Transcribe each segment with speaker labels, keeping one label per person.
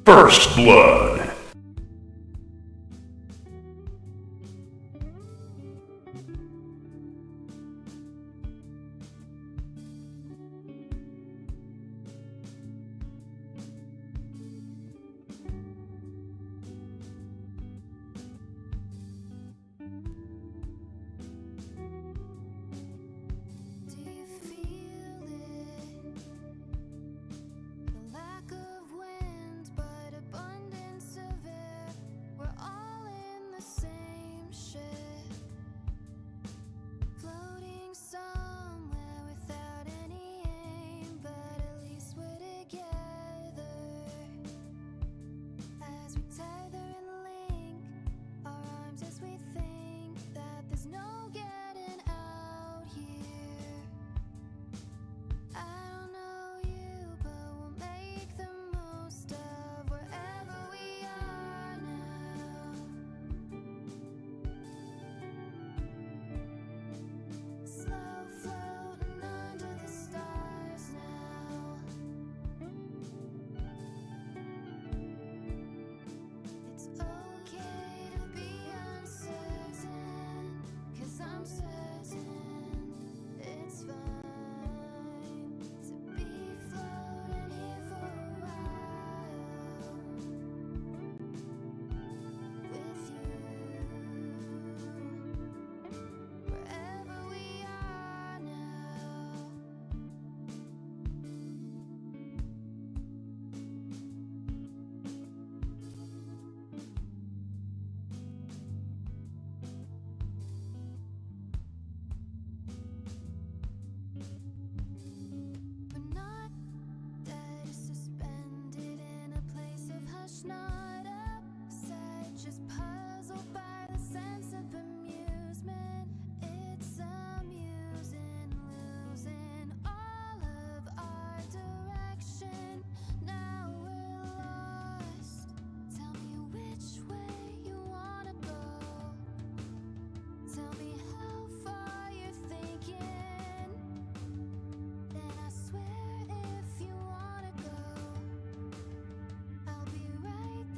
Speaker 1: First Blood.
Speaker 2: Right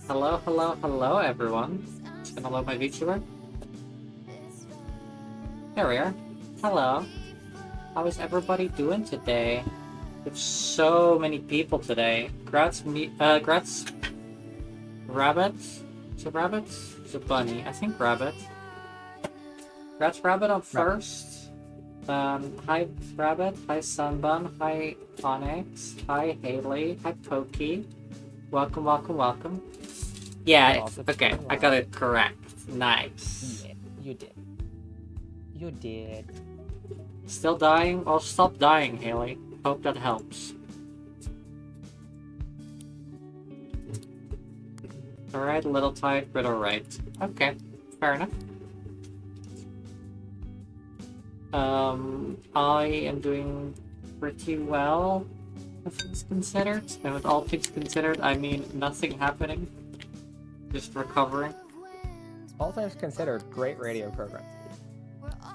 Speaker 1: Hello, hello, hello, everyone. Just gonna load my VTuber. There we are. Hello. How is everybody doing today? There's so many people today. Grats Rabbit? Is it Rabbit? Is it Bunny? I think Rabbit. Grats Rabbit up first. Hi Rabbit, hi Sunbun, hi Onyx, hi Haley, hi Pokey. Welcome, welcome, welcome. Yeah, okay, I got it correct. Nice.
Speaker 2: Yeah, you did. You did.
Speaker 1: Still dying? Well, stop dying, Haley. Hope that helps. Alright, a little tight, but alright. Okay, fair enough. I am doing pretty well, all things considered. And with all things considered, I mean nothing happening. Just recovering.
Speaker 2: All things considered, great radio program.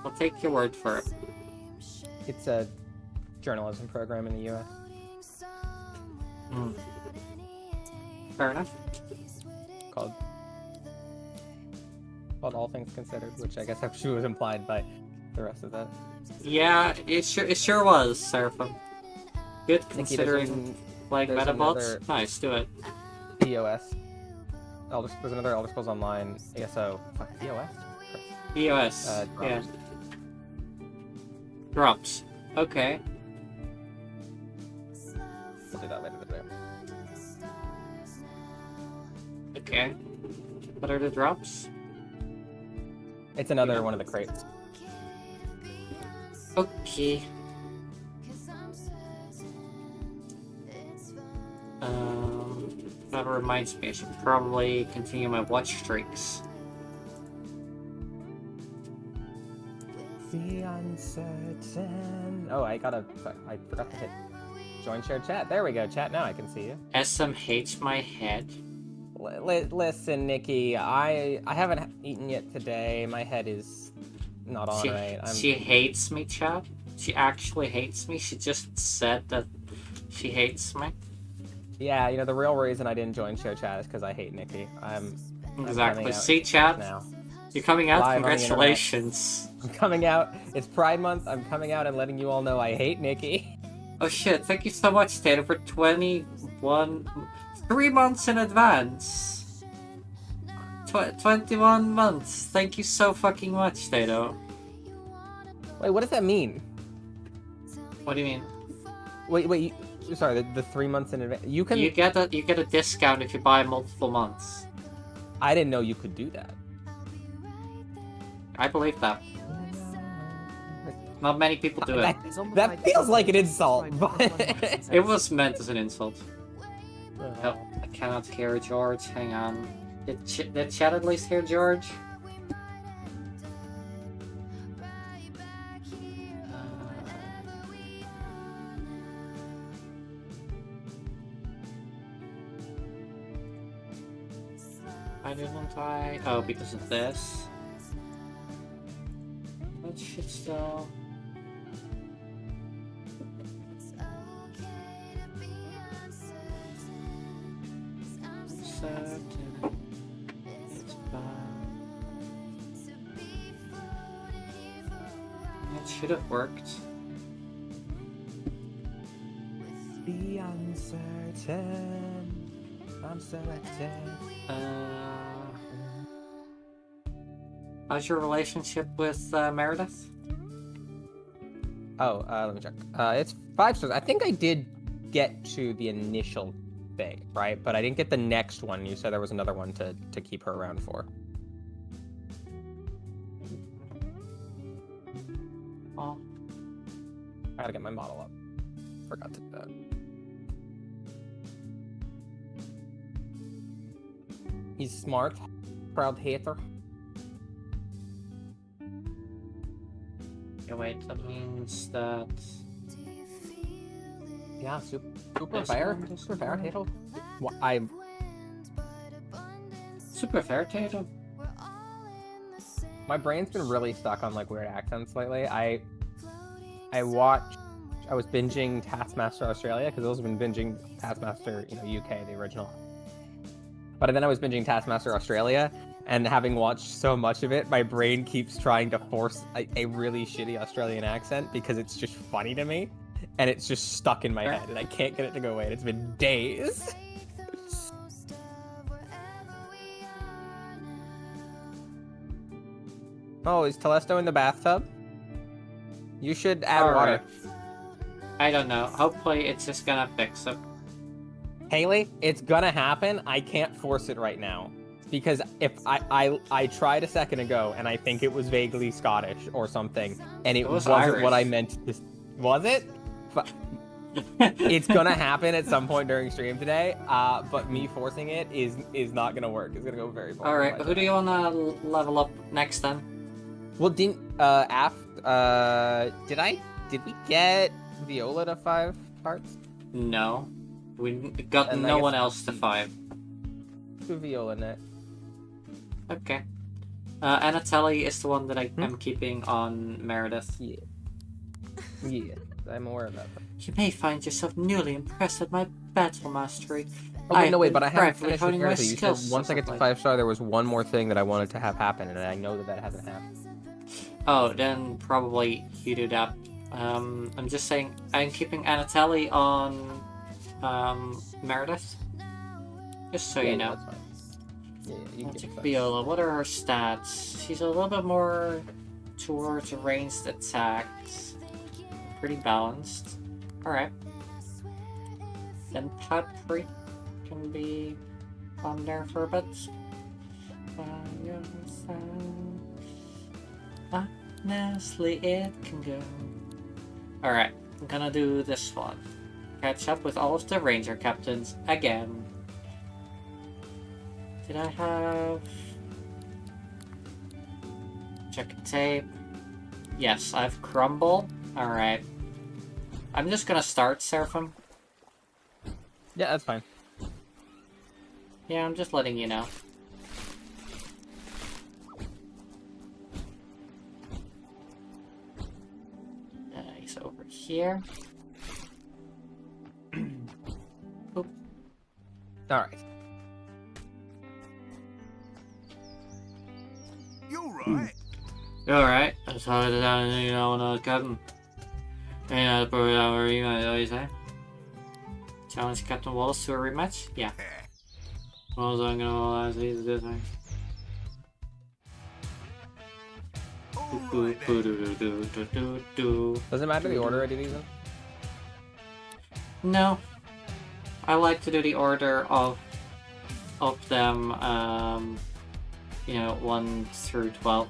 Speaker 1: I'll take your word for it.
Speaker 2: It's a journalism program in the U.S.
Speaker 1: Fair enough.
Speaker 2: Called All Things Considered, which I guess actually was implied by the rest of that.
Speaker 1: Yeah, it sure was, Seraphim. Good
Speaker 2: Nikki,
Speaker 1: considering, like, Metabots. Nice, do it.
Speaker 2: EOS. There's another Elder Scrolls Online ASO. Fuck, EOS?
Speaker 1: EOS. Yeah.
Speaker 2: Drops.
Speaker 1: Drops. Okay.
Speaker 2: We'll do that later today.
Speaker 1: Okay. What are the drops?
Speaker 2: It's another one of the crates.
Speaker 1: Okay. That reminds me, I should probably continue my watch streaks.
Speaker 2: The uncertain. Oh, I forgot to hit join shared chat. There we go. Chat now. I can see you.
Speaker 1: SM hates my head.
Speaker 2: Listen, Nikki. I haven't eaten yet today. My head is not on right.
Speaker 1: She hates me, chat. She actually hates me. She just said that she hates me.
Speaker 2: Yeah, you know, the real reason I didn't join show chat is because I hate Nikki.
Speaker 1: Exactly. See, chat?
Speaker 2: Now.
Speaker 1: You're coming out?
Speaker 2: Live
Speaker 1: Congratulations.
Speaker 2: I'm coming out. It's Pride Month. I'm coming out and letting you all know I hate Nikki.
Speaker 1: Oh shit, thank you so much, Tato, for 3 months in advance. 21 months. Thank you so fucking much, Tato.
Speaker 2: Wait, what does that mean?
Speaker 1: What do you mean?
Speaker 2: Wait, sorry, the 3 months in advance. You
Speaker 1: get a discount if you buy multiple months.
Speaker 2: I didn't know you could do that.
Speaker 1: I believe that. Not many people do it.
Speaker 2: That feels like an insult, but
Speaker 1: it was meant as an insult. Oh, I cannot hear George. Hang on. Did chat at least hear George? Why didn't I? Oh, because of this. That shit still. It should have worked.
Speaker 2: Be uncertain. I'm certain.
Speaker 1: How's your relationship with Meredith?
Speaker 2: Oh, let me check. It's 5 stars. I think I did get to the initial thing, right? But I didn't get the next one. You said there was another one to keep her around for.
Speaker 1: Oh.
Speaker 2: I gotta get my model up. Forgot to do that. He's smart. Proud hater.
Speaker 1: Yeah, wait, that means that...
Speaker 2: Yeah, super fair. Super fair, Tato.
Speaker 1: Super fair, Tato.
Speaker 2: My brain's been really stuck on like weird accents lately. I was binging Taskmaster Australia because I've also been binging Taskmaster, UK, the original. But then I was binging Taskmaster Australia, and having watched so much of it, my brain keeps trying to force a really shitty Australian accent because it's just funny to me, and it's just stuck in my head, and I can't get it to go away. And it's been days. Oh, is Telesto in the bathtub? You should add water.
Speaker 1: I don't know. Hopefully it's just gonna fix it.
Speaker 2: Haley, it's gonna happen. I can't force it right now. Because if I tried a second ago, and I think it was vaguely Scottish or something, and it wasn't
Speaker 1: Irish.
Speaker 2: what I meant to... Was it? It's gonna happen at some point during stream today, but me forcing it is not gonna work. It's gonna go very far.
Speaker 1: Alright, who do you wanna level up next then?
Speaker 2: Well, did we get Viola to 5 hearts?
Speaker 1: No. We got
Speaker 2: Then
Speaker 1: no one else to 5.
Speaker 2: Do Viola next.
Speaker 1: Okay. Anatoly is the one that I am keeping on Meredith.
Speaker 2: Yeah. Yeah, I'm aware of that.
Speaker 1: You may find yourself newly impressed at my battle mastery.
Speaker 2: Okay, no, wait, but I haven't
Speaker 1: bravely
Speaker 2: finished with
Speaker 1: honing my
Speaker 2: Meredith. You
Speaker 1: skills
Speaker 2: said once I get to
Speaker 1: subtly.
Speaker 2: 5-star, there was one more thing that I wanted to have happen, and I know that hasn't happened.
Speaker 1: Oh, then probably you do that. I'm just saying, I'm keeping Anatoly on Meredith. Just so you know.
Speaker 2: That's fine. Yeah, you can
Speaker 1: Magic
Speaker 2: get
Speaker 1: Viola, what are her stats? She's a little bit more towards ranged attacks. Pretty balanced. Alright. Then Patrick can be on there for a bit. Honestly, it can go. Alright, I'm gonna do this one. Catch up with all of the ranger captains again. Did I have... Check a tape. Yes, I have Crumble. Alright. I'm just gonna start Seraphim.
Speaker 2: Yeah, that's fine.
Speaker 1: Yeah, I'm just letting you know. He's over here. Oop.
Speaker 2: Alright.
Speaker 3: You're right.
Speaker 1: Alright, that's how it is, you know, when I was Captain. And put it out where you always say. Challenge Captain Wallace to a rematch? Yeah. Well, so I'm gonna see this thing.
Speaker 2: Does it matter the order I do these in?
Speaker 1: No. I like to do the order of them, you know, 1 through 12.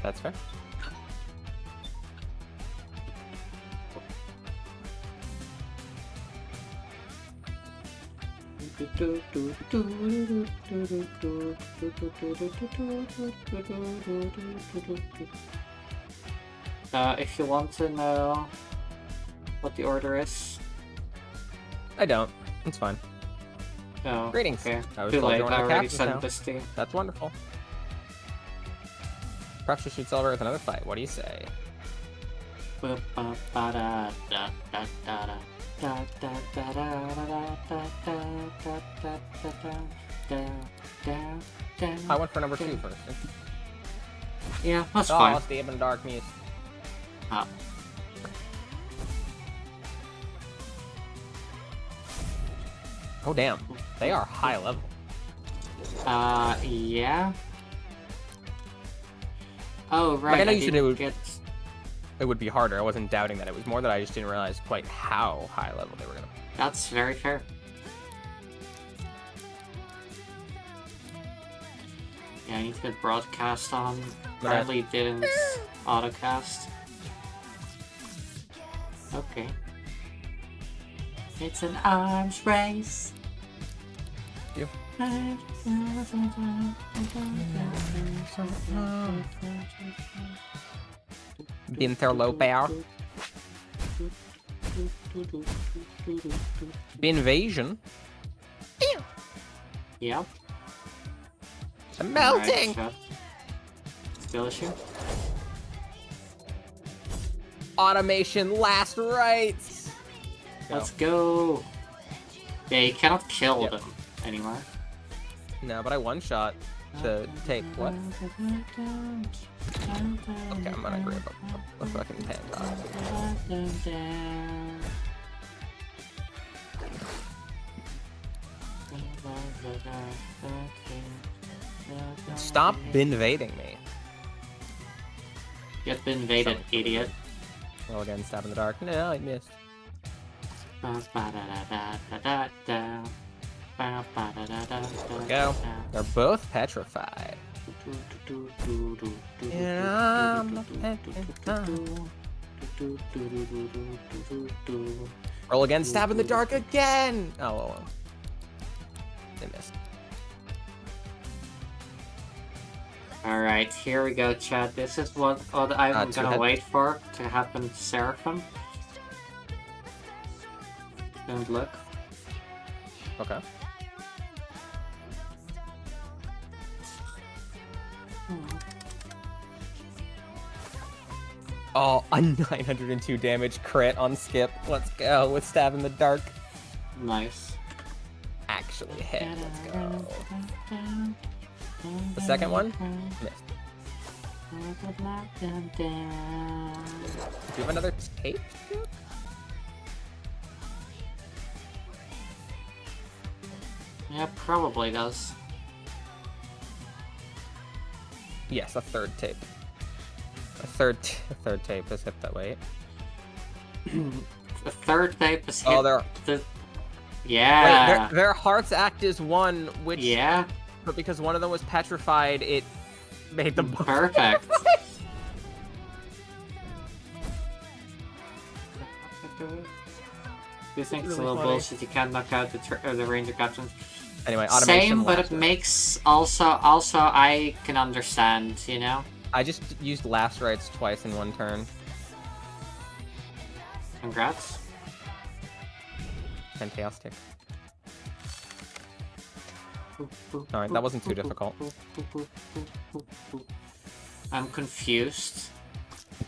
Speaker 2: That's fair.
Speaker 1: If you want to know what the order is.
Speaker 2: I don't. It's fine.
Speaker 1: Oh,
Speaker 2: Greetings.
Speaker 1: okay.
Speaker 2: I was
Speaker 1: Too
Speaker 2: told
Speaker 1: late,
Speaker 2: you're one
Speaker 1: I
Speaker 2: of the
Speaker 1: already
Speaker 2: captains
Speaker 1: sent
Speaker 2: now.
Speaker 1: this to you.
Speaker 2: That's wonderful. Perhaps we should celebrate with another fight. What do you say? I went for number 2 first.
Speaker 1: Yeah, that's
Speaker 2: Oh,
Speaker 1: fine.
Speaker 2: it's the Ibn Dark Muse.
Speaker 1: Ah.
Speaker 2: Oh, damn. They are high level.
Speaker 1: Yeah. Oh, right.
Speaker 2: I know you said
Speaker 1: didn't
Speaker 2: it would-
Speaker 1: get...
Speaker 2: It would be harder. I wasn't doubting that. It was more that I just didn't realize quite how high level they were going to be.
Speaker 1: That's very fair. Yeah, I need to get broadcast on. Apparently didn't autocast. Okay. It's an arms race.
Speaker 2: You. The interloper. The invasion.
Speaker 1: Yep.
Speaker 2: The melting.
Speaker 1: Alright, still issue?
Speaker 2: Automation last rites. Go.
Speaker 1: Let's go. Yeah, you cannot kill
Speaker 2: Yep.
Speaker 1: them. anymore.
Speaker 2: No, but I one-shot the tape. What? Okay, I'm gonna grab a fucking padlock. Stop invading me.
Speaker 1: Get invaded, idiot.
Speaker 2: Roll again, stab in the dark. No, I missed. There we go. They're both petrified. Roll again, stab in the dark again! Oh, well. They missed.
Speaker 1: Alright, here we go, chat. This is what I'm gonna wait for to happen to Seraphim. Don't look.
Speaker 2: Okay. Oh, a 902 damage crit on Skip. Let's go with stab in the dark.
Speaker 1: Nice.
Speaker 2: Actually hit. Let's go. The second one? Missed. Do you have another tape?
Speaker 1: Yeah, probably does.
Speaker 2: Yes, a third tape. A third tape is hit that way.
Speaker 1: The third tape is hit.
Speaker 2: Oh, they're...
Speaker 1: Yeah.
Speaker 2: Wait, their hearts act as one, which...
Speaker 1: Yeah.
Speaker 2: But because one of them was petrified, it made them both
Speaker 1: perfect. You think it's a little bullshit? You can't knock out the ranger captains.
Speaker 2: Anyway, automation.
Speaker 1: Same, but it makes also I can understand, you know.
Speaker 2: I just used lacerates twice in one turn.
Speaker 1: Congrats.
Speaker 2: Fantastic. Alright, that wasn't too difficult.
Speaker 1: I'm confused.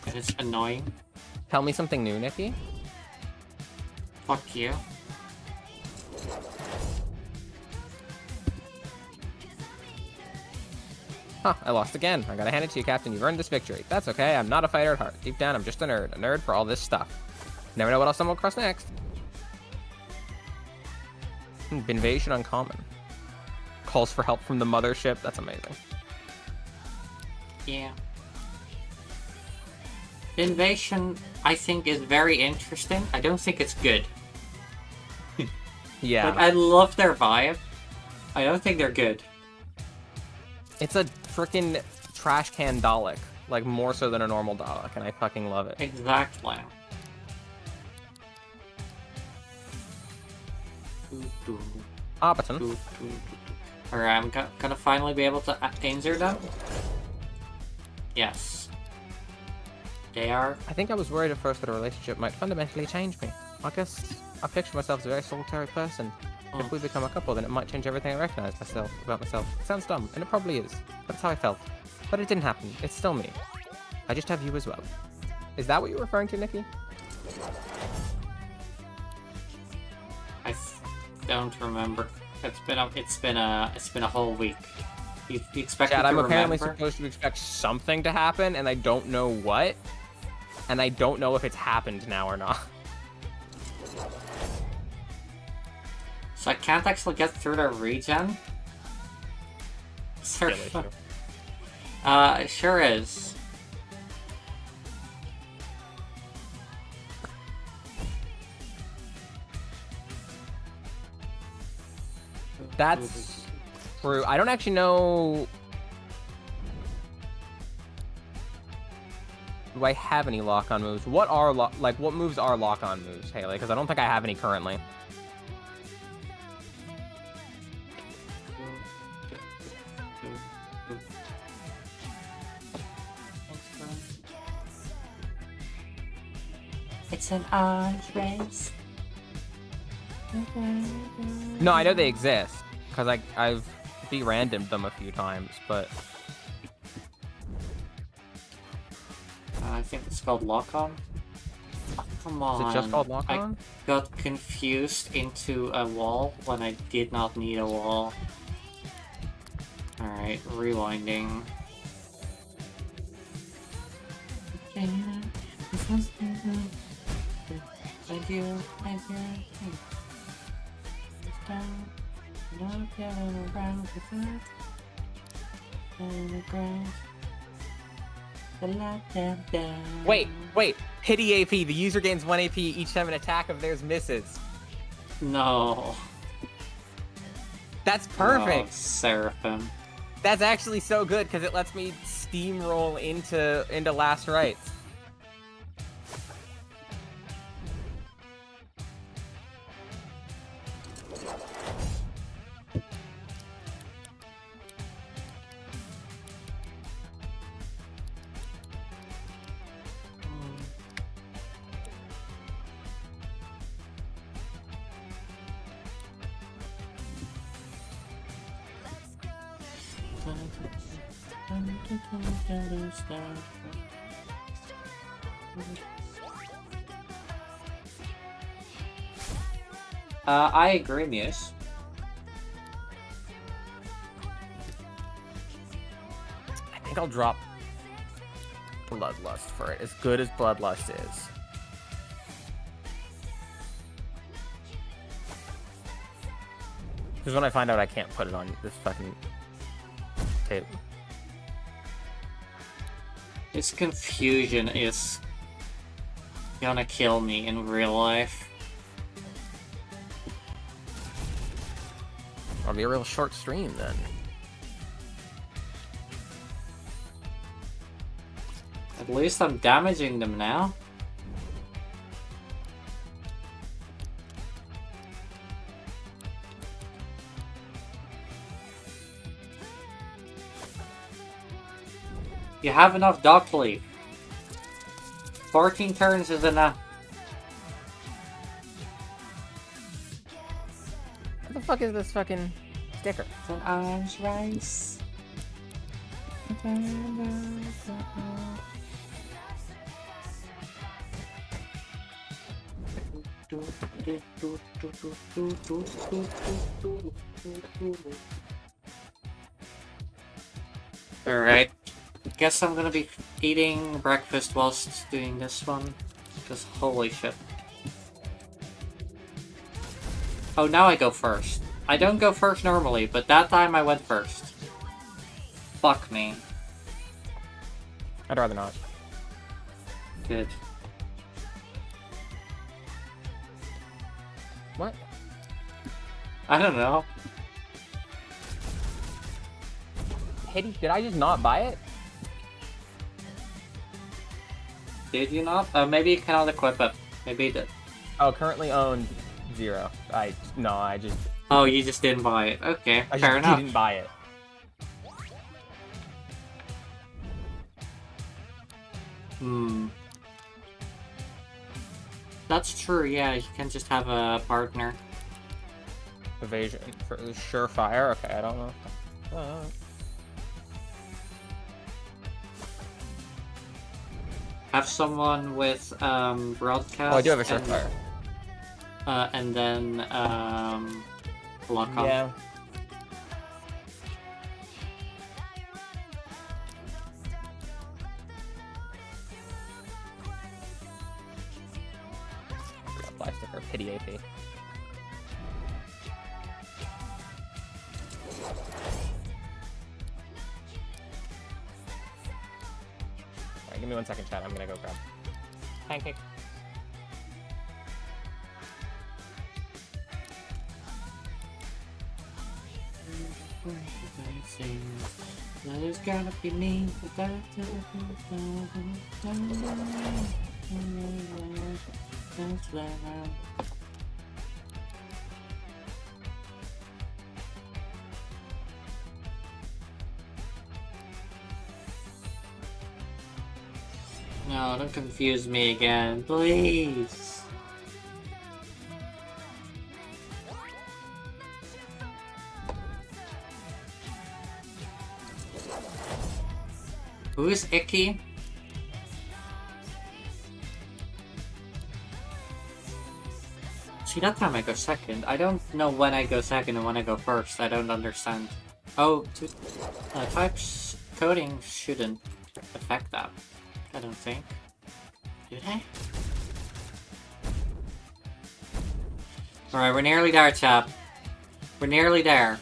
Speaker 1: And it's annoying.
Speaker 2: Tell me something new, Nikki.
Speaker 1: Fuck you.
Speaker 2: Huh, I lost again. I gotta hand it to you, Captain. You've earned this victory. That's okay, I'm not a fighter at heart. Deep down, I'm just a nerd. A nerd for all this stuff. Never know what I'll stumble across next. Invasion uncommon. Calls for help from the mothership. That's amazing.
Speaker 1: Yeah. Invasion, I think, is very interesting. I don't think it's good.
Speaker 2: Yeah.
Speaker 1: But I love their vibe. I don't think they're good.
Speaker 2: It's a freaking trash can Dalek. Like, more so than a normal Dalek, and I fucking love it.
Speaker 1: Exactly.
Speaker 2: Button.
Speaker 1: Alright, I'm gonna finally be able to answer them. Yes. They are.
Speaker 2: I think I was worried at first that a relationship might fundamentally change me. I guess I picture myself as a very solitary person. If we become a couple, then it might change everything I recognize about myself. It sounds dumb, and it probably is. That's how I felt. But it didn't happen. It's still me. I just have you as well. Is that what you're referring to, Nikki?
Speaker 1: I don't remember. It's been a whole week. You expect
Speaker 2: Chad,
Speaker 1: me to
Speaker 2: I'm apparently
Speaker 1: remember?
Speaker 2: supposed to expect something to happen, and I don't know what. And I don't know if it's happened now or not.
Speaker 1: So I can't actually get through the regen?
Speaker 2: Skill issue.
Speaker 1: It sure is.
Speaker 2: That's true. I don't actually know... Do I have any lock-on moves? What are what moves are lock-on moves, Haley? Because I don't think I have any currently.
Speaker 1: It's an arms race.
Speaker 2: No, I know they exist because I've de-randomed them a few times, but
Speaker 1: I think it's called lock-on. Come
Speaker 2: Is
Speaker 1: on.
Speaker 2: it just called lock
Speaker 1: I
Speaker 2: on?
Speaker 1: got confused into a wall when I did not need a wall. Alright, rewinding. Thank you.
Speaker 2: Wait. Pity AP. The user gains 1 AP each time an attack of theirs misses.
Speaker 1: No.
Speaker 2: That's
Speaker 1: Oh,
Speaker 2: perfect.
Speaker 1: Seraphim.
Speaker 2: That's actually so good because it lets me steamroll into last rites.
Speaker 1: I agree, Muse.
Speaker 2: I think I'll drop Bloodlust for it, as good as Bloodlust is. Because when I find out I can't put it on this fucking table.
Speaker 1: This confusion is gonna kill me in real life.
Speaker 2: It'll be a real short stream then.
Speaker 1: At least I'm damaging them now. You have enough Dock Leaf. 14 turns is enough.
Speaker 2: What the fuck is this fucking sticker?
Speaker 1: It's an orange rice. Alright. Guess I'm gonna be eating breakfast whilst doing this one. Because holy shit. Oh, now I go first. I don't go first normally, but that time I went first. Fuck me.
Speaker 2: I'd rather not.
Speaker 1: Good.
Speaker 2: What?
Speaker 1: I don't know.
Speaker 2: Hitty, did I just not buy it?
Speaker 1: Did you not? Maybe you cannot equip it. Maybe you did.
Speaker 2: Oh, currently owned 0. I just
Speaker 1: Oh, you just didn't buy it. Okay,
Speaker 2: I
Speaker 1: fair
Speaker 2: just
Speaker 1: enough.
Speaker 2: didn't buy it.
Speaker 1: Hmm. That's true, yeah, you can just have a partner.
Speaker 2: Evasion for surefire. Okay, I don't know.
Speaker 1: Have someone with broadcast.
Speaker 2: Oh, I do have a surefire.
Speaker 1: And then lock on.
Speaker 2: Yeah. Apply sticker, pity AP. Alright, give me 1 second, chat. I'm gonna go grab pancake.
Speaker 1: There's gotta be me. No, don't confuse me again, please. Who is Icky? See, that time I go second. I don't know when I go second and when I go first. I don't understand. Oh, types coding shouldn't affect that. I don't think. Do they? Alright, we're nearly there, chap. We're nearly there.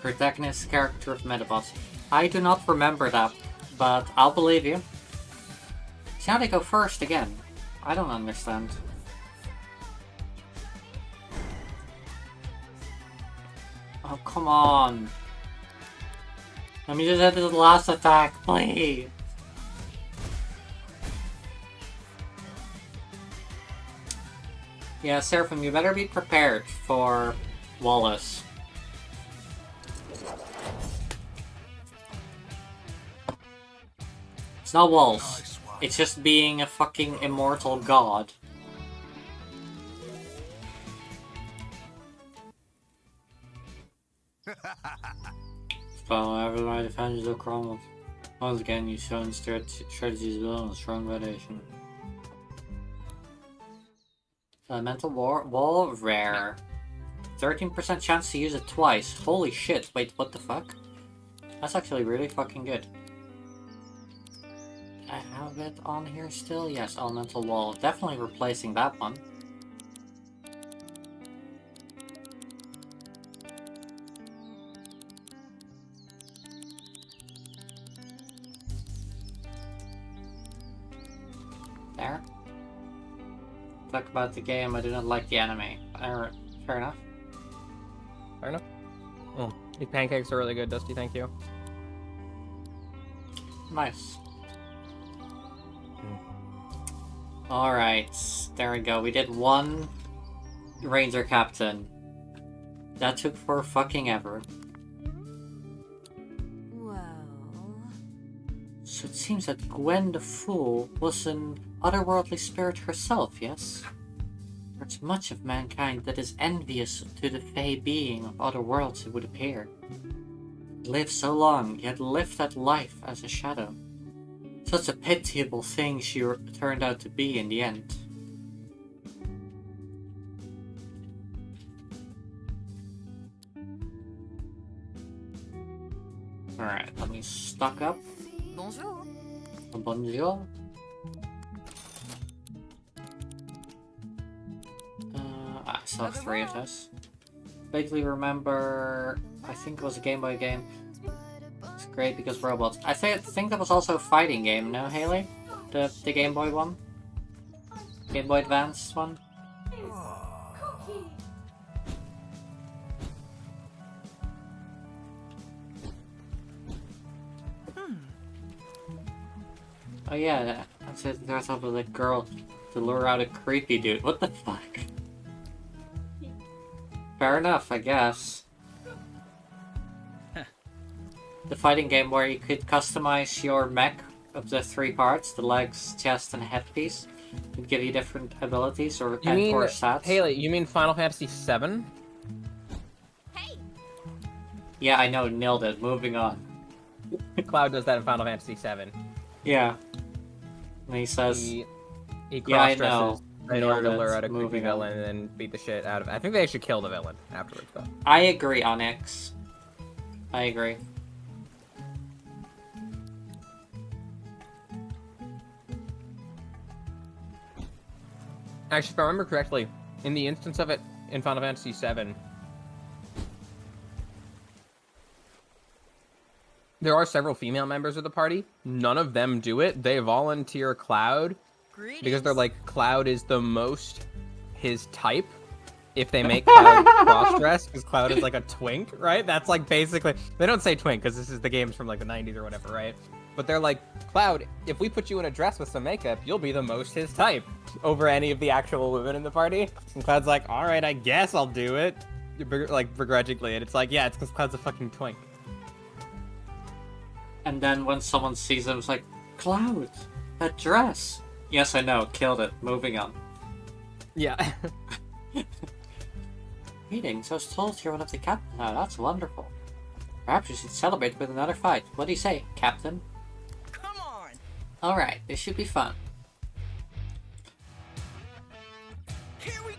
Speaker 1: Protagonist character of Metabots. I do not remember that, but I'll believe you. See how they go first again? I don't understand. Oh, come on. Let me just hit the last attack, please. Yeah, Seraphim, you better be prepared for Wallace. It's not walls. It's just being a fucking immortal god. So everybody defends the crumbles. Once again, you shown strategies built on a strong foundation. Elemental wall rare. 13% chance to use it twice. Holy shit, wait, what the fuck? That's actually really fucking good. I have it on here still? Yes, elemental wall. Definitely replacing that one. There. Talk about the game, I do not like the anime. Fair enough.
Speaker 2: Fair enough. Oh, these pancakes are really good, Dusty, thank you.
Speaker 1: Nice. Alright, there we go. We did one Ranger Captain. That took for fucking ever.
Speaker 3: Well...
Speaker 1: So it seems that Gwen the Fool was an otherworldly spirit herself, yes? There's much of mankind that is envious to the fey being of other worlds, it would appear. Lived so long, yet lived that life as a shadow. Such a pitiable thing she turned out to be in the end. Alright, let me stock up.
Speaker 3: Bonjour.
Speaker 1: Bonjour. I still have 3 of those. Vaguely remember, I think it was a Game Boy game. It's great because robots. I think that was also a fighting game, no, Haley? The Game Boy one? Game Boy Advance one? Oh yeah, that's it. There's up with a girl to lure out a creepy dude. What the fuck? Fair enough, I guess. The fighting game where you could customize your mech of the 3 parts, the legs, chest, and headpiece. Would give you different abilities or stats.
Speaker 2: Haley, you mean Final Fantasy VII?
Speaker 3: Hey!
Speaker 1: Yeah, I know, nailed it. Moving on.
Speaker 2: Cloud does that in Final Fantasy VII.
Speaker 1: Yeah. And he says...
Speaker 2: He
Speaker 1: Yeah, I
Speaker 2: cross-dresses
Speaker 1: know.
Speaker 2: in order to
Speaker 1: Nailed it.
Speaker 2: lure out a creepy
Speaker 1: Moving on.
Speaker 2: villain and then beat the shit out of it. I think they should kill the villain afterwards, though.
Speaker 1: I agree, Onyx. I agree.
Speaker 2: Actually, if I remember correctly, in the instance of it in Final Fantasy VII, there are several female members of the party. None of them do it. They volunteer Cloud because they're like, Cloud is the most his type. If they make Cloud cross-dress, because Cloud is like a twink, right? That's like basically... They don't say twink, because this is the games from like the 90s or whatever, right? But they're like, Cloud, if we put you in a dress with some makeup, you'll be the most his type over any of the actual women in the party. And Cloud's like, all right, I guess I'll do it. Like, begrudgingly. And it's like, yeah, it's because Cloud's a fucking twink.
Speaker 1: And then when someone sees him, it's like, Cloud, that dress. Yes, I know, killed it. Moving on.
Speaker 2: Yeah.
Speaker 1: Greetings, I was told you're one of the captains now. That's wonderful. Perhaps you should celebrate with another fight. What do you say, Captain?
Speaker 3: Come on!
Speaker 1: Alright, this should be fun.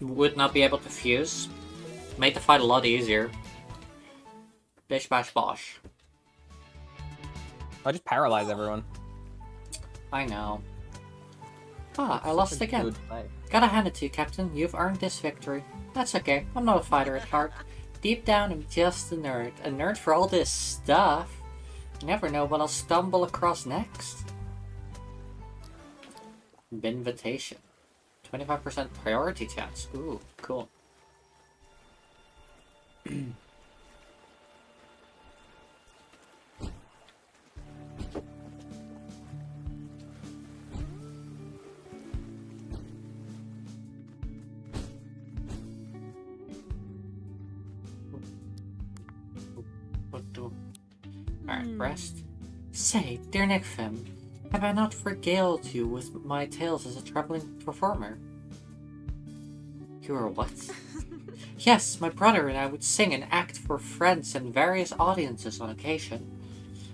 Speaker 1: would not be able to fuse. Made the fight a lot easier. Bish bash bosh.
Speaker 2: I just paralyze everyone.
Speaker 1: I know. Ah, I lost again.
Speaker 2: Good fight.
Speaker 1: Gotta hand it to you, Captain. You've earned this victory. That's okay. I'm not a fighter at heart. Deep down, I'm just a nerd. A nerd for all this stuff. You never know what I'll stumble across next. Invitation. 25% priority chance. Ooh, cool. Alright, rest. Say, dear Nickfem, have I not regaled you with my tales as a traveling performer? You are what? Yes, my brother and I would sing and act for friends and various audiences on occasion.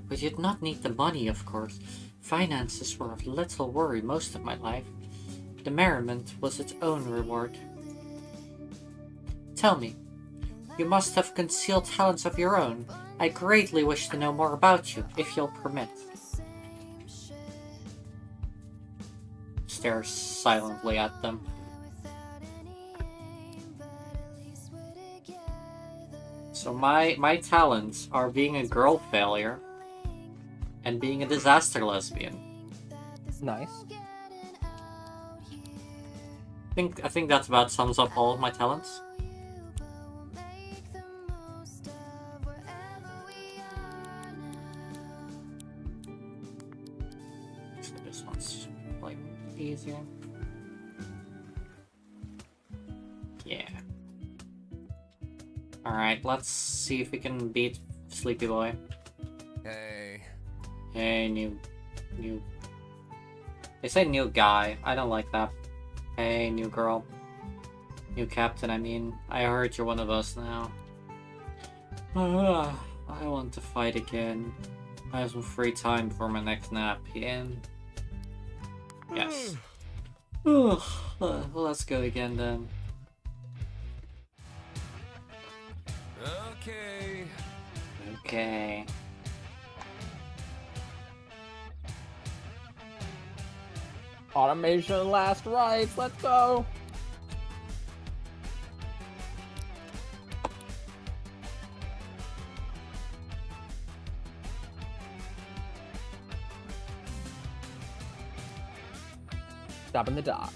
Speaker 1: We did not need the money, of course. Finances were of little worry most of my life. The merriment was its own reward. Tell me, you must have concealed talents of your own. I greatly wish to know more about you, if you'll permit. Stare silently at them. So my talents are being a girl failure and being a disaster lesbian.
Speaker 2: Nice.
Speaker 1: I think that's about sums up all of my talents. So this one's like easier. Yeah. Alright, let's see if we can beat Sleepy Boy.
Speaker 4: Hey.
Speaker 1: Hey, new... They say new guy. I don't like that. Hey, new girl. New captain, I mean. I heard you're one of us now. I want to fight again. I have some free time before my next nap. In. Yes. Well, let's go again then.
Speaker 4: Okay.
Speaker 1: Okay.
Speaker 2: Automation last rites, let's go! Stop in the dock.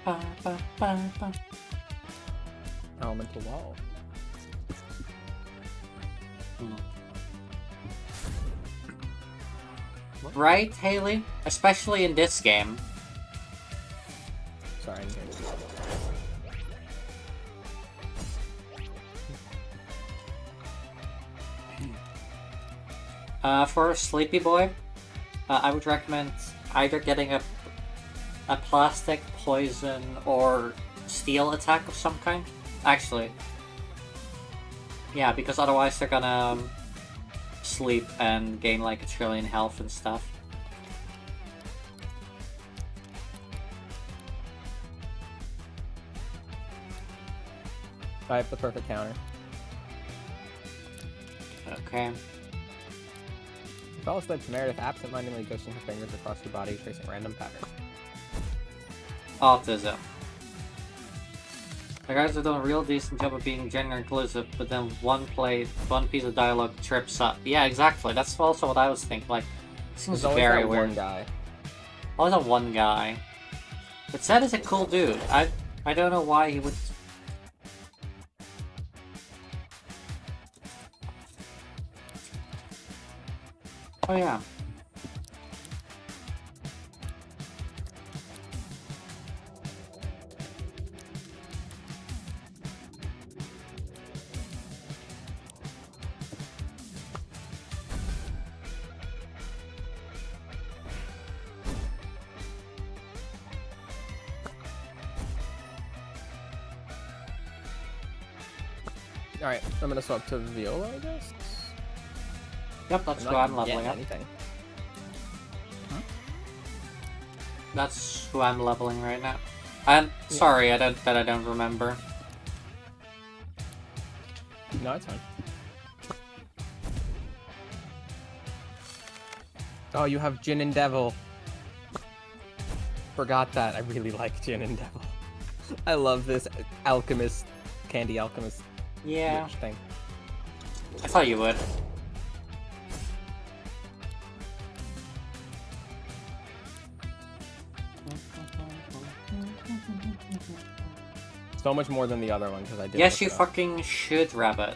Speaker 1: Ba, ba, ba, ba.
Speaker 2: Elemental wall.
Speaker 1: Right, Haley? Especially in this game.
Speaker 2: Sorry, I didn't hear you.
Speaker 1: For Sleepy Boy, I would recommend either getting a plastic, poison, or steel attack of some kind. Actually. Yeah, because otherwise they're gonna sleep and gain like 1 trillion health and stuff.
Speaker 2: I have the perfect counter.
Speaker 1: Okay.
Speaker 2: Fall asleep, Meredith absent-mindedly ghosting her fingers across your body, tracing random patterns.
Speaker 1: Autism. The guys have done a real decent job of being gender inclusive, but then one piece of dialogue trips up. Yeah, exactly. That's also what I was thinking. Like, it seems
Speaker 2: There's always
Speaker 1: very
Speaker 2: that
Speaker 1: weird.
Speaker 2: one guy.
Speaker 1: Always that one guy. But Zed is a cool dude. I don't know why he would. Oh yeah.
Speaker 2: Alright, I'm gonna swap to Viola, I guess?
Speaker 1: Yep, let's
Speaker 2: I'm
Speaker 1: go.
Speaker 2: not
Speaker 1: I'm leveling
Speaker 2: getting
Speaker 1: up.
Speaker 2: anything.
Speaker 1: That's who I'm leveling right now. I'm sorry, I don't remember.
Speaker 2: No, it's fine. Oh, you have Jin and Devil. Forgot that. I really like Jin and Devil. I love this alchemist, candy alchemist
Speaker 1: Yeah,
Speaker 2: witch thing.
Speaker 1: I thought you would.
Speaker 2: So much more than the other one because I did.
Speaker 1: Yes,
Speaker 2: look
Speaker 1: you
Speaker 2: it up.
Speaker 1: fucking should, Rabbit.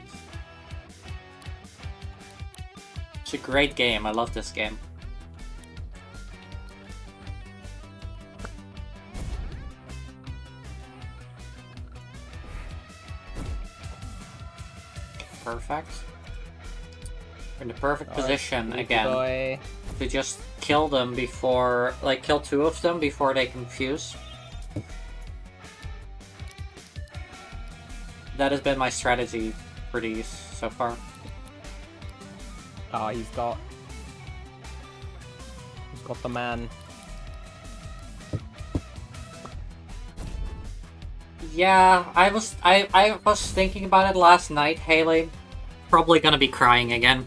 Speaker 1: It's a great game. I love this game. Perfect. We're in the perfect position
Speaker 2: Sneaky
Speaker 1: again
Speaker 2: boy.
Speaker 1: to just kill them before, like, kill two of them before they confuse. That has been my strategy for these so far.
Speaker 2: Oh, he's got the man.
Speaker 1: Yeah, I was thinking about it last night, Haley. Probably gonna be crying again.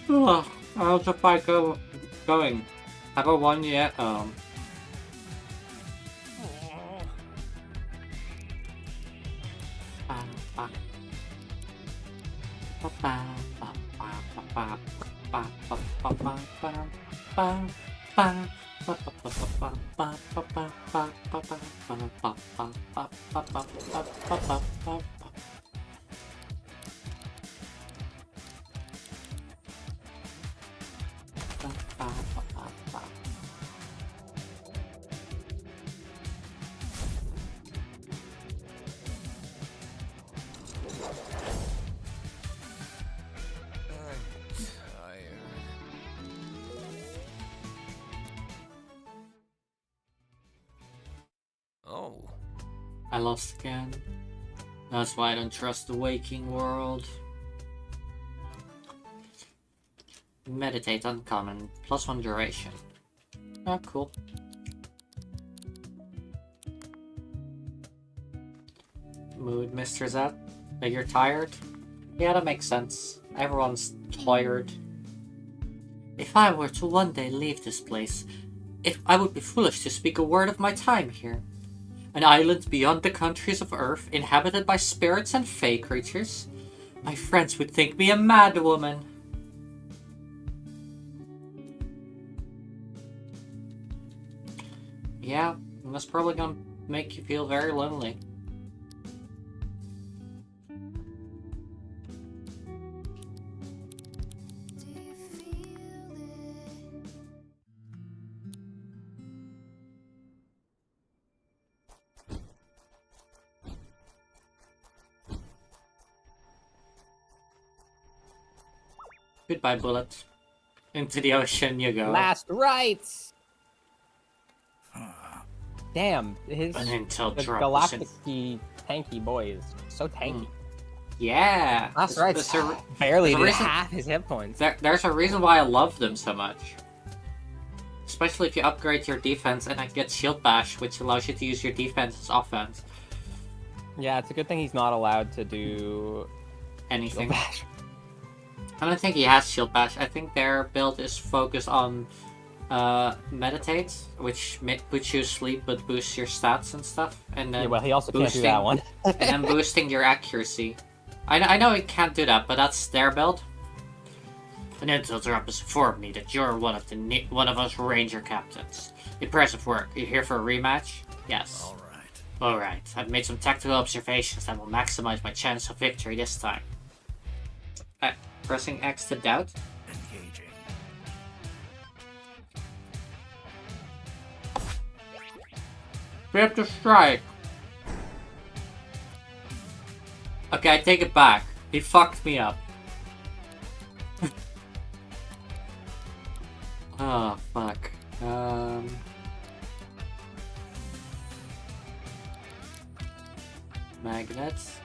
Speaker 1: Ugh, how's the fight going? Haven't won yet.
Speaker 4: Oh.
Speaker 1: I lost again. That's why I don't trust the waking world. Meditate uncommon, +1 duration. Oh, cool. Mood, Mr. Zet. That you're tired? Yeah, that makes sense. Everyone's tired. If I were to one day leave this place, I would be foolish to speak a word of my time here. An island beyond the countries of Earth, inhabited by spirits and fey creatures. My friends would think me a mad woman. Yeah, that's probably gonna make you feel very lonely. Goodbye, bullet. Into the ocean you go.
Speaker 2: Last rites. Damn, his
Speaker 1: An intel
Speaker 2: the
Speaker 1: drop.
Speaker 2: galactic-y tanky boy is so tanky.
Speaker 1: Yeah.
Speaker 2: Last rites
Speaker 1: There's a,
Speaker 2: barely
Speaker 1: there's a
Speaker 2: did
Speaker 1: reason-
Speaker 2: half his hit points.
Speaker 1: there's a reason why I love them so much. Especially if you upgrade your defense and I get shield bash, which allows you to use your defense as offense.
Speaker 2: Yeah, it's a good thing he's not allowed to do
Speaker 1: Anything.
Speaker 2: Shield bash.
Speaker 1: I don't think he has shield bash. I think their build is focused on meditate, which puts you to sleep but boosts your stats and stuff. And then
Speaker 2: Yeah, well, he also can't do that one.
Speaker 1: and then boosting your accuracy. I know it can't do that, but that's their build. An intel drop has informed me that you're one of us ranger captains. Impressive work. You here for a rematch? Yes. Alright. I've made some tactical observations that will maximize my chance of victory this time. Pressing X to doubt?
Speaker 4: Engaging.
Speaker 1: Preemptive strike. Okay, I take it back. He fucked me up. Oh, fuck. Magnets.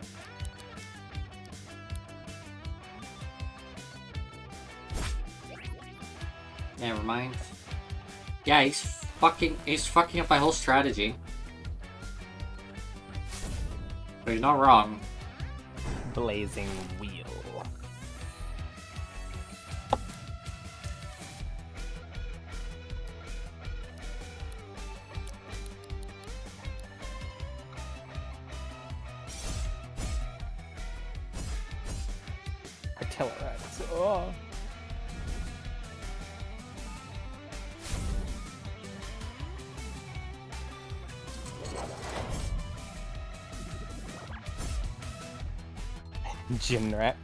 Speaker 1: Never mind. Yeah, he's fucking up my whole strategy. But he's not wrong.
Speaker 2: Blazing wheel. Artillery. Oh. Gymrat.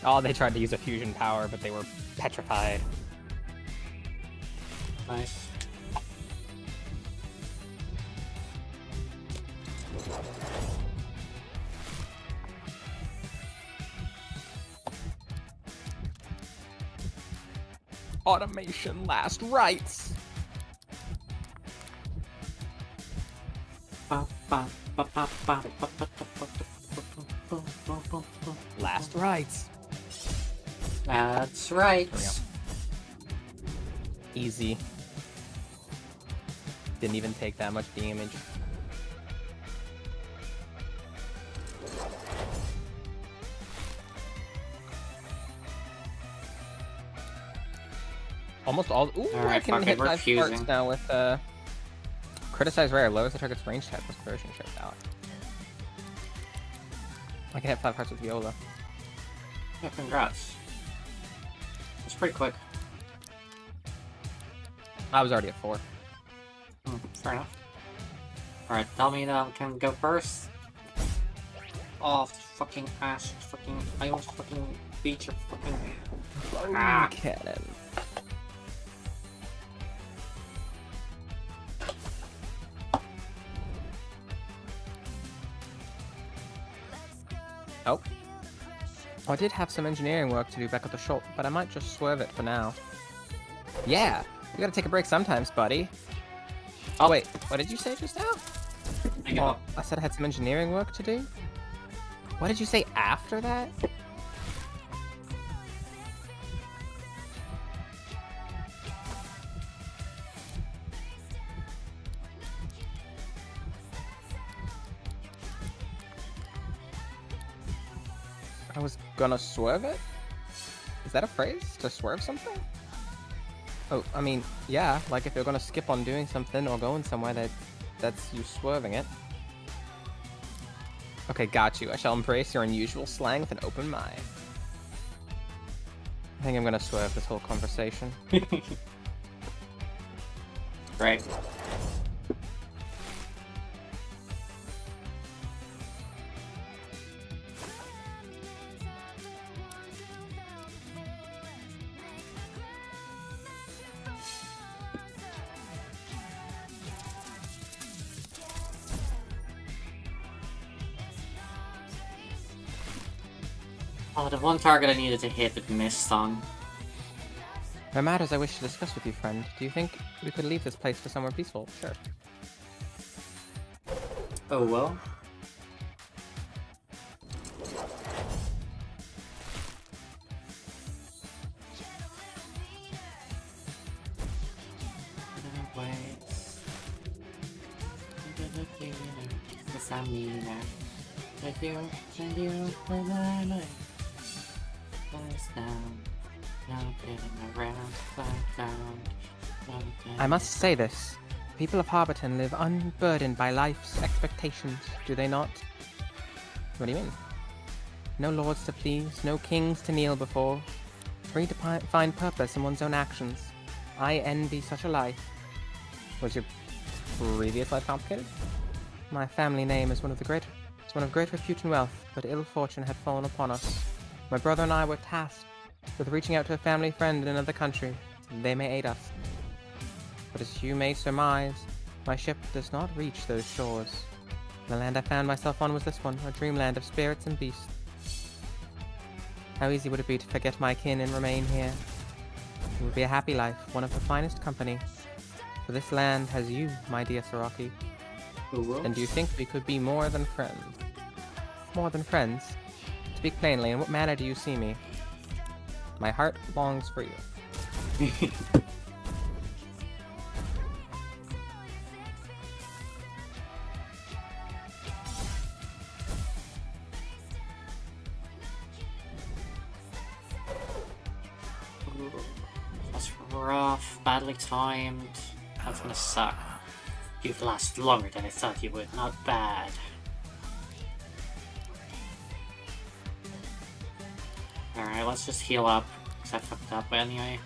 Speaker 2: Oh, they tried to use a fusion power, but they were petrified.
Speaker 1: Nice.
Speaker 2: Automation last rites. Last rites.
Speaker 1: That's right.
Speaker 2: There we go. Easy. Didn't even take that much damage. Almost all. Ooh,
Speaker 1: Alright,
Speaker 2: I can
Speaker 1: fuck it,
Speaker 2: hit
Speaker 1: we're
Speaker 2: 5
Speaker 1: fusing.
Speaker 2: parts now with criticize rare. Lowers the target's range type plus version shift out. I can hit 5 hearts with Viola.
Speaker 1: Yeah, congrats. It's pretty quick.
Speaker 2: I was already at 4.
Speaker 1: Fair enough. Alright, tell me that I can go first. Oh, fucking ass. Fucking. I almost fucking beat your fucking. Ah.
Speaker 2: Cannon. Oh. I did have some engineering work to do back at the shop, but I might just swerve it for now. Yeah, you gotta take a break sometimes, buddy. Oh wait, what did you say just now? Oh, I said I had some engineering work to do? What did you say after that? I was gonna swerve it? Is that a phrase? To swerve something? Oh, I mean, yeah, like if you're gonna skip on doing something or going somewhere, that's you swerving it. Okay, got you. I shall embrace your unusual slang with an open mind. I think I'm gonna swerve this whole conversation.
Speaker 1: Right. Oh, the one target I needed to hit but missed on.
Speaker 2: There are matters I wish to discuss with you, friend. Do you think we could leave this place for somewhere peaceful? Sure.
Speaker 1: Oh well.
Speaker 2: I must say this. People of Harborton live unburdened by life's expectations, do they not? What do you mean? No lords to please, no kings to kneel before. Free to find purpose in one's own actions. I envy such a life. Was your previous life complicated? My family name is one of great repute and wealth, but ill fortune had fallen upon us. My brother and I were tasked with reaching out to a family friend in another country. They may aid us. But as you may surmise, my ship does not reach those shores. The land I found myself on was this one, a dreamland of spirits and beasts. How easy would it be to forget my kin and remain here? It would be a happy life, one of the finest company. For this land has you, my dear Saraki. And do you think we could be more than friends? More than friends? Speak plainly, in what manner do you see me? My heart longs for you.
Speaker 1: That's rough, badly timed. That's gonna suck. You've lasted longer than I thought you would, not bad. Alright, let's just heal up, because I fucked up anyway.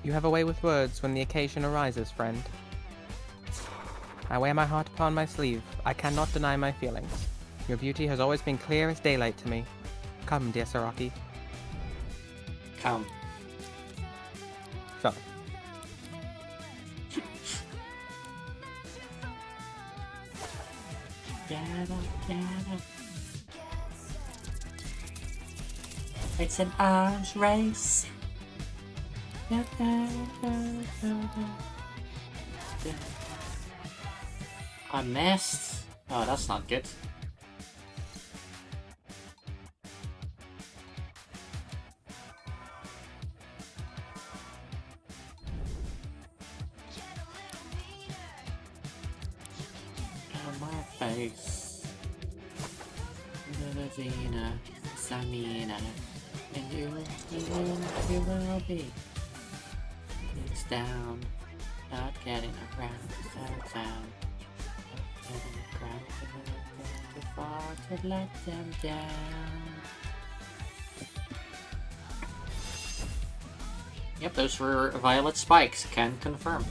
Speaker 2: You have a way with words when the occasion arises, friend. I wear my heart upon my sleeve. I cannot deny my feelings. Your beauty has always been clear as daylight to me. Come, dear Saraki.
Speaker 1: Come.
Speaker 2: Shut up.
Speaker 1: Get up. It's an arms race. I missed. Oh, that's not good. My face. Lavina, Samina, and you will be. It's down, not getting around, down. Getting around, too far to let them down. Yep, those were violet spikes, can confirm.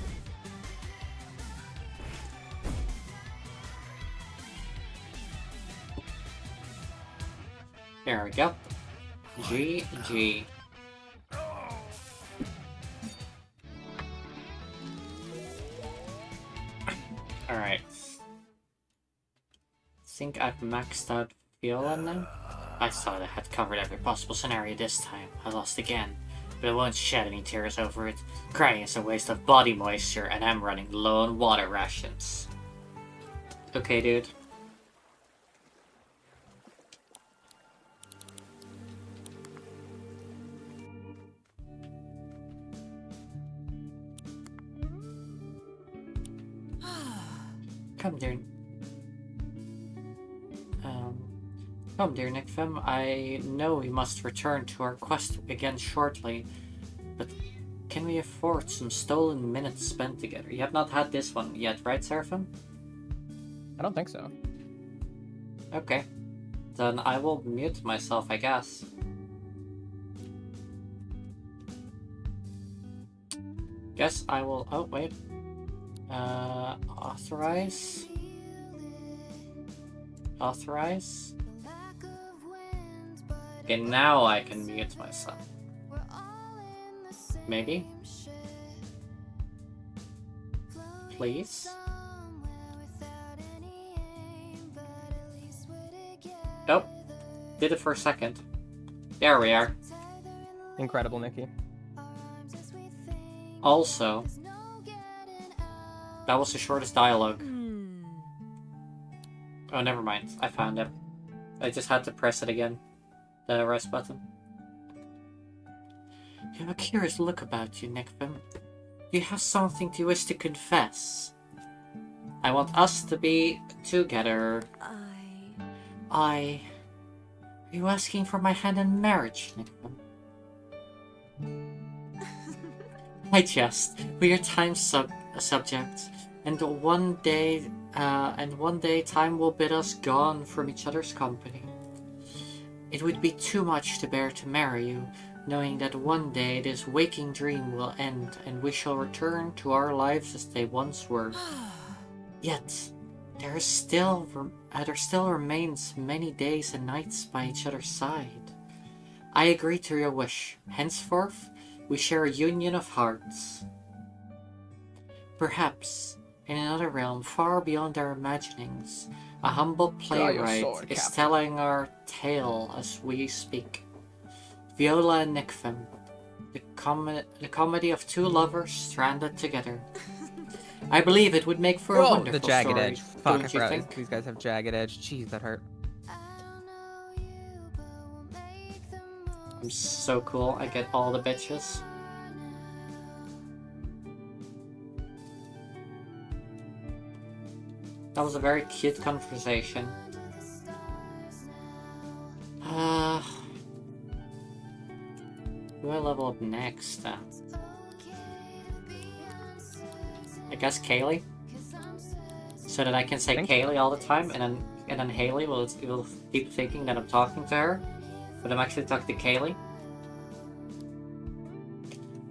Speaker 1: There we go. GG. Alright. Think I've maxed out Viola now? I thought I had covered every possible scenario this time. I lost again. But I won't shed any tears over it. Crying is a waste of body moisture, and I'm running low on water rations. Okay, dude. Come, dear. Come, dear Nickfem. I know we must return to our quest again shortly, but can we afford some stolen minutes spent together? You have not had this one yet, right, Seraphim?
Speaker 2: I don't think so.
Speaker 1: Okay. Then I will mute myself, I guess. Guess I will... Oh, wait. Authorize? Authorize? Okay, now I can mute myself. Maybe? Please? Nope. Did it for a second. There we are.
Speaker 2: Incredible, Nikki.
Speaker 1: Also, that was the shortest dialogue. Oh, never mind. I found it. I just had to press it again. The rest button. You have a curious look about you, Nickfem. You have something you wish to confess. I want us to be together. Are you asking for my hand in marriage, Nickfem? I jest. We are time subjects, and one day time will bid us gone from each other's company. It would be too much to bear to marry you, knowing that one day this waking dream will end, and we shall return to our lives as they once were. Yet, there still remains many days and nights by each other's side. I agree to your wish. Henceforth, we share a union of hearts. Perhaps, in another realm far beyond our imaginings, A humble
Speaker 2: Draw your
Speaker 1: playwright
Speaker 2: sword,
Speaker 1: is
Speaker 2: Captain.
Speaker 1: telling our tale as we speak. Viola and Nikfim, the comedy of two lovers stranded together. I believe it would make for a
Speaker 2: Oh,
Speaker 1: wonderful
Speaker 2: the jagged
Speaker 1: story,
Speaker 2: edge. Fuck, I
Speaker 1: don't you
Speaker 2: forgot
Speaker 1: think?
Speaker 2: these guys have jagged edge. Jeez, that hurt.
Speaker 1: I'm so cool, I get all the bitches. That was a very cute conversation. Who do I level up next? I guess Kaylee? So that I can say Kaylee all the time, and then Haley will keep thinking that I'm talking to her, but I'm actually talking to Kaylee.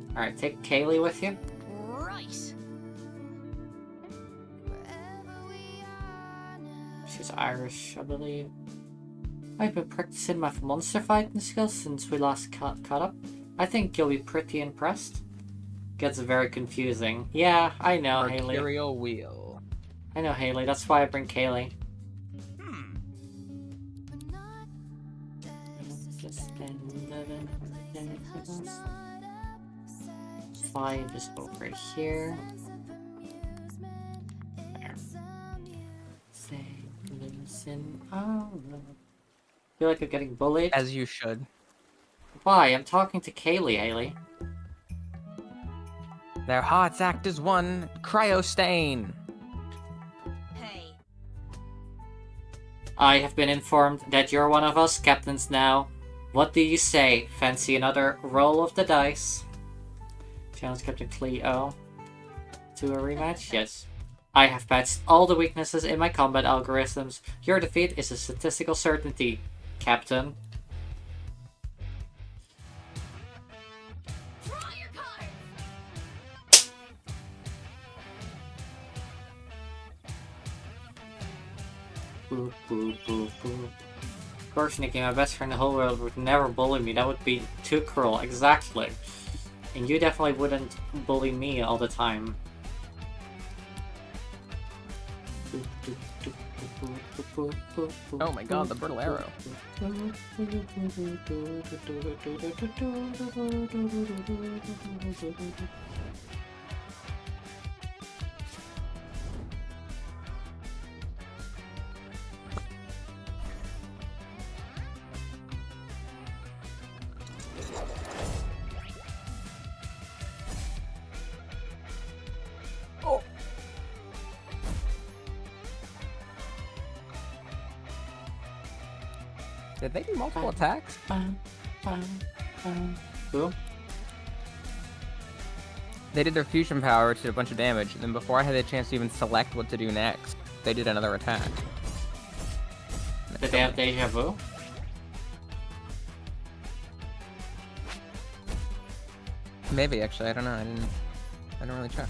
Speaker 1: Alright, take Kaylee with you.
Speaker 3: Right.
Speaker 1: She's Irish, I believe. I've been practicing my monster fighting skills since we last caught up. I think you'll be pretty impressed. Gets very confusing. Yeah, I know, Haley.
Speaker 2: Mercurial wheel.
Speaker 1: I know, Haley. That's why I bring Kaylee. Five is over here. There. Say, listen, I feel like I'm getting bullied.
Speaker 2: As you should.
Speaker 1: Why? I'm talking to Kaylee, Haley.
Speaker 2: Their hearts act as one. Cryostain.
Speaker 3: Hey.
Speaker 1: I have been informed that you're one of us captains now. What do you say? Fancy another roll of the dice? Challenge Captain Cleo to a rematch? Yes. I have patched all the weaknesses in my combat algorithms. Your defeat is a statistical certainty, Captain.
Speaker 3: Draw your card.
Speaker 1: Boop, boop, boop, boop. Of course, Nikki, my best friend in the whole world, would never bully me. That would be too cruel. Exactly. And you definitely wouldn't bully me all the time.
Speaker 2: Oh my god, the brittle arrow. Oh. Did they do multiple attacks?
Speaker 1: Who?
Speaker 2: They did their fusion power to a bunch of damage, and then before I had a chance to even select what to do next, they did another attack.
Speaker 1: Did they have deja vu?
Speaker 2: Maybe, actually, I don't know. I didn't really check.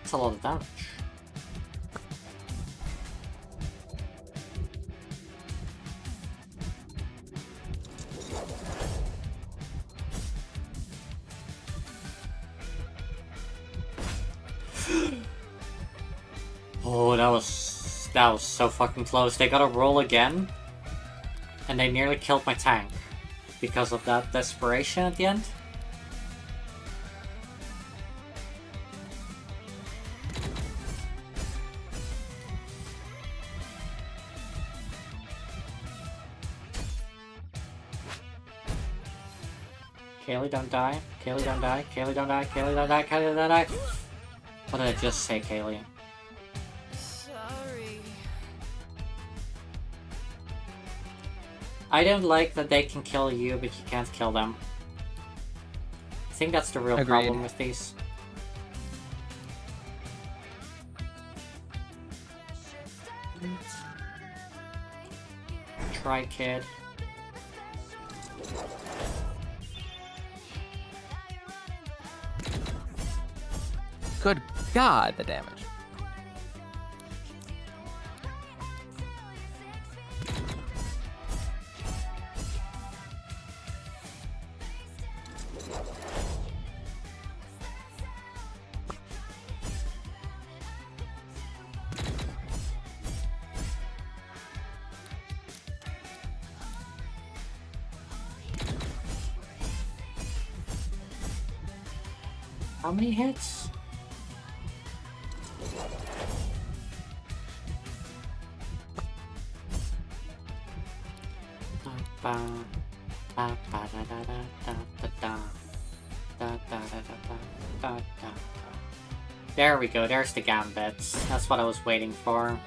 Speaker 1: That's a lot of damage. Oh, that was so fucking close. They gotta roll again, and they nearly killed my tank because of that desperation at the end. Kaylee, don't die. Kaylee, don't die. Kaylee, don't die. Kaylee, don't die. Kaylee, don't die. What did I just say, Kaylee?
Speaker 3: Sorry.
Speaker 1: I don't like that they can kill you, but you can't kill them. I think that's the real
Speaker 2: Agreed.
Speaker 1: problem with these. Try, kid.
Speaker 2: Good God, the damage.
Speaker 1: How many hits? There we go, there's the gambits. That's what I was waiting for.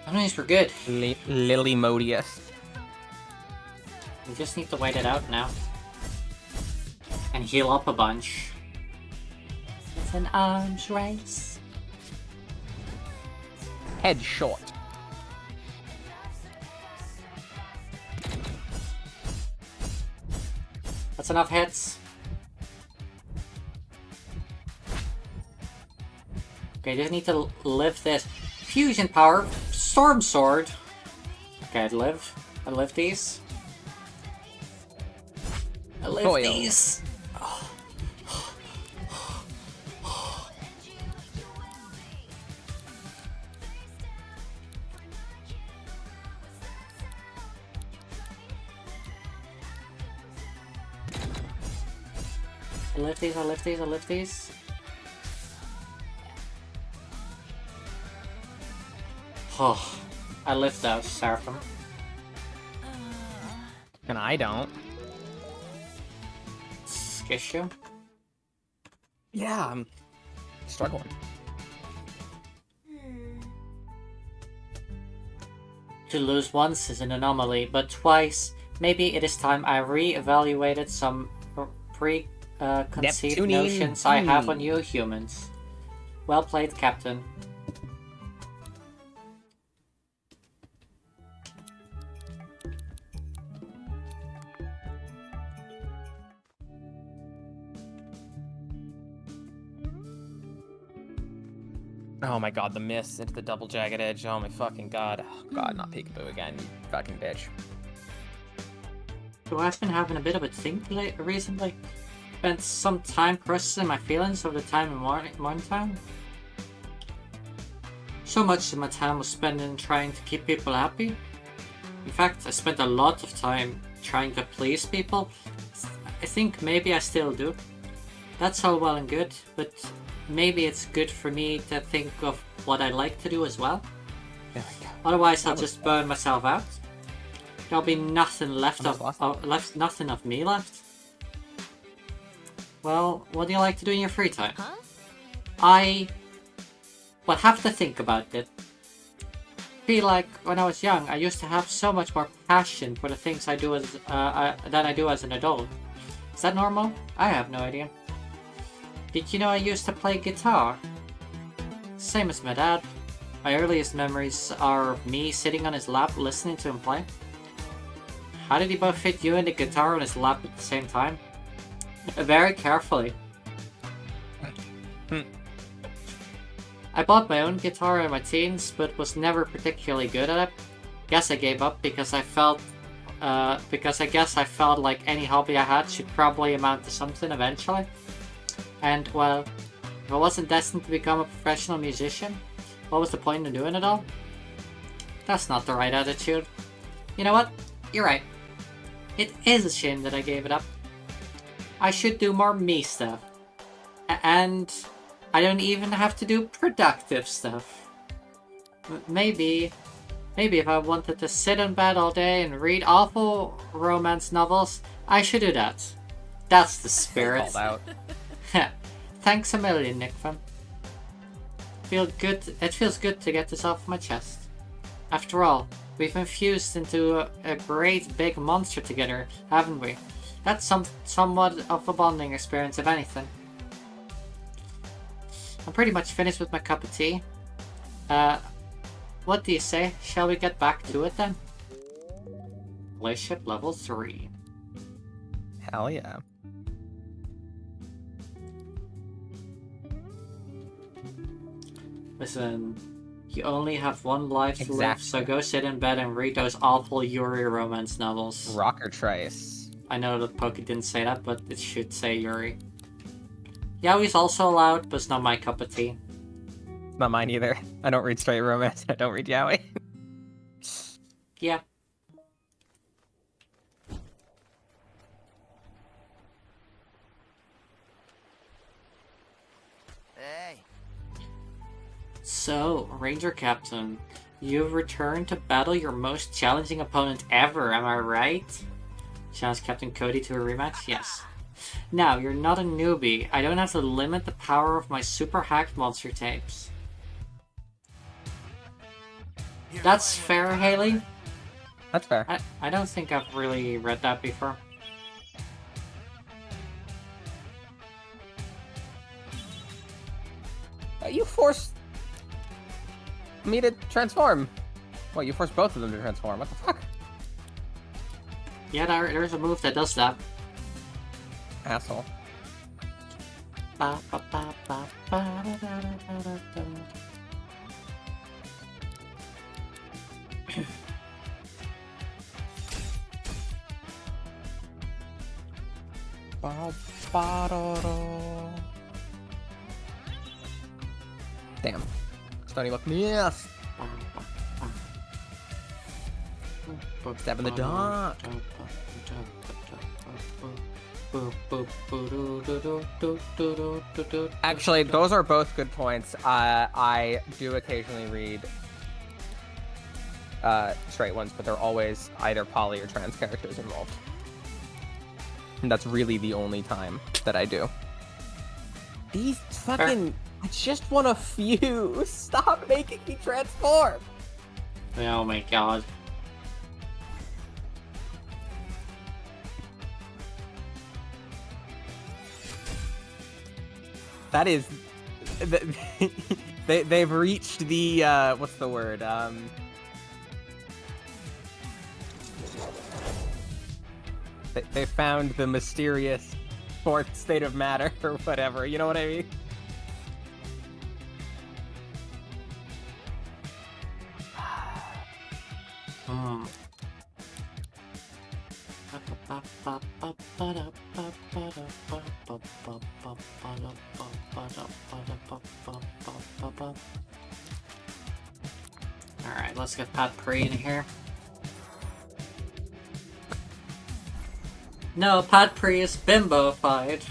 Speaker 1: I mean, these were good.
Speaker 2: Lily Modius.
Speaker 1: We just need to wait it out now. And heal up a bunch. It's an arms race.
Speaker 2: Head short.
Speaker 1: That's enough hits. Okay, just need to lift this. Fusion power, Storm Sword. Okay, I live these. I live
Speaker 2: Toil.
Speaker 1: these. I lift these, I lift these, I lift these. Oh, I lift those, Seraphim.
Speaker 2: And I don't.
Speaker 1: Skishu.
Speaker 2: Yeah, I'm struggling.
Speaker 1: To lose once is an anomaly, but twice, maybe it is time I re-evaluated some preconceived
Speaker 2: Neptunian
Speaker 1: notions I have on
Speaker 2: team.
Speaker 1: you humans. Well played, Captain.
Speaker 2: Oh my god, the miss into the double jagged edge. Oh my fucking god. Oh god, not peekaboo again, you fucking bitch.
Speaker 1: So I've been having a bit of a think recently. Spent some time processing my feelings over the time in Morningtown. So much of my time was spent in trying to keep people happy. In fact, I spent a lot of time trying to please people. I think maybe I still do. That's all well and good, but maybe it's good for me to think of what I like to do as well.
Speaker 2: There we go.
Speaker 1: Otherwise, I'll just burn myself out. There'll be nothing left
Speaker 2: Almost lost
Speaker 1: nothing of me left. Well, what do you like to do in your free time?
Speaker 3: Huh?
Speaker 1: I have to think about it. Feel like when I was young, I used to have so much more passion for the things I do as than I do as an adult. Is that normal? I have no idea. Did you know I used to play guitar? Same as my dad. My earliest memories are of me sitting on his lap listening to him play. How did he both fit you and the guitar on his lap at the same time? Very carefully. I bought my own guitar in my teens, but was never particularly good at it. Guess I gave up because I guess I felt like any hobby I had should probably amount to something eventually. And well, if I wasn't destined to become a professional musician, what was the point in doing it all? That's not the right attitude. You know what? You're right. It is a shame that I gave it up. I should do more me stuff. And I don't even have to do productive stuff. Maybe if I wanted to sit in bed all day and read awful romance novels, I should do that. That's the spirit.
Speaker 2: Called out.
Speaker 1: Thanks a million, Nick fam. It feels good to get this off my chest. After all, We've infused into a great big monster together, haven't we? That's somewhat of a bonding experience, if anything. I'm pretty much finished with my cup of tea. What do you say? Shall we get back to it then? Relationship level 3.
Speaker 2: Hell yeah.
Speaker 1: Listen, you only have one life to live, so go sit in bed and read those awful Yuri romance novels.
Speaker 2: Rocker Trace.
Speaker 1: I know that Poke didn't say that, but it should say Yuri. Yaoi's also allowed, but it's not my cup of tea.
Speaker 2: Not mine either. I don't read straight romance. I don't read yaoi.
Speaker 1: Yeah.
Speaker 4: Hey.
Speaker 1: So, Ranger Captain, you've returned to battle your most challenging opponent ever, am I right? Challenge Captain Cody to a rematch? Yes. Now, you're not a newbie. I don't have to limit the power of my super hacked monster tapes. That's fair, Haley.
Speaker 2: That's fair.
Speaker 1: I don't think I've really read that before.
Speaker 2: You forced me to transform. Well, you forced both of them to transform. What the fuck?
Speaker 1: Yeah, there's a move that does that.
Speaker 2: Asshole.
Speaker 1: Ba, ba, ba, ba, ba, da, da, da, da, da.
Speaker 2: Damn. Stony look miss. Stab in the dark. Actually, those are both good points. I do occasionally read straight ones, but they're always either poly or trans characters involved. And that's really the only time that I do. These fucking... I just want a few! Stop making me transform!
Speaker 1: Oh my god.
Speaker 2: That is... They've reached the, what's the word? They found the mysterious fourth state of matter, or whatever, you know what I mean?
Speaker 1: Alright, let's get Pat Pre in here. No, Pat Pre is bimbo-fied.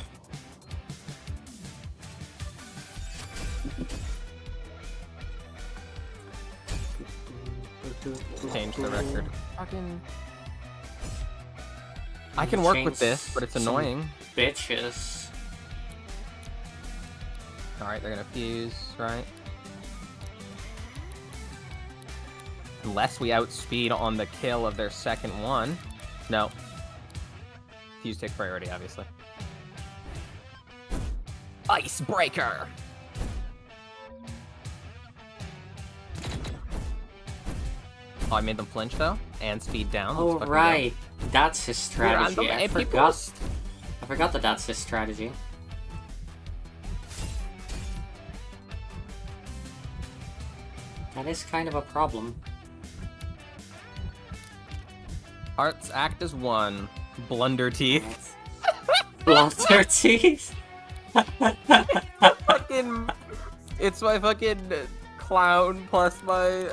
Speaker 2: Change the record. Fucking... I can work with this, but it's annoying.
Speaker 1: Bitches.
Speaker 2: Alright, they're gonna fuse, right? Unless we outspeed on the kill of their second one. No. Fuse takes priority, obviously. Icebreaker! Oh, I made them flinch, though? And speed down.
Speaker 1: Oh, right. That's his strategy. I forgot that that's his strategy. That is kind of a problem.
Speaker 2: Hearts act as one. Blunder teeth.
Speaker 1: Blunder teeth?
Speaker 2: Fucking... It's my fucking clown plus my,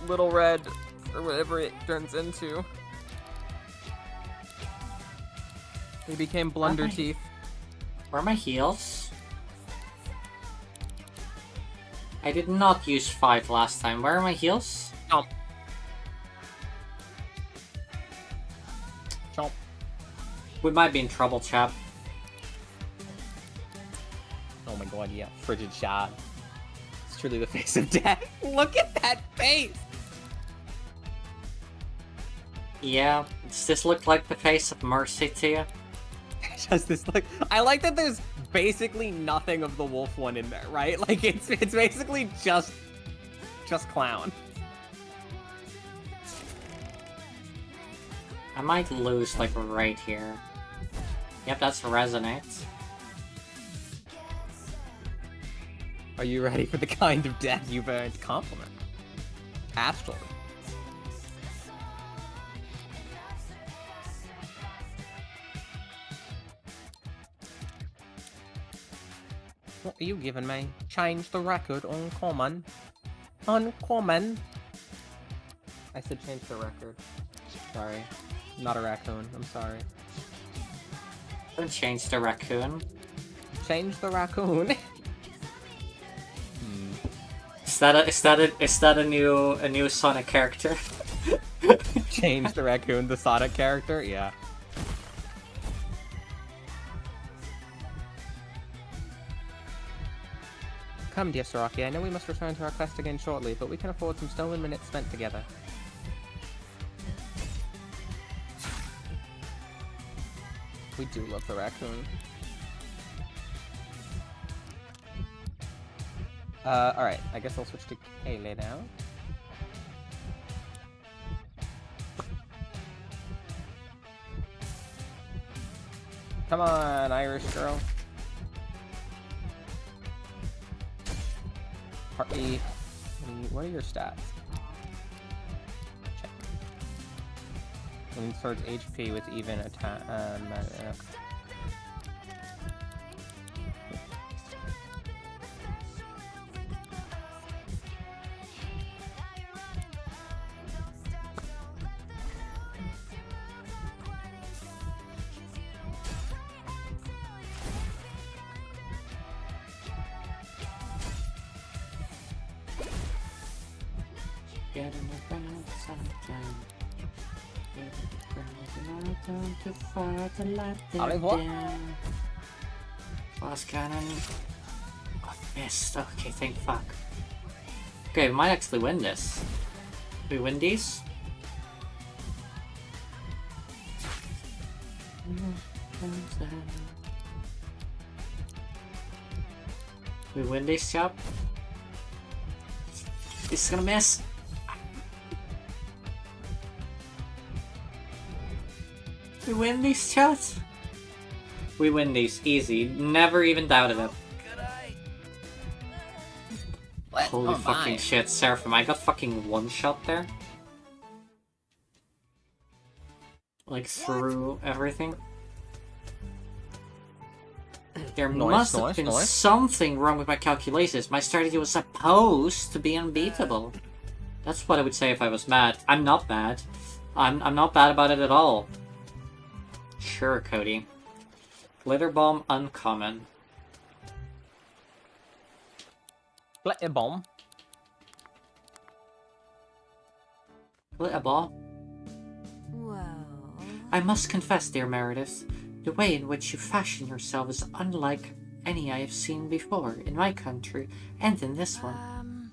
Speaker 2: little red, or whatever it turns into. He became Blunder Teeth.
Speaker 1: Where are my heals? I did not use 5 last time. Where are my heals?
Speaker 2: Chomp. Chomp.
Speaker 1: We might be in trouble, chap.
Speaker 2: Oh my god, yeah. Frigid shot. It's truly the face of death. Look at that face!
Speaker 1: Yeah, does this look like the face of Mercy to you?
Speaker 2: Just this like I like that there's basically nothing of the wolf one in there, right? Like it's basically just clown.
Speaker 1: I might lose, like, right here. Yep, that's resonates.
Speaker 2: Are you ready for the kind of death you've earned? Compliment. Astral. What are you giving me? Change the record on common. Uncommon. I said change the record. Sorry. Not a raccoon. I'm sorry.
Speaker 1: Don't change the raccoon.
Speaker 2: Change the raccoon.
Speaker 1: Is that a new Sonic character?
Speaker 2: Change the raccoon, the Sonic character? Yeah. Come, dear Soraki, I know we must return to our quest again shortly, but we can afford some stolen minutes spent together. We do love the raccoon. Alright, I guess I'll switch to Kaylee now. Come on, Irish girl. Partly. What are your stats? Check. Leans towards HP with even attack.
Speaker 1: Getting around sometime. Getting to fight to let them
Speaker 2: Allez, what?
Speaker 1: down. Fast cannon. Oh, missed. Okay, thank fuck. Okay, we might actually win this. We win these? We win this, chap. This is gonna miss. We win these, chat. We win these easy. Never even doubted it. Holy fucking shit, Seraphim! I got fucking one shot there. Like through everything. There must have been something wrong with my calculations. My strategy was supposed to be unbeatable. That's what I would say if I was mad. I'm not mad. I'm not bad about it at all. Sure, Cody. Glitter bomb uncommon.
Speaker 2: Glitter bomb.
Speaker 1: Glitter bomb.
Speaker 3: Well,
Speaker 1: I must confess, dear Meredith, the way in which you fashion yourself is unlike any I have seen before in my country and in this one.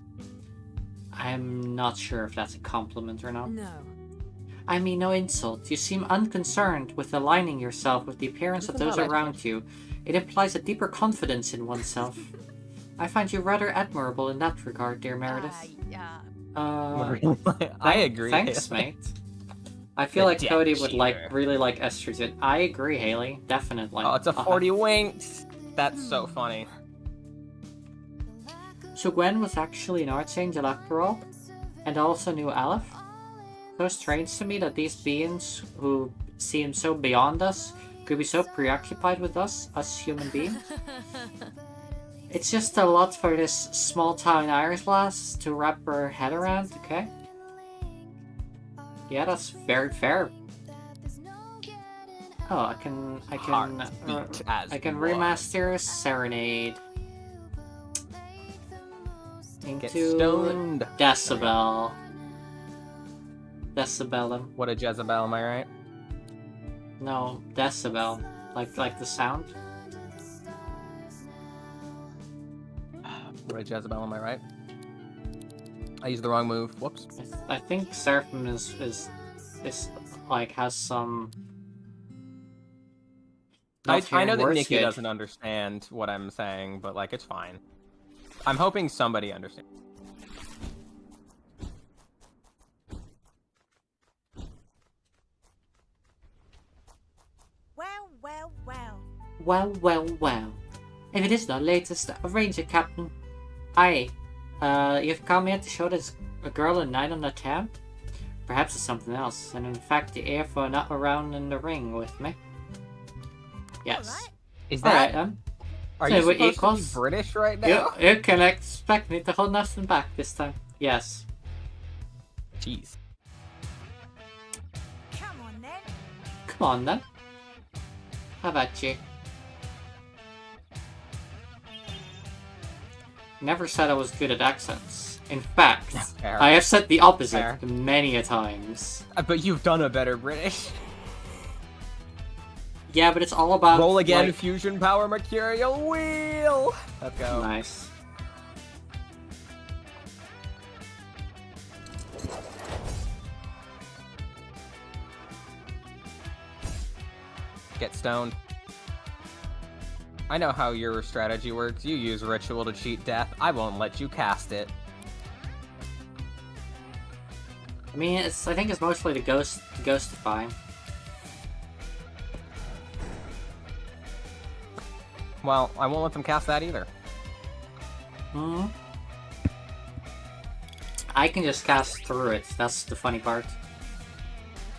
Speaker 1: I'm not sure if that's a compliment or not.
Speaker 3: no.
Speaker 1: I mean no insult. You seem unconcerned with aligning yourself with the appearance of those around you. It implies a deeper confidence in oneself. I find you rather admirable in that regard, dear Meredith.
Speaker 2: I agree.
Speaker 1: Thanks, mate. I feel like Cody would really like estrogen. I agree, Haley. Definitely.
Speaker 2: Oh, it's a 40 winks. That's so funny.
Speaker 1: So Gwen was actually an Archangel after all, and also knew Aleph. So strange to me that these beings who seem so beyond us could be so preoccupied with us human beings. It's just a lot for this small-town Irish lass to wrap her head around, okay? Yeah, that's very fair. Oh, I can remaster Serenade into Decibel. Decibel.
Speaker 2: What a Jezebel, am I right?
Speaker 1: No, Decibel. Like the sound.
Speaker 2: What a Jezebel, am I right? I used the wrong move. Whoops.
Speaker 1: I think Seraphim is like has some.
Speaker 2: I
Speaker 1: not
Speaker 2: know
Speaker 1: hearing
Speaker 2: that
Speaker 1: words
Speaker 2: Nikki
Speaker 1: good.
Speaker 2: doesn't understand what I'm saying, but like it's fine. I'm hoping somebody understands.
Speaker 3: Well, well, well.
Speaker 1: Well, well, well. If it is the latest Ranger Captain, you've come here to show this a girl a knight on the tab? Perhaps it's something else, and in fact the air for not around in the ring with me. Yes.
Speaker 3: Alright.
Speaker 2: Is
Speaker 1: Alright
Speaker 2: that?
Speaker 1: then.
Speaker 2: Are
Speaker 1: So
Speaker 2: you
Speaker 1: we're
Speaker 2: supposed
Speaker 1: equals?
Speaker 2: to be British right now?
Speaker 1: You can expect me to hold nothing back this time. Yes.
Speaker 2: Jeez.
Speaker 3: Come on then.
Speaker 1: Come on then. How about you? Never said I was good at accents. In fact,
Speaker 2: Fair.
Speaker 1: I have said the opposite
Speaker 2: Fair.
Speaker 1: many a times.
Speaker 2: But you've done a better British.
Speaker 1: Yeah, but it's all about
Speaker 2: Roll again,
Speaker 1: like,
Speaker 2: fusion power mercurial wheel. Let's go.
Speaker 1: nice.
Speaker 2: Get stoned. I know how your strategy works. You use ritual to cheat death. I won't let you cast it.
Speaker 1: I mean, I think it's mostly the ghostify.
Speaker 2: Well, I won't let them cast that either.
Speaker 1: Hmm. I can just cast through it. That's the funny part.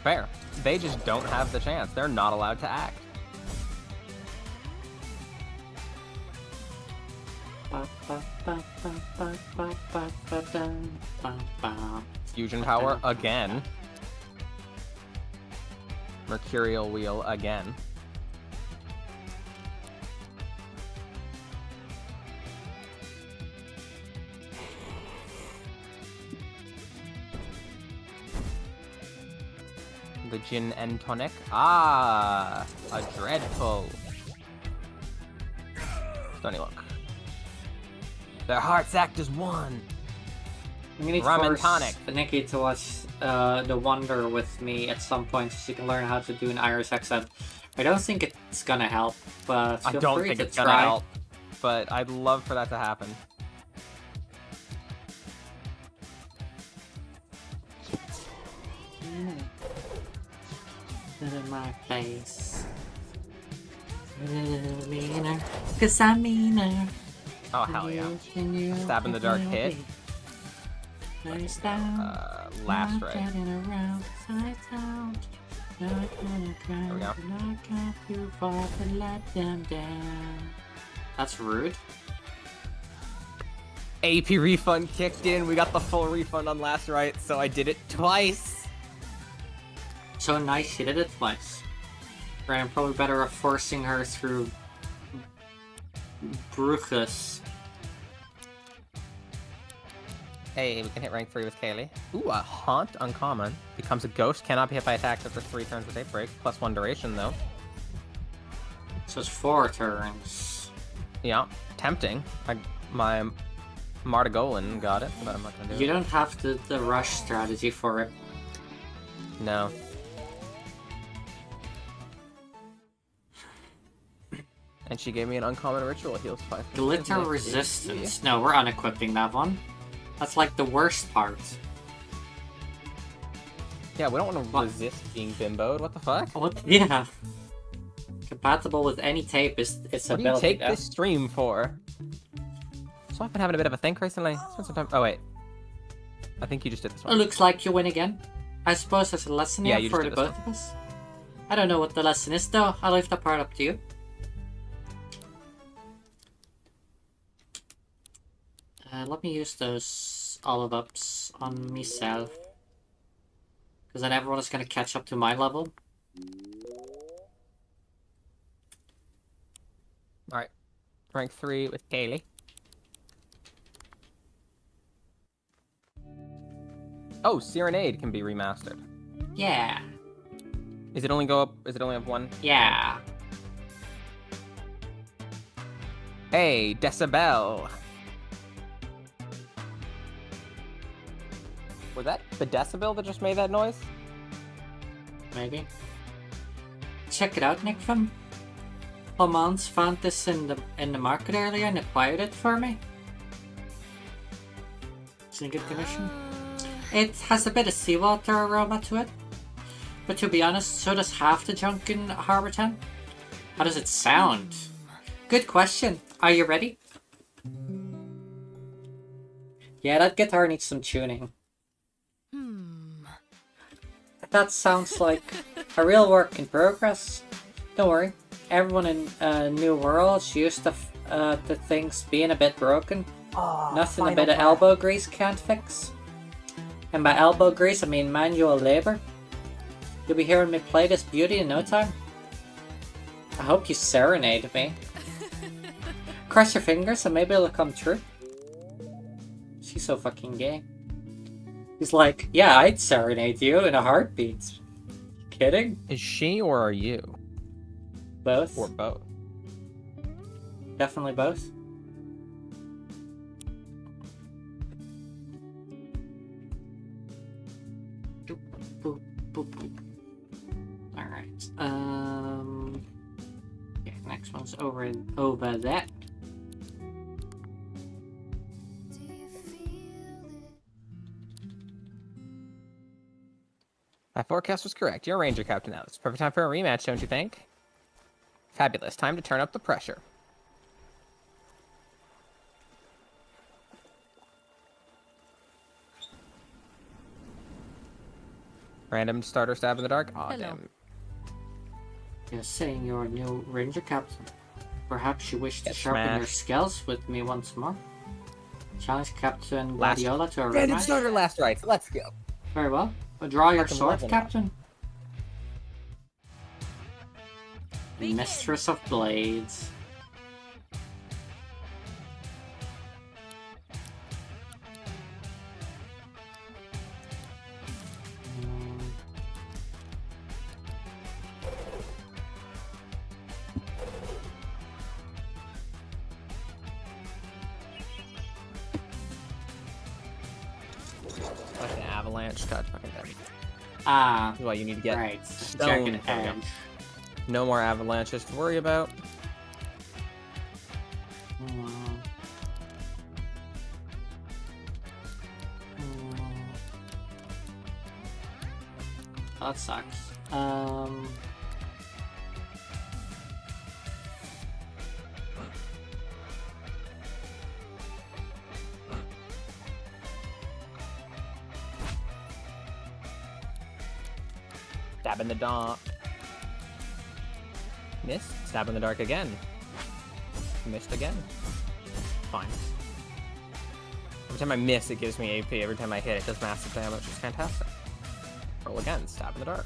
Speaker 2: Fair. They just don't have the chance. They're not allowed to act. Fusion power again. Mercurial wheel again. The gin and tonic. Ah, a dreadful. Stony look. Their hearts act as one.
Speaker 1: I'm gonna need to
Speaker 2: Rum and
Speaker 1: force
Speaker 2: tonic.
Speaker 1: Nikki to watch The Wonder with me at some point so she can learn how to do an Irish accent. I don't think it's gonna help, but
Speaker 2: I
Speaker 1: feel
Speaker 2: don't
Speaker 1: free
Speaker 2: think
Speaker 1: to
Speaker 2: it's
Speaker 1: try.
Speaker 2: gonna help, but I'd love for that to happen.
Speaker 1: Look at my face. A little meaner, 'cause I'm meaner.
Speaker 2: Oh hell yeah! Stab in the dark hit. Last right.
Speaker 1: There
Speaker 2: we go.
Speaker 1: That's rude.
Speaker 2: AP refund kicked in. We got the full refund on last right, so I did it twice.
Speaker 1: So nice, she did it twice. Right, I'm probably better at forcing her through Bruchus.
Speaker 2: Hey, we can hit rank 3 with Kaylee. Ooh, a Haunt uncommon. Becomes a ghost, cannot be hit by attacks after 3 turns with Daybreak. +1 duration, though.
Speaker 1: So it's 4 turns.
Speaker 2: Yeah, tempting. My Martigolin got it, but I'm not gonna do
Speaker 1: You
Speaker 2: it.
Speaker 1: don't have the rush strategy for it.
Speaker 2: No. And she gave me an uncommon ritual, heals 5.
Speaker 1: Glitter resistance. No, we're unequipping that one. That's like the worst part.
Speaker 2: Yeah, we don't want to
Speaker 1: What?
Speaker 2: resist being bimboed. What the fuck?
Speaker 1: What? Yeah. Compatible with any tape is its
Speaker 2: What do you
Speaker 1: ability.
Speaker 2: take
Speaker 1: though.
Speaker 2: this stream for? So I've been having a bit of a think recently. Spent some time. Oh wait, I think you just did this
Speaker 1: It
Speaker 2: one.
Speaker 1: looks like you win again. I suppose there's a lesson
Speaker 2: Yeah,
Speaker 1: here
Speaker 2: you
Speaker 1: for
Speaker 2: just
Speaker 1: the
Speaker 2: did this
Speaker 1: both of us. I don't know what the lesson is though. I'll leave that part up to you. Let me use those olive ups on myself. Because then everyone is going to catch up to my level.
Speaker 2: All right, rank 3 with Kaylee. Oh, Serenade can be remastered.
Speaker 1: Yeah.
Speaker 2: Is it only go up? Is it only have one?
Speaker 1: Yeah.
Speaker 2: Hey, Decibel. Was that the decibel that just made that noise?
Speaker 1: maybe. Check it out, Nick from Lamans found this in the market earlier and acquired it for me. It's in good condition. It has a bit of seawater aroma to it, but to be honest, so does half the junk in Harbour Town. How does it sound? Good question. Are you ready? Yeah, that guitar needs some tuning. That sounds like a real work in progress. Don't worry, everyone in New World's used to things being a bit broken. Nothing a bit of elbow grease can't fix. And by elbow grease, I mean manual labor. You'll be hearing me play this beauty in no time. I hope you serenade me. Cross your fingers and maybe it'll come true. She's so fucking gay. He's like, yeah, I'd serenade you in a heartbeat. Kidding?
Speaker 2: Is she or are you?
Speaker 1: Both.
Speaker 2: Or both?
Speaker 1: Definitely both. Boop, boop, boop, boop. Alright. Yeah, next one's over there.
Speaker 2: My forecast was correct. You're a Ranger Captain now. It's perfect time for a rematch, don't you think? Fabulous. Time to turn up the pressure. Random starter stab in the dark? Aw, damn.
Speaker 1: You're saying you're a new Ranger Captain. Perhaps you wish to
Speaker 2: Get
Speaker 1: sharpen your
Speaker 2: smashed.
Speaker 1: skills with me once more? Challenge Captain
Speaker 2: Last-
Speaker 1: Guardiola to a
Speaker 2: Random
Speaker 1: rematch?
Speaker 2: starter last rights. Let's go.
Speaker 1: Very well. Well, draw your
Speaker 2: Fucking
Speaker 1: sword,
Speaker 2: level.
Speaker 1: Captain. Mistress of Blades.
Speaker 2: Like an avalanche. God fucking damn.
Speaker 1: Ah,
Speaker 2: This is why you need to get
Speaker 1: right.
Speaker 2: stone.
Speaker 1: Jagged
Speaker 2: There we go.
Speaker 1: edge.
Speaker 2: No more avalanches to worry about.
Speaker 1: Hmm. That sucks.
Speaker 2: Stab in the dark. Missed. Stab in the dark again. Missed again. Fine. Every time I miss, it gives me AP. Every time I hit, it does massive damage. It's fantastic. Roll again. Stab in the dark.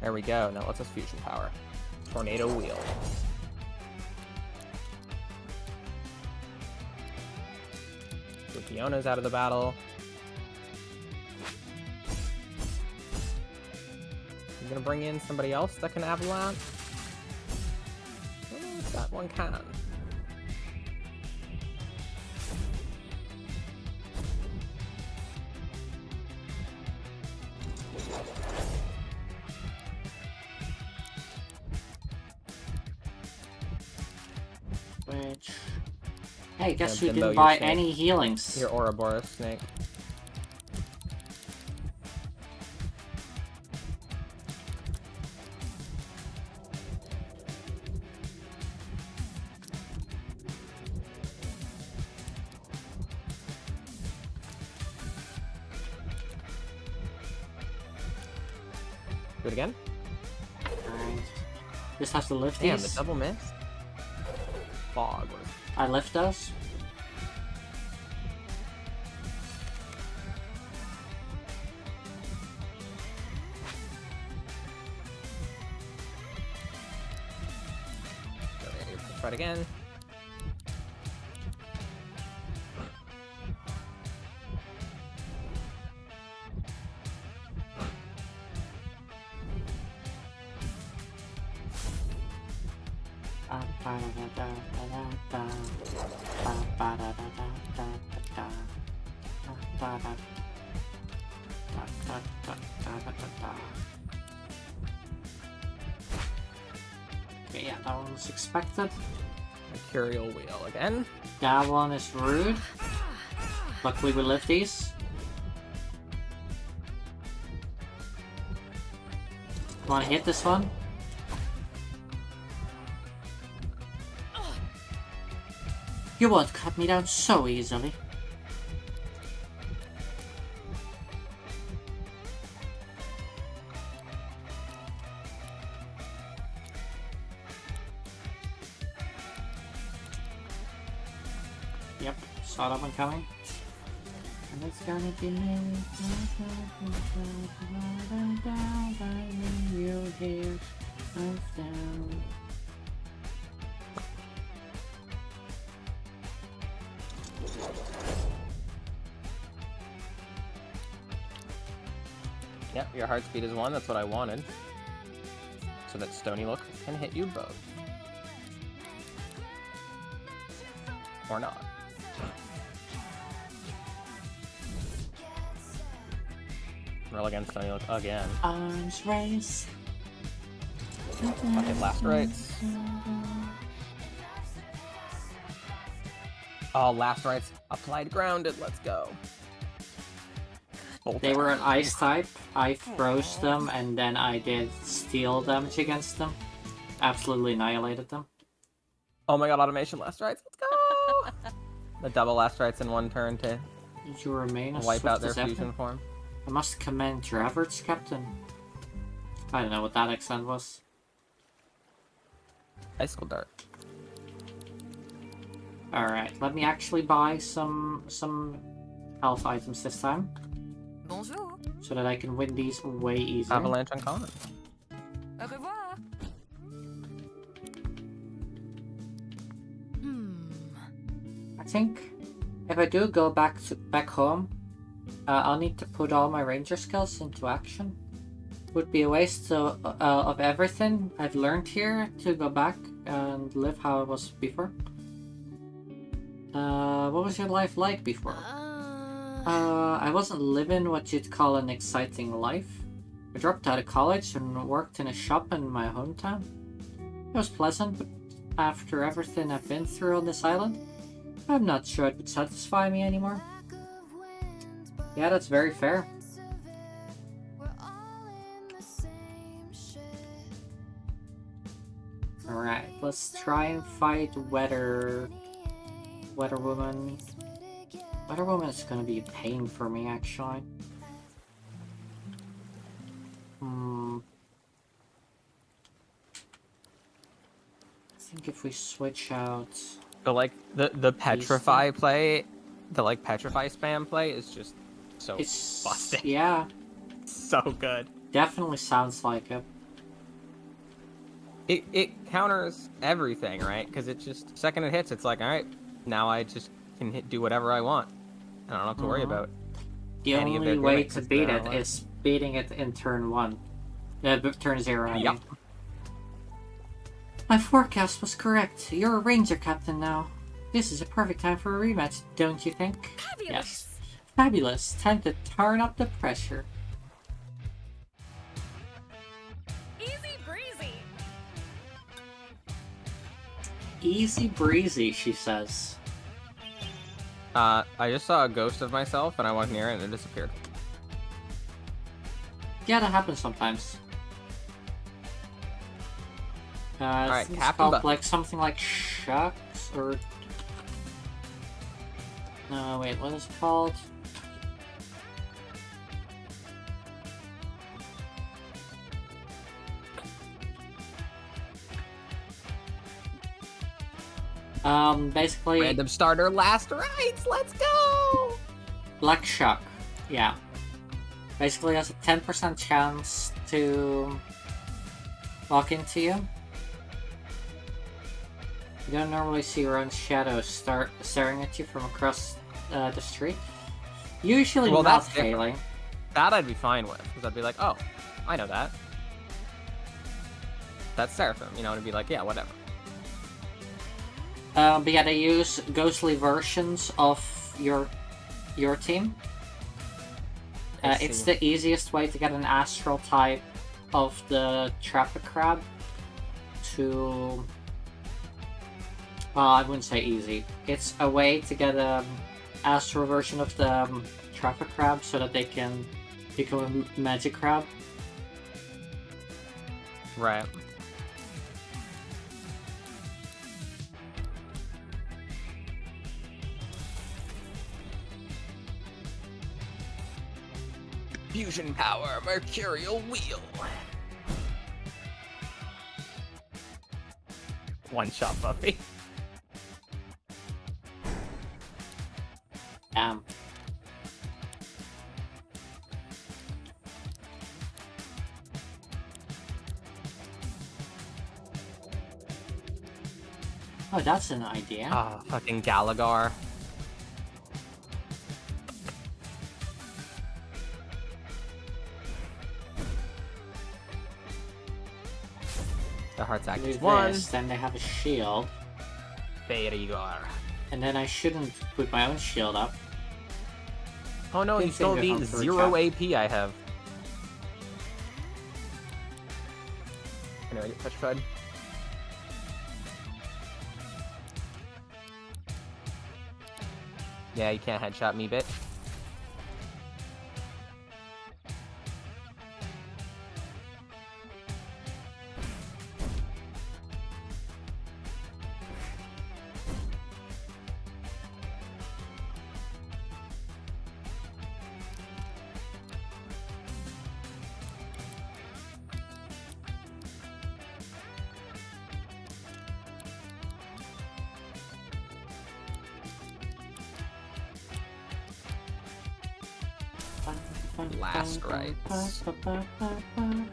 Speaker 2: There we go. Now let's us fusion power. Tornado wheel. Fiona's out of the battle. I'm gonna bring in somebody else that can avalanche. Oh, that one can.
Speaker 1: Which... Hey, guess
Speaker 2: Yeah,
Speaker 1: who
Speaker 2: Bimbo,
Speaker 1: didn't
Speaker 2: your
Speaker 1: buy
Speaker 2: snake.
Speaker 1: any healings?
Speaker 2: Your Ouroboros snake. Do it again?
Speaker 1: Alright. Just have to lift
Speaker 2: Damn,
Speaker 1: these.
Speaker 2: the double miss. Fog. What is
Speaker 1: I lift those.
Speaker 2: Let's try it again.
Speaker 1: Da, da, da, da, da, da. Okay, yeah, that one was expected.
Speaker 2: Mercurial wheel again.
Speaker 1: That one is rude. Luckily we live these. Wanna hit this one? You won't cut me down so easily. Yep, saw that one coming. And it's gonna be me. You hear us down.
Speaker 2: Yep, your heart speed is 1. That's what I wanted. So that Stony Look can hit you both. Or not. Roll against Stony Look again.
Speaker 1: Arms race.
Speaker 2: Okay, last rights. Oh, last rights. Applied grounded. Let's go. Bolt
Speaker 1: They were an
Speaker 2: action.
Speaker 1: ice type. I froze them and then I did steel damage against them. Absolutely annihilated them.
Speaker 2: Oh my god, automation last rights. Let's go! The double last rights in one turn to
Speaker 1: Did you remain as
Speaker 2: wipe
Speaker 1: swift
Speaker 2: out their
Speaker 1: as ever?
Speaker 2: fusion form.
Speaker 1: I must commend your efforts, Captain. I don't know what that accent was.
Speaker 2: Icicle dart.
Speaker 1: Alright, let me actually buy some health items this time.
Speaker 3: Bonjour.
Speaker 1: So that I can win these way easier.
Speaker 2: Avalanche uncommon.
Speaker 3: Au revoir.
Speaker 1: I think if I do go back home, I'll need to put all my ranger skills into action. Would be a waste of everything I've learned here to go back and live how it was before. What was your life like before? I wasn't living what you'd call an exciting life. I dropped out of college and worked in a shop in my hometown. It was pleasant, but after everything I've been through on this island, I'm not sure it would satisfy me anymore. Yeah, that's very fair. Alright, let's try and fight Weather Woman. Weather Woman is gonna be a pain for me, actually. I think if we switch out...
Speaker 2: The petrify play, the petrify spam play is just so
Speaker 1: It's...
Speaker 2: busted.
Speaker 1: Yeah,
Speaker 2: So good.
Speaker 1: definitely sounds like it.
Speaker 2: It counters everything, right? Because it just second it hits, it's like, all right, now I just can do whatever I want. I don't have to worry about.
Speaker 1: The
Speaker 2: Any of
Speaker 1: only
Speaker 2: their
Speaker 1: way
Speaker 2: gimmicks
Speaker 1: to
Speaker 2: is
Speaker 1: beat
Speaker 2: their
Speaker 1: it
Speaker 2: own.
Speaker 1: is beating it in turn 1. Turn 0, I mean.
Speaker 2: Yep.
Speaker 1: My forecast was correct. You're a ranger captain now. This is a perfect time for a rematch, don't you think?
Speaker 3: Fabulous.
Speaker 1: Yes. Fabulous. Time to turn up the pressure.
Speaker 3: Easy breezy.
Speaker 1: Easy breezy, she says.
Speaker 2: I just saw a ghost of myself, and I went near it, and it disappeared.
Speaker 1: Yeah, that happens sometimes.
Speaker 2: Alright,
Speaker 1: it's
Speaker 2: Captain
Speaker 1: called
Speaker 2: Buck.
Speaker 1: like something like shucks or... No, wait, what is it called? Basically...
Speaker 2: Random starter last rights. Let's go.
Speaker 1: Black Shock, yeah. Basically has a 10% chance to walk into you. You don't normally see your own shadow staring at you from across the street. Usually
Speaker 2: Well,
Speaker 1: not
Speaker 2: that's different.
Speaker 1: failing.
Speaker 2: That I'd be fine with, because I'd be like, oh, I know that. That's Seraphim, you know, and it'd be like, yeah, whatever.
Speaker 1: But yeah, they use ghostly versions of your team. It's
Speaker 2: see.
Speaker 1: the easiest way to get an astral type of the traffic crab to... Well, I wouldn't say easy. It's a way to get an astral version of the traffic crab so that they can become a magic crab.
Speaker 2: Right. Fusion power, mercurial wheel. One shot, Buffy.
Speaker 1: Damn. Oh, that's an idea.
Speaker 2: Ah, fucking Gallagher. The heart's
Speaker 1: Do
Speaker 2: active one.
Speaker 1: this, then they have a shield.
Speaker 2: There you are.
Speaker 1: And then I shouldn't put my own shield up.
Speaker 2: Oh no, you
Speaker 1: Didn't
Speaker 2: stole
Speaker 1: think
Speaker 2: the
Speaker 1: of them for a
Speaker 2: 0
Speaker 1: chat.
Speaker 2: AP I have. Anyway, get petrified. Yeah, you can't headshot me, bitch. Last rites. Can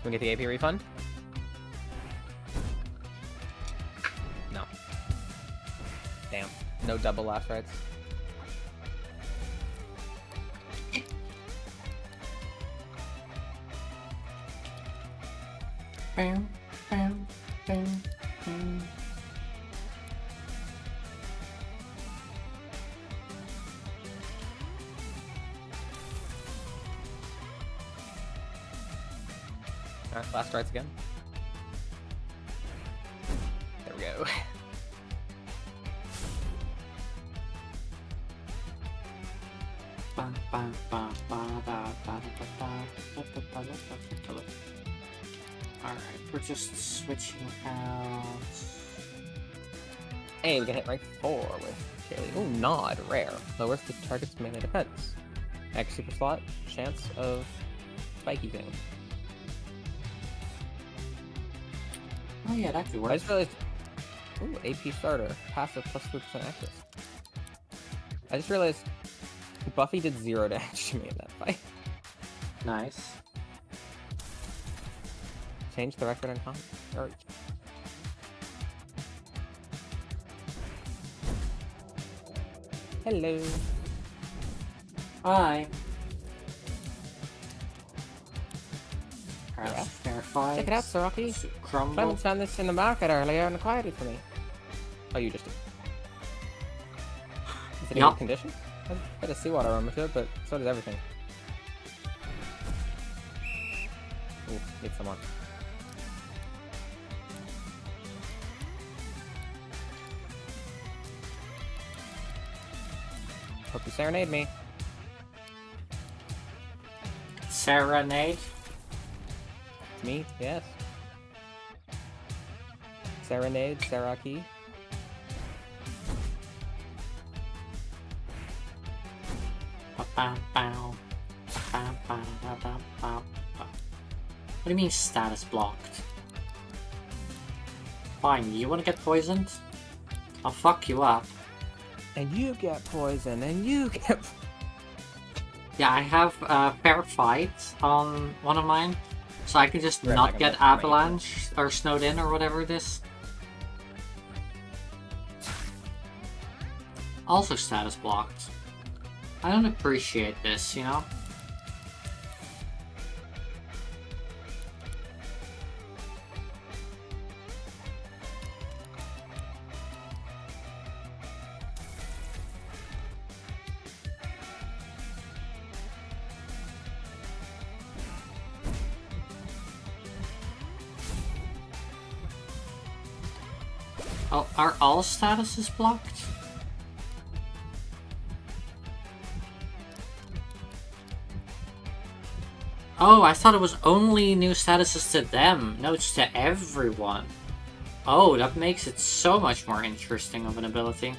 Speaker 2: we get the AP refund? No. Damn. No double last rites.
Speaker 1: Bam, bam, bam, bam.
Speaker 2: Alright, last rites again. There we go.
Speaker 1: Alright, we're just switching out.
Speaker 2: Hey, we can hit rank 4 with Kaylee. Ooh, Nod, rare. Lowers the target's melee defense. X super slot, chance of spiky thing.
Speaker 1: Oh yeah, that could
Speaker 2: I
Speaker 1: work.
Speaker 2: just realized. Ooh, AP starter. Passive plus 3% access. I just realized Buffy did 0 damage to me in that fight.
Speaker 1: Nice.
Speaker 2: Change the record on combat. Or... Hello.
Speaker 1: Hi.
Speaker 2: Yeah.
Speaker 1: Verified.
Speaker 2: Check it out, Soraki.
Speaker 1: Crumble.
Speaker 2: Clemens found this in the market earlier and acquired it for me. Oh, you just did. Is it in
Speaker 1: Yup.
Speaker 2: good condition? I've got a seawater armor to it, but so does everything. Ooh, need someone. Hope you serenade me.
Speaker 1: Serenade.
Speaker 2: Me? Yes. Serenade, Saraki.
Speaker 1: What do you mean status blocked? Fine, you wanna get poisoned? I'll fuck you up.
Speaker 2: And you get poison, and you get...
Speaker 1: Yeah, I have fair fight on one of mine, so I can just
Speaker 2: Right,
Speaker 1: not
Speaker 2: back
Speaker 1: get
Speaker 2: up, right.
Speaker 1: avalanche or snowed in or whatever it is. Also status blocked. I don't appreciate this, you know? Oh, are all statuses blocked? Oh, I thought it was only new statuses to them. No, it's to everyone. Oh, that makes it so much more interesting of an ability.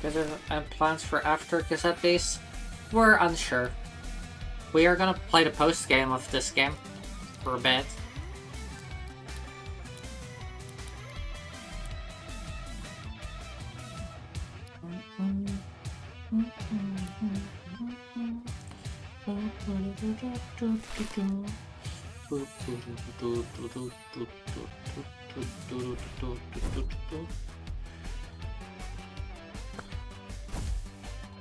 Speaker 1: Guys have plans for after Cassette Days? We're unsure. We are gonna play the post game of this game for a bit.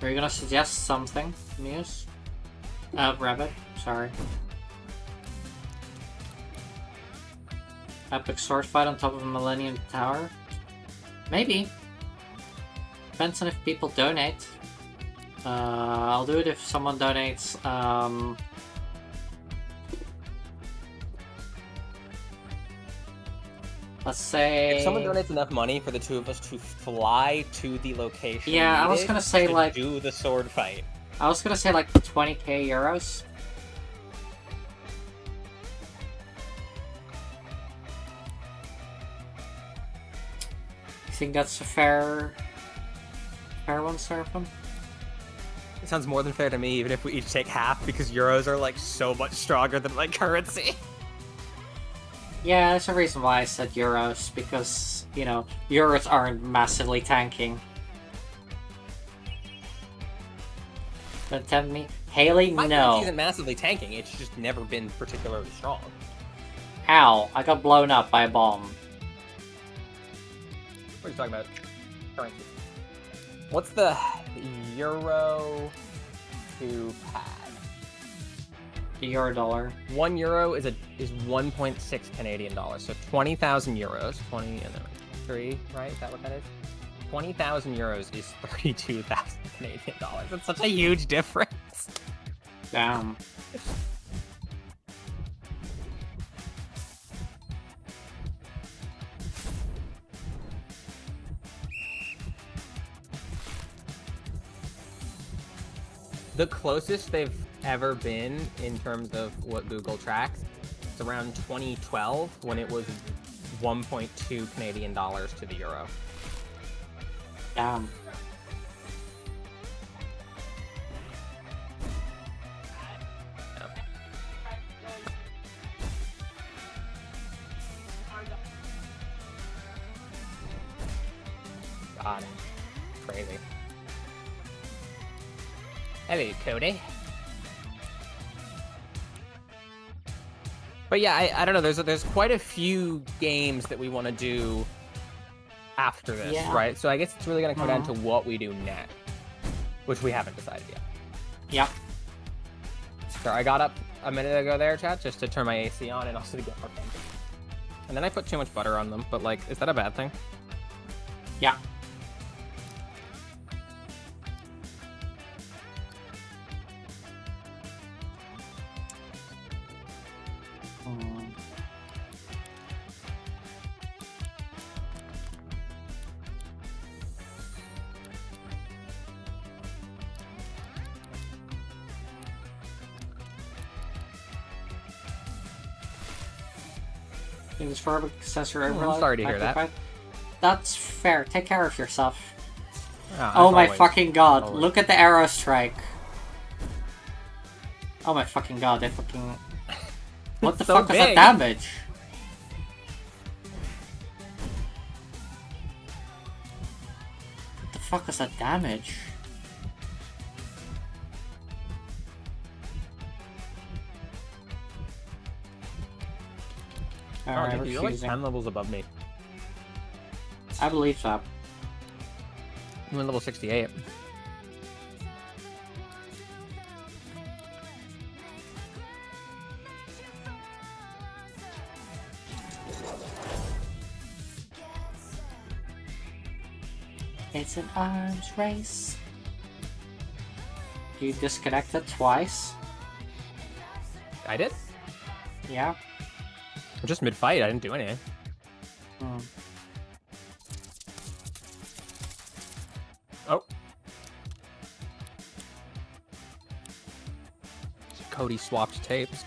Speaker 1: Are you gonna suggest something, Muse? Rabbit, sorry. Epic sword fight on top of a Millennium Tower? Maybe. Depends on if people donate. I'll do it if someone donates, let's say...
Speaker 2: If someone donates enough money for the two of us to fly to the location
Speaker 1: yeah, I was gonna say
Speaker 2: to
Speaker 1: like...
Speaker 2: do the sword fight.
Speaker 1: I was gonna say like 20k euros. You think that's a fair one, Seraphim?
Speaker 2: It sounds more than fair to me, even if we each take half, because euros are like so much stronger than like currency.
Speaker 1: Yeah, there's a reason why I said euros, because, you know, euros aren't massively tanking. Don't tempt me. Haley,
Speaker 2: My
Speaker 1: no.
Speaker 2: currency isn't massively tanking, it's just never been particularly strong.
Speaker 1: Ow, I got blown up by a bomb.
Speaker 2: What are you talking about? Currency. What's the euro to pad?
Speaker 1: The euro dollar.
Speaker 2: €1 is 1.6 Canadian dollars. So 20,000 euros. 20 and then 3, right? Is that what that is? 20,000 euros is 32,000 Canadian dollars. That's such a huge difference.
Speaker 1: Damn.
Speaker 2: The closest they've ever been in terms of what Google tracks, it's around 2012 when it was 1.2 Canadian dollars to the euro.
Speaker 1: Damn.
Speaker 2: God, crazy. Hello, Cody. But yeah, I don't know. There's quite a few games that we want to do after this,
Speaker 1: Yeah.
Speaker 2: right? So I guess it's really gonna come down to what we do next, which we haven't decided yet.
Speaker 1: Yep.
Speaker 2: So I got up a minute ago there, chat, just to turn my AC on and also to get more fun. And then I put too much butter on them. But like, is that a bad thing?
Speaker 1: Yeah. Things for accessory
Speaker 2: I'm sorry to hear that.
Speaker 1: magnified. That's fair. Take care of yourself.
Speaker 2: As
Speaker 1: Oh my
Speaker 2: always.
Speaker 1: fucking god.
Speaker 2: Always.
Speaker 1: Look at the arrow strike. Oh my fucking god, they fucking... What the
Speaker 2: So
Speaker 1: fuck was that
Speaker 2: big.
Speaker 1: damage? What the fuck was that damage?
Speaker 2: Oh,
Speaker 1: Alright,
Speaker 2: Nikki, you're like
Speaker 1: refusing.
Speaker 2: 10 levels above me.
Speaker 1: I believe so.
Speaker 2: I'm in level 68.
Speaker 1: It's an arms race. You disconnected twice?
Speaker 2: I did?
Speaker 1: Yeah.
Speaker 2: I'm just mid-fight, I didn't do anything.
Speaker 1: Hmm.
Speaker 2: Oh. Cody swapped tapes.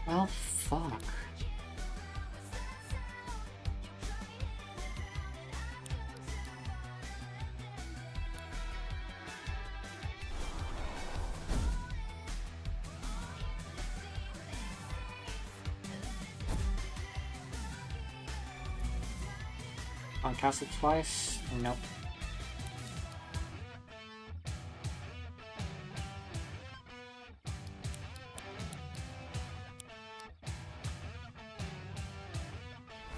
Speaker 1: Well, fuck. Uncast it twice? Nope.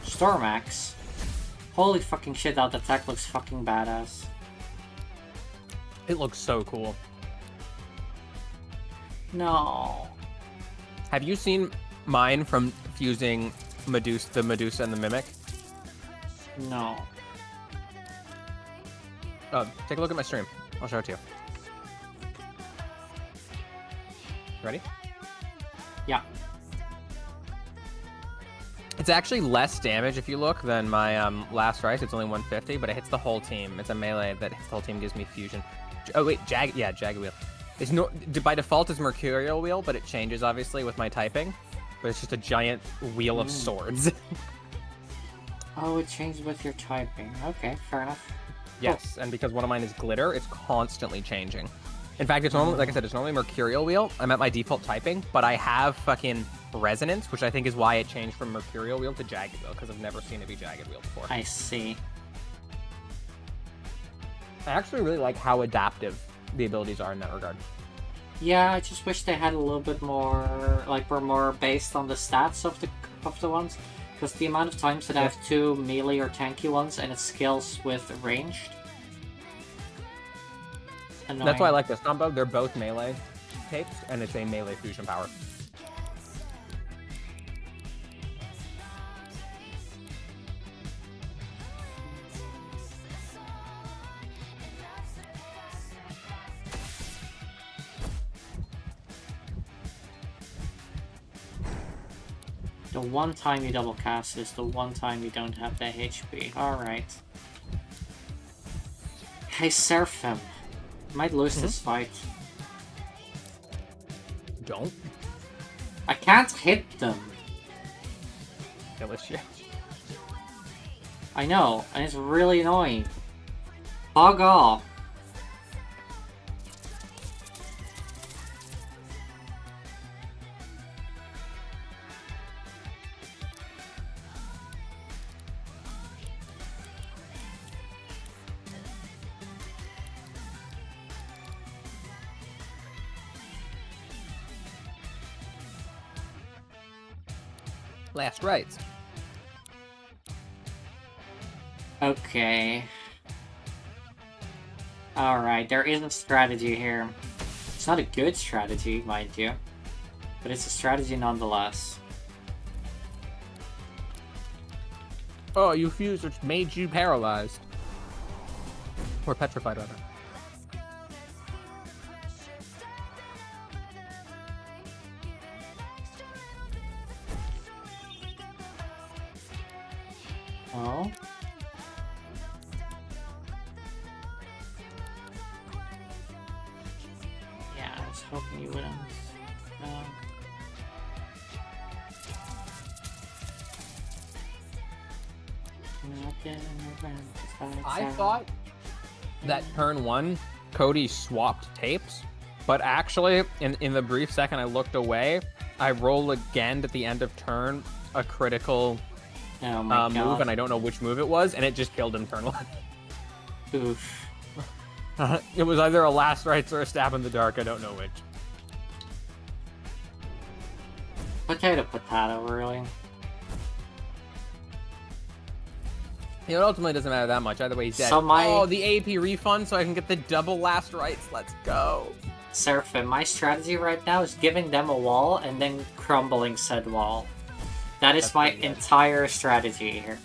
Speaker 1: Stormax? Holy fucking shit, that attack looks fucking badass.
Speaker 2: It looks so cool.
Speaker 1: No.
Speaker 2: Have you seen mine from fusing the Medusa and the Mimic?
Speaker 1: No.
Speaker 2: Take a look at my stream. I'll show it to you. Ready?
Speaker 1: Yeah.
Speaker 2: It's actually less damage if you look than my last rice. It's only 150, but it hits the whole team. It's a melee that hits the whole team, gives me fusion. Oh wait, Jagged Wheel. It's no by default it's Mercurial Wheel, but it changes obviously with my typing. But it's just a giant wheel of swords.
Speaker 1: Oh, it changed with your typing. Okay, fair enough.
Speaker 2: Yes, and because one of mine is glitter, it's constantly changing. In fact, it's normally, like I said, it's normally Mercurial Wheel. I'm at my default typing, but I have fucking Resonance, which I think is why it changed from Mercurial Wheel to Jagged Wheel, because I've never seen it be Jagged Wheel before.
Speaker 1: I see.
Speaker 2: I actually really like how adaptive the abilities are in that regard.
Speaker 1: Yeah, I just wish they had a little bit more, like, were more based on the stats of the ones. Because the amount of times that I have two melee or tanky ones and it scales with ranged. Annoying.
Speaker 2: That's why I like this combo. They're both melee tapes, and it's a melee fusion power.
Speaker 1: The one time you double cast is the one time you don't have the HP. Alright. Hey, Seraphim. Might lose this fight.
Speaker 2: Don't.
Speaker 1: I can't hit them.
Speaker 2: Kill shit.
Speaker 1: I know, and it's really annoying. Bug off.
Speaker 2: Last rights.
Speaker 1: Okay. Alright, there is a strategy here. It's not a good strategy, mind you. But it's a strategy nonetheless.
Speaker 2: Oh, you fused, which made you paralyzed. Or petrified, rather.
Speaker 1: Oh? Yeah, I was hoping you wouldn't. No.
Speaker 2: I thought that turn 1, Cody swapped tapes, but actually, in the brief second I looked away, I roll again at the end of turn a critical move, and I don't know which move it was, and it just killed him turn 1.
Speaker 1: Oof.
Speaker 2: It was either a last rites or a stab in the dark, I don't know which.
Speaker 1: Potato, really.
Speaker 2: It ultimately doesn't matter that much. Either way, he's dead.
Speaker 1: So
Speaker 2: Oh, the AP refund so I can get the double last rites. Let's go.
Speaker 1: Seraphim, my strategy right now is giving them a wall and then crumbling said wall. That's my entire strategy here.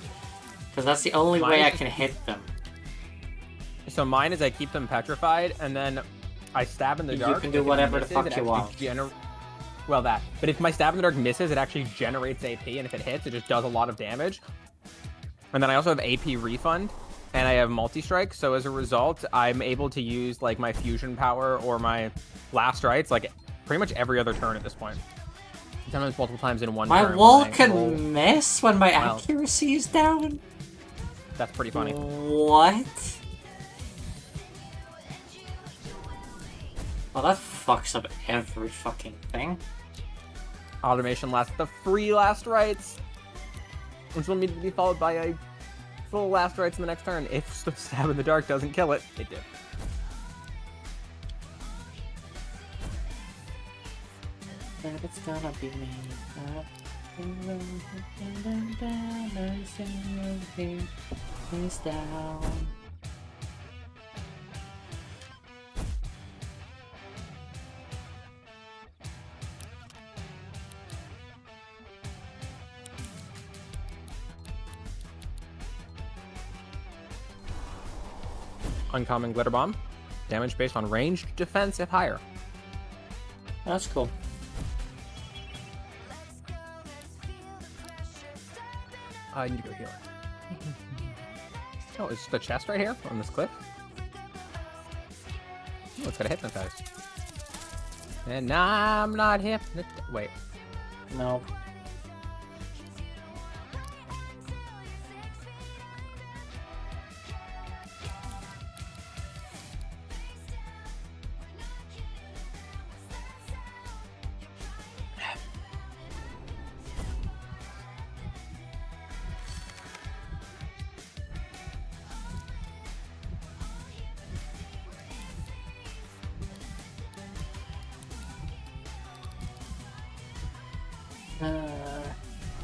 Speaker 1: Because that's the only way I can hit them.
Speaker 2: So mine is I keep them petrified, and then I stab in the dark.
Speaker 1: You can do whatever the fuck you want.
Speaker 2: Well, that. But if my stab in the dark misses, it actually generates AP, and if it hits, it just does a lot of damage. And then I also have AP refund, and I have multi-strike, so as a result, I'm able to use like my fusion power or my last rites like pretty much every other turn at this point. Sometimes multiple times in one turn.
Speaker 1: My wall can miss when my accuracy is down?
Speaker 2: That's pretty funny.
Speaker 1: What? Well, that fucks up every fucking thing.
Speaker 2: Automation lasts the free last rites, which will need to be followed by a full last rites in the next turn. If the stab in the dark doesn't kill it, it did.
Speaker 1: That it's gonna be me. Is down.
Speaker 2: Uncommon glitter bomb. Damage based on ranged defense if higher.
Speaker 1: That's cool.
Speaker 2: I need to go heal. Oh, is the chest right here on this cliff? Oh, it's got a hypnotize. And I'm not hypnotized. Wait.
Speaker 1: No.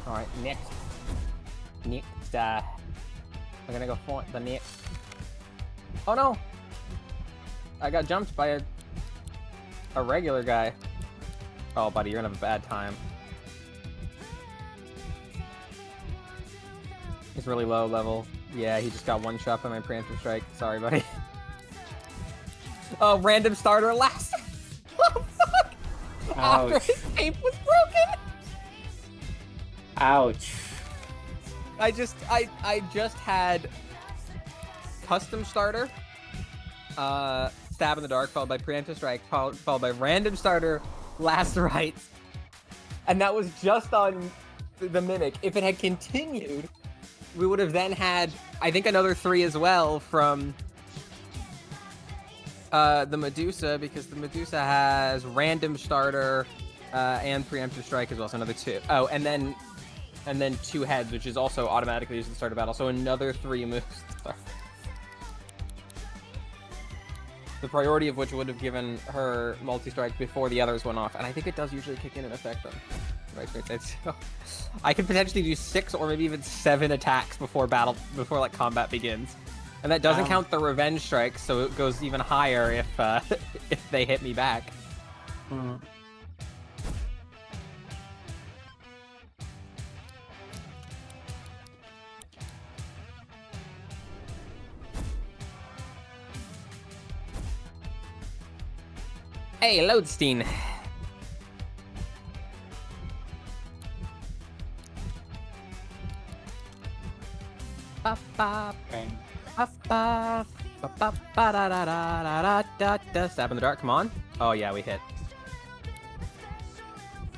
Speaker 2: Alright, next. We're gonna go for the next. Oh no! I got jumped by a regular guy. Oh, buddy, you're gonna have a bad time. He's really low level. Yeah, he just got one shot by my preemptive strike. Sorry, buddy. Oh, random starter last. Oh, fuck! After his tape was broken.
Speaker 1: Ouch.
Speaker 2: I just had custom starter, stab in the dark, followed by preemptive strike, followed by random starter, last rites, and that was just on the mimic. If it had continued, we would have then had, I think, another 3 as well from the Medusa, because the Medusa has random starter and preemptive strike as well, so another 2. Oh, and then 2 heads, which is also automatically used at the start of battle, so another 3 moves. The priority of which would have given her multi-strike before the others went off, and I think it does usually kick in and affect them. Right, so I could potentially do 6 or maybe even 7 attacks before like combat begins, and that doesn't count the revenge strikes, so it goes even higher if if they hit me back.
Speaker 1: Hmm.
Speaker 2: Hey, Lodestein. Stab in the dark, come on. Oh yeah, we hit.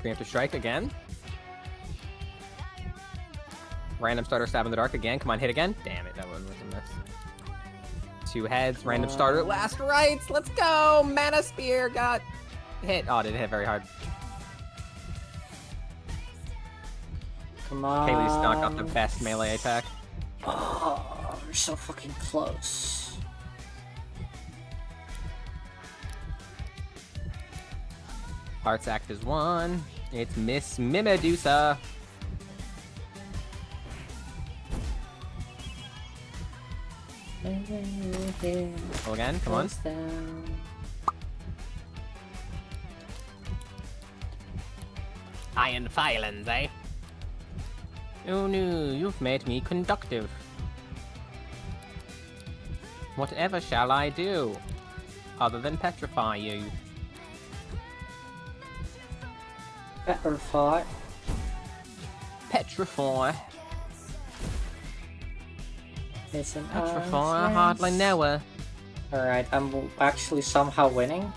Speaker 2: Preemptive strike again. Random starter stab in the dark again. Come on, hit again. Damn it, that one was a miss. 2 heads. Random starter. Last rights. Let's go. Mana spear got hit. Oh, didn't hit very hard.
Speaker 1: Come on.
Speaker 2: Kaylee's not got the best melee attack.
Speaker 1: Oh, we're so fucking close.
Speaker 2: Hearts Act is 1. It's Miss Mimedusa. Roll again, come on. Iron filings, eh? Oh no, you've made me conductive. Whatever shall I do? Other than petrify you.
Speaker 1: Petrify.
Speaker 2: Petrify.
Speaker 1: It's an
Speaker 2: Petrify, I hardly know her.
Speaker 1: Alright, I'm actually somehow winning.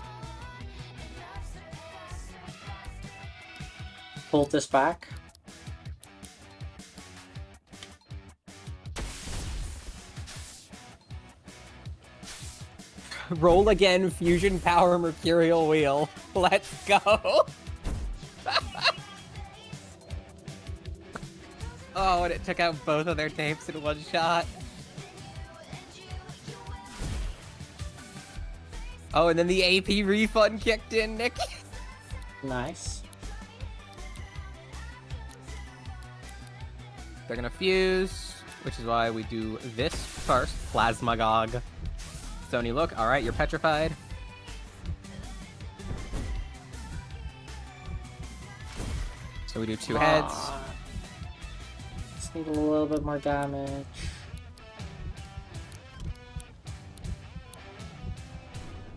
Speaker 1: Pull this back.
Speaker 2: Roll again, fusion power mercurial wheel. Let's go. Oh, and it took out both of their tapes in one shot. Oh, and then the AP refund kicked in, Nikki.
Speaker 1: Nice.
Speaker 2: They're gonna fuse, which is why we do this first. Plasmagog. Sony, look. All right, you're petrified. So we do 2 heads.
Speaker 1: Just need a little bit more damage.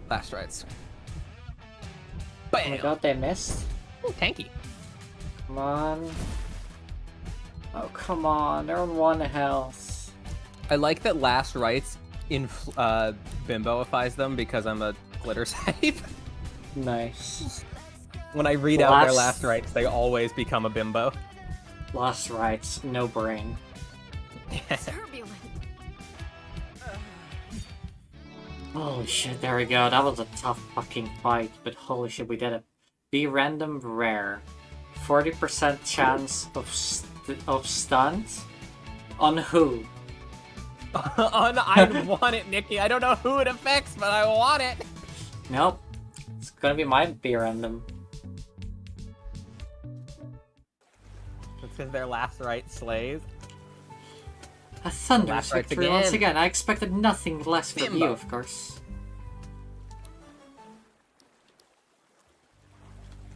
Speaker 2: Last rights.
Speaker 1: Oh my
Speaker 2: Bam!
Speaker 1: god, they missed.
Speaker 2: Ooh, tanky.
Speaker 1: Come on. Oh, come on. They're on 1 health.
Speaker 2: I like that last rights bimboifies them because I'm a glitter type.
Speaker 1: Nice.
Speaker 2: When I read out their last rights, they always become a bimbo.
Speaker 1: Last rights, no brain.
Speaker 3: Turbulent.
Speaker 1: Holy shit, there we go. That was a tough fucking fight, but holy shit, we did it. Be random rare. 40% chance of stuns? On who?
Speaker 2: I want it, Nikki. I don't know who it affects, but I want it.
Speaker 1: Nope. It's gonna be my be random.
Speaker 2: It's because their last right slays.
Speaker 1: A thunderous
Speaker 2: Last rights
Speaker 1: victory once again. I expected nothing less from you,
Speaker 2: Bimbo.
Speaker 1: of course.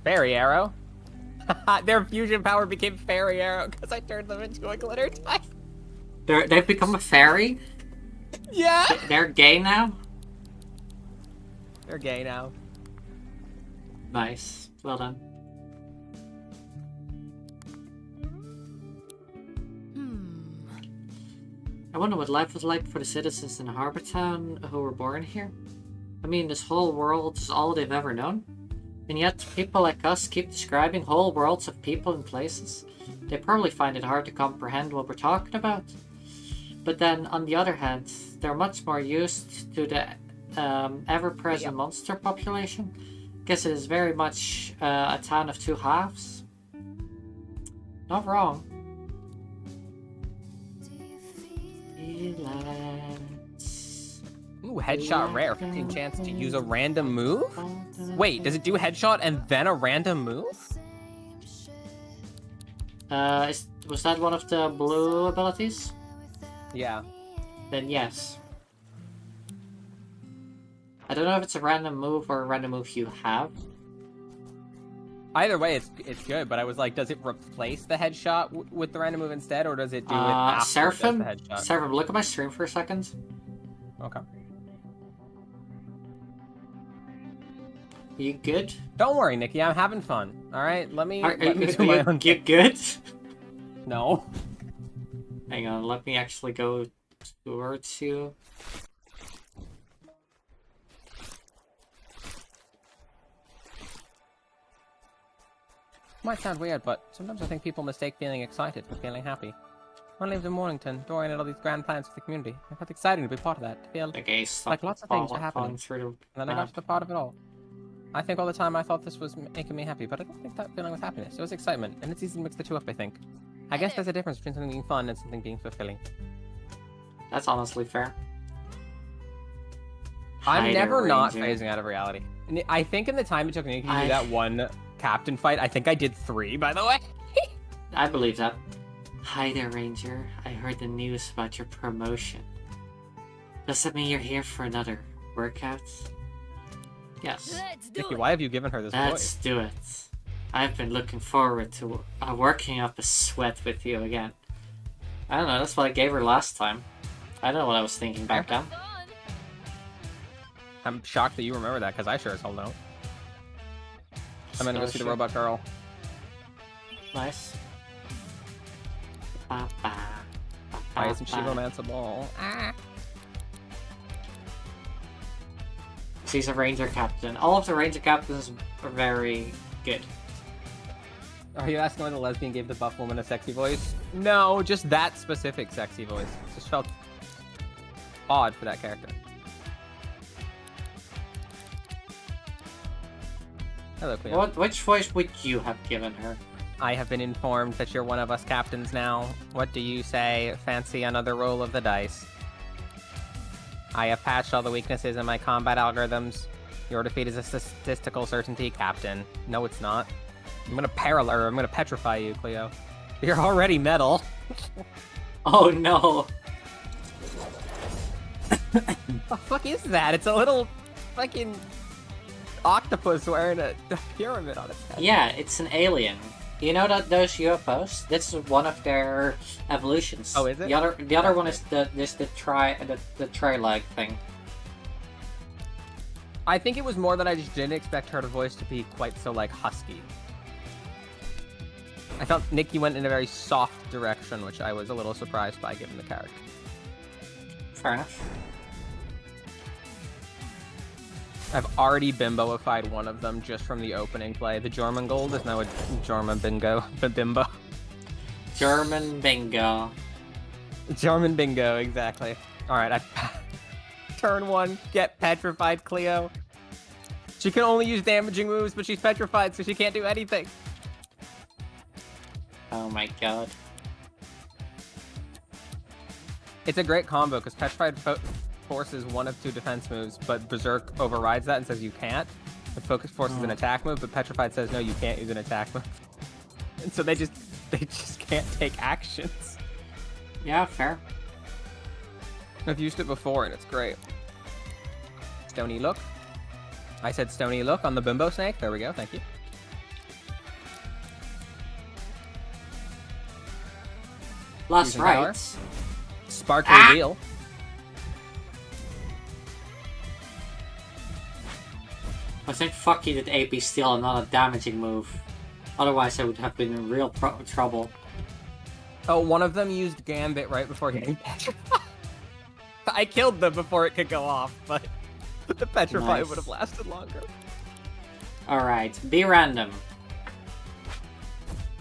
Speaker 2: Fairy arrow. Their fusion power became fairy arrow because I turned them into a glitter type.
Speaker 1: They've become a fairy?
Speaker 2: Yeah.
Speaker 1: They're gay now?
Speaker 2: They're gay now.
Speaker 1: Nice. Well done. I wonder what life was like for the citizens in Harbour Town who were born here. I mean, this whole world is all they've ever known. And yet, people like us keep describing whole worlds of people and places. They probably find it hard to comprehend what we're talking about. But then, on the other hand, they're much more used to the ever-present monster population. Guess it is very much a town of 2 halves. Not wrong. Relax.
Speaker 2: Ooh, headshot rare. 15 chance to use a random move? Wait, does it do headshot and then a random move?
Speaker 1: Was that one of the blue abilities?
Speaker 2: Yeah.
Speaker 1: Then yes. I don't know if it's a random move or a random move you have.
Speaker 2: Either way, it's good, but I was like, does it replace the headshot with the random move instead, or does it do it after it does the headshot?
Speaker 1: Seraphim, look at my stream for a second.
Speaker 2: Okay.
Speaker 1: You good?
Speaker 2: Don't worry, Nikki, I'm having fun. Alright, let me do
Speaker 1: Are
Speaker 2: my own
Speaker 1: you good?
Speaker 2: No.
Speaker 1: Hang on, let me actually go towards you.
Speaker 2: Might sound weird, but sometimes I think people mistake feeling excited for feeling happy. I lived in Mornington, Dorian had all these grand plans for the community. I felt exciting to be part of that. To feel
Speaker 1: Okay,
Speaker 2: like lots of things were happening.
Speaker 1: through
Speaker 2: And then I got to the part of it all. I think all the time I thought this was making me happy, but I don't think that feeling was happiness. It was excitement, and it's easy to mix the two up, I think. I guess there's a difference between something being fun and something being fulfilling.
Speaker 1: That's honestly fair.
Speaker 2: I'm
Speaker 1: Hider
Speaker 2: never not
Speaker 1: Ranger.
Speaker 2: phasing out of reality. I think in the time it took Nikki to do that one captain fight, I think I did 3, by the way.
Speaker 1: I believe that. Hi there, Ranger. I heard the news about your promotion. Does that mean you're here for another workout? Yes.
Speaker 3: Let's do
Speaker 2: Nikki,
Speaker 3: it.
Speaker 2: why have you given her this
Speaker 1: Let's
Speaker 2: voice?
Speaker 1: do it. I've been looking forward to working up a sweat with you again. I don't know, that's what I gave her last time. I don't know what I was thinking back then.
Speaker 3: Fun.
Speaker 2: I'm shocked that you remember that, because I sure as hell don't. I'm gonna go see the
Speaker 1: Sure.
Speaker 2: robot girl.
Speaker 1: Nice. Ba, ba, ba,
Speaker 2: Why
Speaker 1: ba,
Speaker 2: isn't she
Speaker 1: ba.
Speaker 2: romanceable?
Speaker 1: She's a ranger captain. All of the ranger captains are very good.
Speaker 2: Are you asking why the lesbian gave the buff woman a sexy voice? No, just that specific sexy voice. It just felt odd for that character. Hello, Cleo.
Speaker 1: Which voice would you have given her?
Speaker 2: I have been informed that you're one of us captains now. What do you say? Fancy another roll of the dice. I have patched all the weaknesses in my combat algorithms. Your defeat is a statistical certainty, Captain. No, it's not. I'm gonna petrify you, Cleo. You're already metal.
Speaker 1: Oh no!
Speaker 2: The fuck is that? It's a little fucking octopus wearing a pyramid on its head.
Speaker 1: Yeah, it's an alien. You know that those UFOs? This is one of their evolutions.
Speaker 2: Oh, is it?
Speaker 1: The other one is the tri-leg thing.
Speaker 2: I think it was more that I just didn't expect her voice to be quite so, like, husky. I felt Nikki went in a very soft direction, which I was a little surprised by given the character.
Speaker 1: Fair enough.
Speaker 2: I've already bimboified one of them just from the opening play. The German Gold is now a German bimbo.
Speaker 1: German bingo.
Speaker 2: German bingo, exactly. Alright, turn 1, get petrified, Cleo. She can only use damaging moves, but she's petrified, so she can't do anything.
Speaker 1: Oh my god.
Speaker 2: It's a great combo, because petrified forces one of 2 defense moves, but Berserk overrides that and says you can't. The Focus Force is an attack move, but Petrified says no, you can't use an attack move. And so they just can't take actions.
Speaker 1: Yeah, fair.
Speaker 2: I've used it before and it's great. Stony Look. I said Stony Look on the Bimbo Snake. There we go, thank you.
Speaker 1: Last
Speaker 2: Using
Speaker 1: right.
Speaker 2: power. Spark Reveal.
Speaker 1: I think fuck you that AP steal another damaging move. Otherwise I would have been in real trouble.
Speaker 2: Oh, one of them used Gambit right before getting petrified. I killed them before it could go off, but the petrify
Speaker 1: Nice.
Speaker 2: would have lasted longer.
Speaker 1: Alright, be random.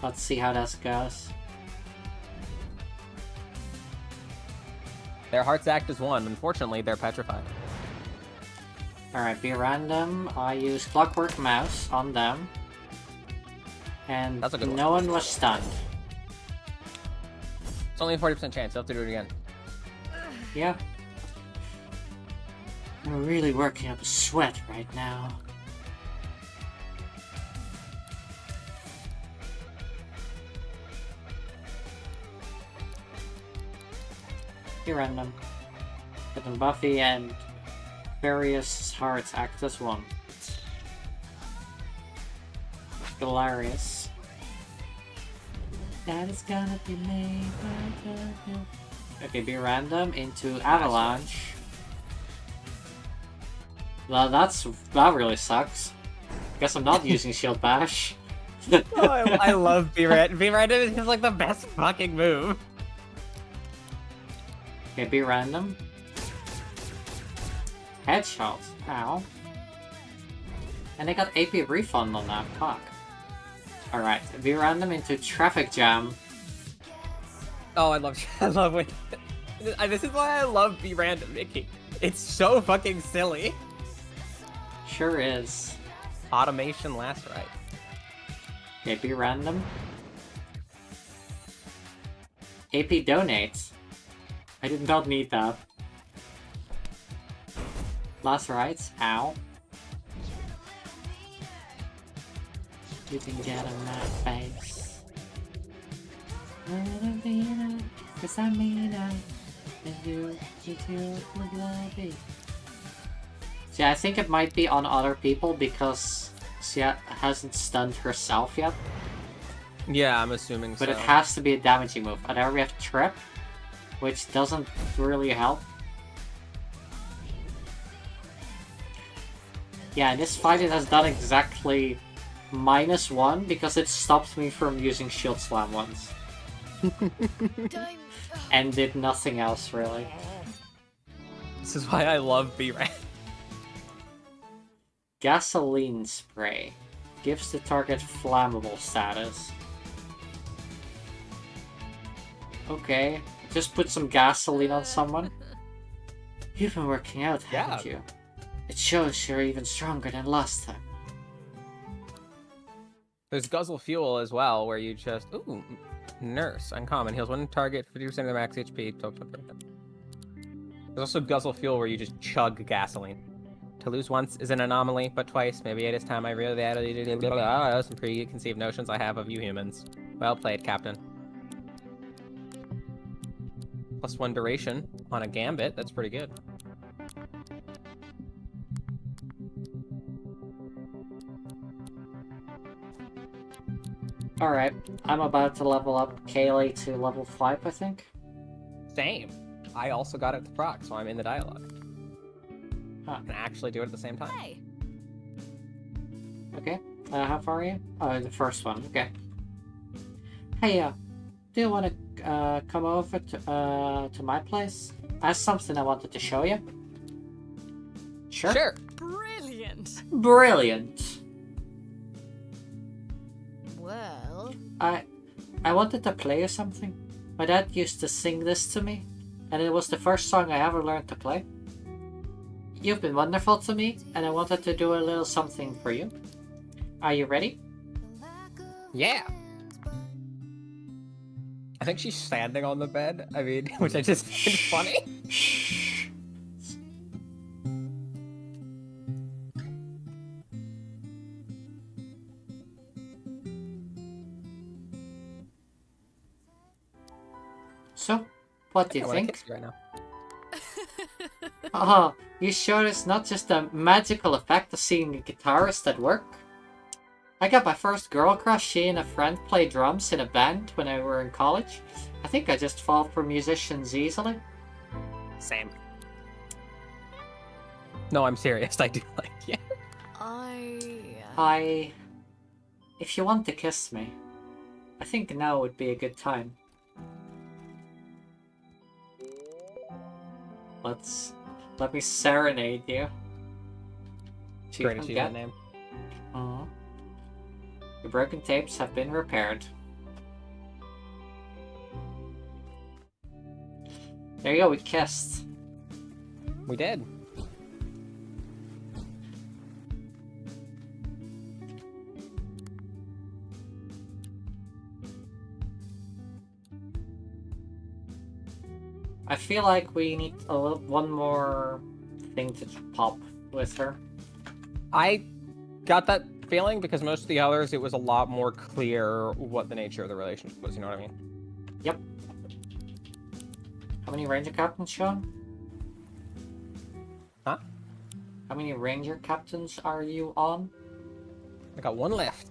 Speaker 1: Let's see how this goes.
Speaker 2: Their hearts act as one. Unfortunately, they're petrified.
Speaker 1: Alright, be random. I use Clockwork Mouse on them. And
Speaker 2: That's a good one.
Speaker 1: no one was stunned.
Speaker 2: It's only a 40% chance. You'll have to do it again.
Speaker 1: Yeah. I'm really working up a sweat right now. Be random. But then Buffy and various hearts act as one. Hilarious. That is gonna be me. Okay, be random into Avalanche. Well, that really sucks. Guess I'm not using Shield Bash.
Speaker 2: Oh, I love B-Random. B-Random is like the best fucking move.
Speaker 1: Okay, be random. Headshot. Ow. And they got AP refund on that. Fuck. Alright, be random into Traffic Jam.
Speaker 2: Oh, I love when. This is why I love Be Random Nikki. It's so fucking silly.
Speaker 1: Sure is.
Speaker 2: Automation last right.
Speaker 1: Okay, be random. AP donates. I did not need that. Last rights? Ow. You can get on my face. Cause I mean and you look lovely. See, I think it might be on other people because she hasn't stunned herself yet.
Speaker 2: Yeah, I'm assuming
Speaker 1: But
Speaker 2: so.
Speaker 1: it has to be a damaging move. And there we have Trip, which doesn't really help. Yeah, in this fight it has done exactly -1 because it stopped me from using Shield Slam once.
Speaker 3: Time.
Speaker 1: And did nothing else, really.
Speaker 2: This is why I love Be Random.
Speaker 1: Gasoline Spray. Gives the target flammable status. Okay, just put some gasoline on someone. You've been working out, haven't you? It shows you're even stronger than last time.
Speaker 2: There's Guzzle Fuel as well, where you just... Ooh, Nurse. Uncommon. Heals one target, 50% of their max HP. There's also Guzzle Fuel, where you just chug gasoline. To lose once is an anomaly, but twice. Maybe it is time I really added some preconceived notions I have of you humans. Well played, Captain. +1 duration on a Gambit. That's pretty good.
Speaker 1: Alright, I'm about to level up Kaylee to level 5, I think.
Speaker 2: Same. I also got it to proc, so I'm in the dialogue.
Speaker 1: Huh.
Speaker 2: I can actually do it at the same time.
Speaker 3: Hey.
Speaker 1: Okay, how far are you? Oh, the first one, okay. Hey, do you want to come over to my place? I have something I wanted to show you. Sure?
Speaker 2: Sure.
Speaker 3: Brilliant.
Speaker 1: Brilliant!
Speaker 3: Well.
Speaker 1: I wanted to play you something. My dad used to sing this to me, and it was the first song I ever learned to play. You've been wonderful to me, and I wanted to do a little something for you. Are you ready?
Speaker 2: Yeah. I think she's standing on the bed. I mean, which I just find funny.
Speaker 1: Shh. So, what do you
Speaker 2: I wanna
Speaker 1: think?
Speaker 2: kiss you right now.
Speaker 1: Oh, you sure it's not just a magical effect of seeing a guitarist at work? I got my first girl crush. She and a friend play drums in a band when I were in college. I think I just fall for musicians easily.
Speaker 2: Same. No, I'm serious. I do like you.
Speaker 1: If you want to kiss me, I think now would be a good time. Let me serenade you.
Speaker 2: Great achievement name.
Speaker 1: Your broken tapes have been repaired. There you go, we kissed.
Speaker 2: We did.
Speaker 1: I feel like we need one more thing to pop with her.
Speaker 2: I got that feeling because most of the others, it was a lot more clear what the nature of the relationship was. You know what I mean?
Speaker 1: Yep. How many Ranger Captains, Sean?
Speaker 2: Huh?
Speaker 1: How many Ranger Captains are you on?
Speaker 2: I got one left.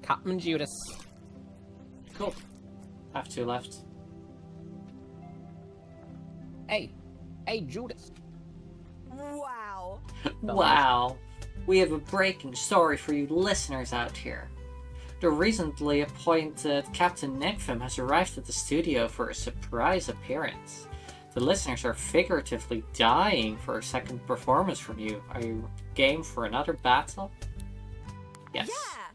Speaker 2: Captain Judas.
Speaker 1: Cool. I have 2 left.
Speaker 2: Hey, Judas.
Speaker 3: Wow.
Speaker 1: Wow. We have a breaking story for you listeners out here. The recently appointed Captain Nickfim has arrived at the studio for a surprise appearance. The listeners are figuratively dying for a second performance from you. Are you game for another battle? Yes.
Speaker 3: Yeah.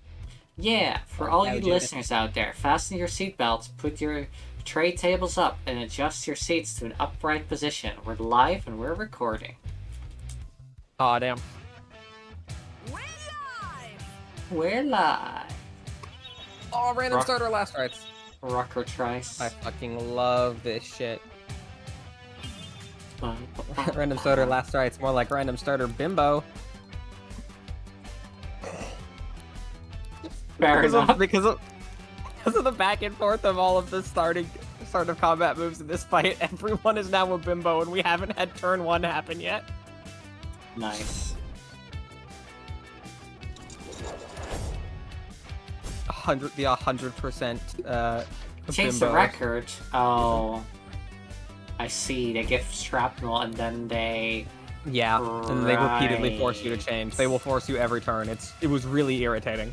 Speaker 1: Yeah, for
Speaker 2: Oh,
Speaker 1: all
Speaker 2: yeah,
Speaker 1: you
Speaker 2: we do it.
Speaker 1: listeners out there, fasten your seatbelts, put your tray tables up, and adjust your seats to an upright position. We're live and we're recording.
Speaker 2: Aw, damn.
Speaker 3: We're live!
Speaker 1: We're live.
Speaker 2: Oh, random
Speaker 1: Rock-
Speaker 2: starter last rights.
Speaker 1: Rocker Trice.
Speaker 2: I fucking love this shit. Random starter last rights, more like random starter bimbo.
Speaker 1: Fair enough.
Speaker 2: Because of the back and forth of all of the start of combat moves in this fight, everyone is now a bimbo, and we haven't had turn 1 happen yet.
Speaker 1: Nice.
Speaker 2: 100%.
Speaker 1: Change the record. Oh. I see. They give shrapnel and then they...
Speaker 2: Yeah, and they repeatedly force you to
Speaker 1: Right.
Speaker 2: change. They will force you every turn. It was really irritating.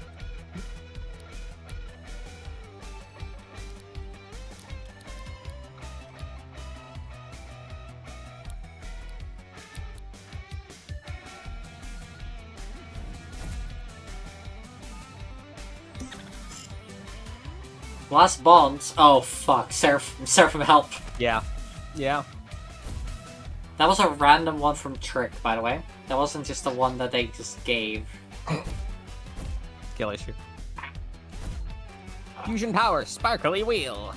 Speaker 1: Last bonds. Oh fuck. Seraphim help.
Speaker 2: Yeah. Yeah.
Speaker 1: That was a random one from Trick, by the way. That wasn't just the one that they just gave.
Speaker 2: Skill issue. Fusion power, sparkly wheel.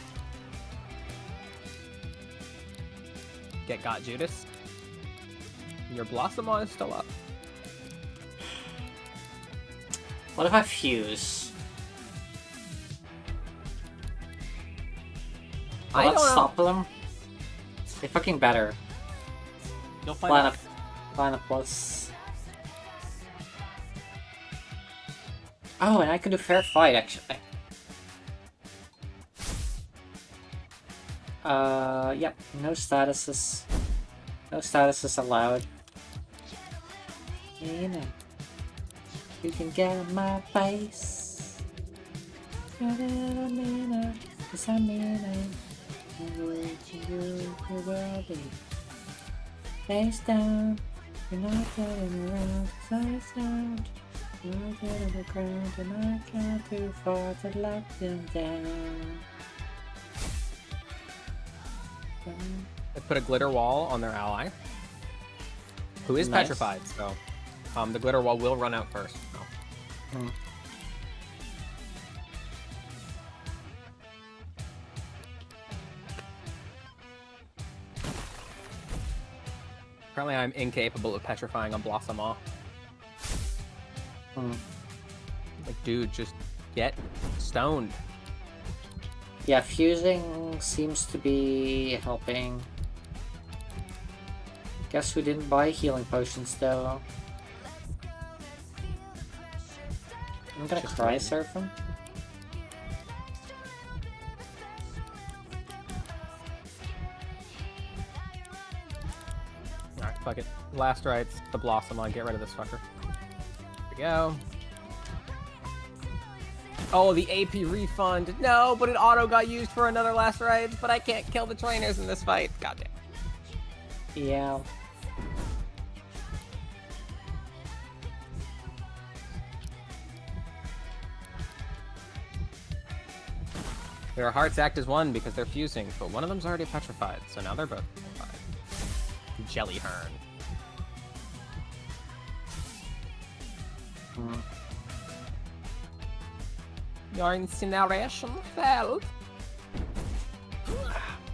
Speaker 2: Get got, Judas. Your Blossomon is still up.
Speaker 1: What if I fuse? Will
Speaker 2: I
Speaker 1: that
Speaker 2: don't know.
Speaker 1: stop them? They fucking better.
Speaker 2: You'll find
Speaker 1: Plan
Speaker 2: out.
Speaker 1: a plus. Oh, and I can do fair fight actually. Yep. No statuses. No statuses allowed. You know. You can get in my face. Cause I mean it. You will be face down. You're not getting around. Face down. You're not getting the ground. And I can't too far to let them down.
Speaker 2: They put a glitter wall on their ally, who is
Speaker 1: Nice.
Speaker 2: petrified. So, the glitter wall will run out first. So.
Speaker 1: Hmm.
Speaker 2: Apparently, I'm incapable of petrifying a Blossomon.
Speaker 1: Hmm.
Speaker 2: Like, dude, just get stoned.
Speaker 1: Yeah, fusing seems to be helping. Guess we didn't buy healing potions though. I'm gonna
Speaker 2: Just
Speaker 1: cry
Speaker 2: wait.
Speaker 1: surf him.
Speaker 2: Alright, fuck it. Last rights, the Blossomon. Get rid of this fucker. Here we go. Oh, the AP refund. No, but it auto got used for another last rights, but I can't kill the trainers in this fight. Goddamn.
Speaker 1: Yeah.
Speaker 2: Their hearts act as one because they're fusing, but one of them's already petrified, so now they're both petrified. Jellyhern.
Speaker 1: Hmm.
Speaker 2: Your incineration failed.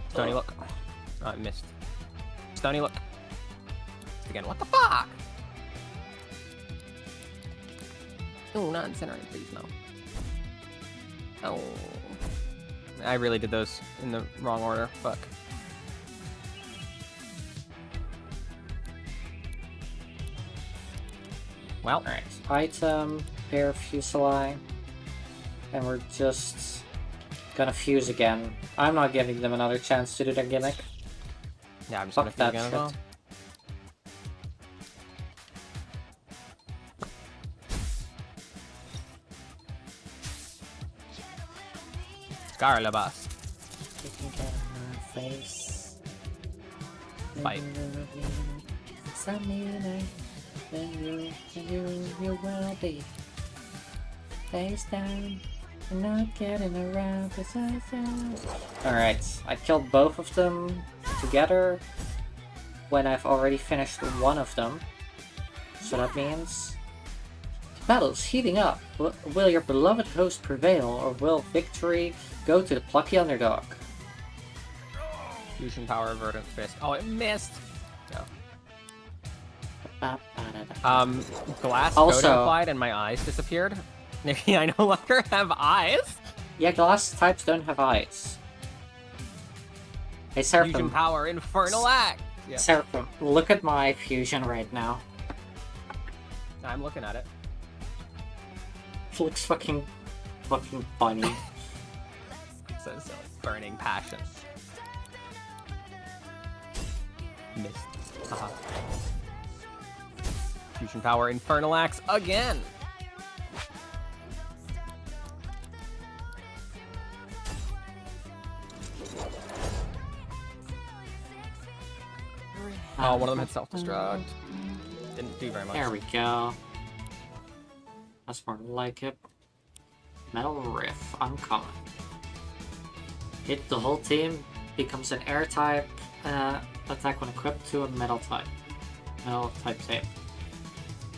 Speaker 2: Stony look. Oh, I missed. Stony look. Again, what the fuck? Oh, not incinerate, please, no. Oh. I really did those in the wrong order. Fuck. Well,
Speaker 1: Alright. Item, pair Fuseli. And we're just gonna fuse again. I'm not giving them another chance to do their gimmick.
Speaker 2: yeah, I'm just
Speaker 1: Fuck
Speaker 2: gonna fuse
Speaker 1: that
Speaker 2: again as
Speaker 1: shit.
Speaker 2: well. Scarlabus.
Speaker 1: You can get in my face.
Speaker 2: Fight.
Speaker 1: Then you will be. face down. I'm not getting around cause I found... Alright, I killed both of them together when I've already finished one of them. So that means... The battle's heating up. Will your beloved host prevail, or will victory go to the plucky underdog?
Speaker 2: Fusion power, verdant fist. Oh, it missed! No. Glass
Speaker 1: Also-
Speaker 2: coating applied and my eyes disappeared. Nikki, I no longer have eyes?
Speaker 1: Yeah, glass types don't have eyes. Hey,
Speaker 2: Fusion
Speaker 1: Seraphim.
Speaker 2: power, infernal act! Yeah,
Speaker 1: Seraphim, look at my fusion right now.
Speaker 2: I'm looking at it.
Speaker 1: It looks fucking funny.
Speaker 2: It says burning passion. Missed. Haha. Fusion power, infernal axe again! Oh, one of them had self-destruct. Didn't do very much.
Speaker 1: There we go. That's more like it. Metal Riff, uncommon. Hit the whole team, becomes an air type attack when equipped to a metal type. Metal type tape.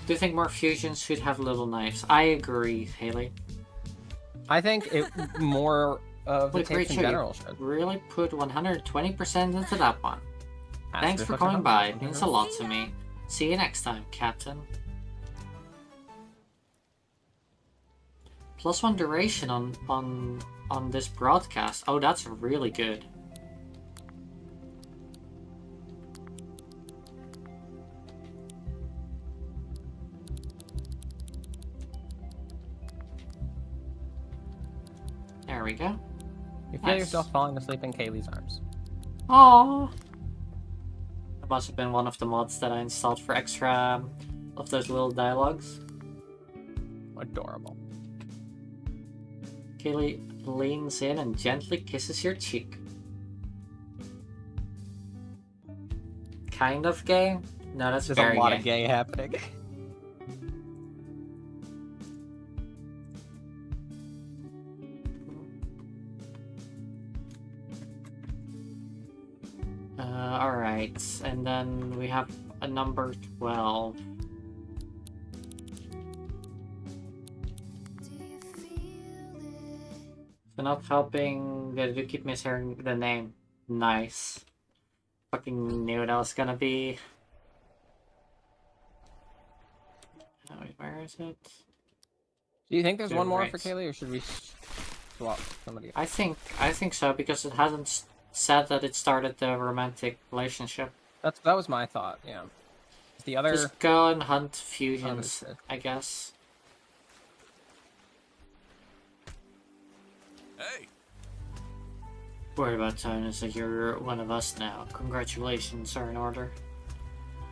Speaker 1: Do you think more fusions should have little knives? I agree, Haley.
Speaker 2: I think it more of the
Speaker 1: What a great
Speaker 2: tapes in
Speaker 1: show.
Speaker 2: general
Speaker 1: You
Speaker 2: should.
Speaker 1: really put 120% into that one. Thanks for coming by. It means a lot to me. See you next time, Captain. +1 duration on this broadcast. Oh, that's really good. There we go.
Speaker 2: You feel
Speaker 1: Nice.
Speaker 2: yourself falling asleep in Kaylee's arms.
Speaker 1: Aww. It must have been one of the mods that I installed for extra of those little dialogues.
Speaker 2: Adorable.
Speaker 1: Kaylee leans in and gently kisses your cheek. Kind of gay? No, that's
Speaker 2: There's
Speaker 1: very
Speaker 2: a lot
Speaker 1: gay.
Speaker 2: of gay happening.
Speaker 1: Alright, and then we have a number 12. So not helping, they do keep mishearing the name. Nice. Fucking knew that was gonna be... Oh, wait, where is it?
Speaker 2: Do you think there's one more for
Speaker 1: Right.
Speaker 2: Kaylee, or should we swap somebody else?
Speaker 1: I think so, because it hasn't said that it started the romantic relationship.
Speaker 2: That was my thought, yeah. The other...
Speaker 1: Just go and hunt fusions,
Speaker 2: Understood.
Speaker 1: I guess.
Speaker 4: Hey,
Speaker 1: Worry about time is that you're one of us now. Congratulations are in order.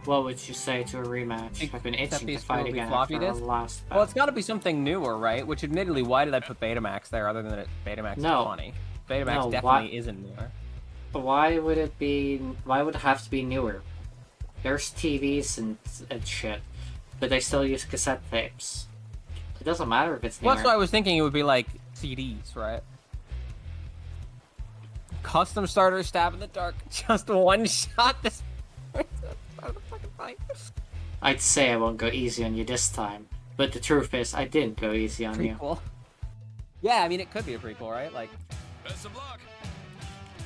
Speaker 1: What would you say to a rematch? I've been itching to
Speaker 2: piece
Speaker 1: fight
Speaker 2: will be
Speaker 1: again
Speaker 2: floppy
Speaker 1: after our
Speaker 2: disk?
Speaker 1: last
Speaker 2: Well,
Speaker 1: battle.
Speaker 2: it's got to be something newer, right? Which, admittedly, why did I put Betamax there other than that Betamax
Speaker 1: No.
Speaker 2: is funny? Betamax
Speaker 1: No,
Speaker 2: definitely
Speaker 1: why-
Speaker 2: isn't newer.
Speaker 1: Why would it be? Why would it have to be newer? There's TVs and shit, but they still use cassette tapes. It doesn't matter if it's newer.
Speaker 2: Well, that's why I was thinking it would be like CDs, right? Custom starter stab in the dark. Just one shot this. Start of the fucking fight.
Speaker 1: I'd say I won't go easy on you this time, but the truth is, I didn't go easy on you.
Speaker 2: Prequel. Yeah, I mean it could be a prequel, right? Like,
Speaker 4: best of luck.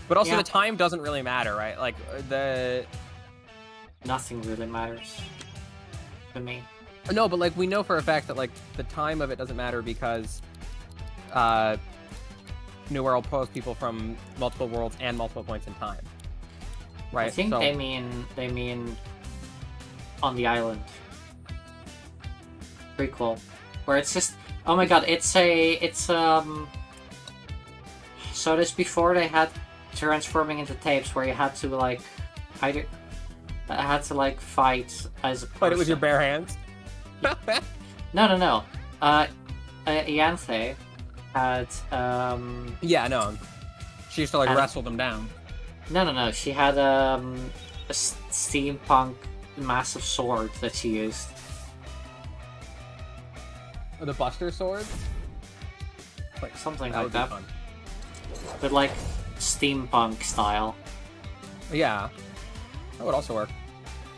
Speaker 2: but also
Speaker 1: Yeah.
Speaker 2: the time doesn't really matter, right? Like the
Speaker 1: Nothing really matters to me.
Speaker 2: no, but like we know for a fact that like the time of it doesn't matter because New World pulls people from multiple worlds and multiple points in time. Right.
Speaker 1: I think
Speaker 2: so,
Speaker 1: they mean on the island. Pretty cool. Where it's just, oh my god, it's so this before they had transforming into tapes where you had to like either fight as a person.
Speaker 2: fight it with your bare hands.
Speaker 1: No. Ianthe had
Speaker 2: Yeah, no. She used to like
Speaker 1: And-
Speaker 2: wrestle them down.
Speaker 1: No. She had a steampunk massive sword that she used.
Speaker 2: The Buster Sword. Like
Speaker 1: Something
Speaker 2: that
Speaker 1: like
Speaker 2: would be
Speaker 1: that.
Speaker 2: fun.
Speaker 1: But like steampunk style.
Speaker 2: Yeah, that would also work.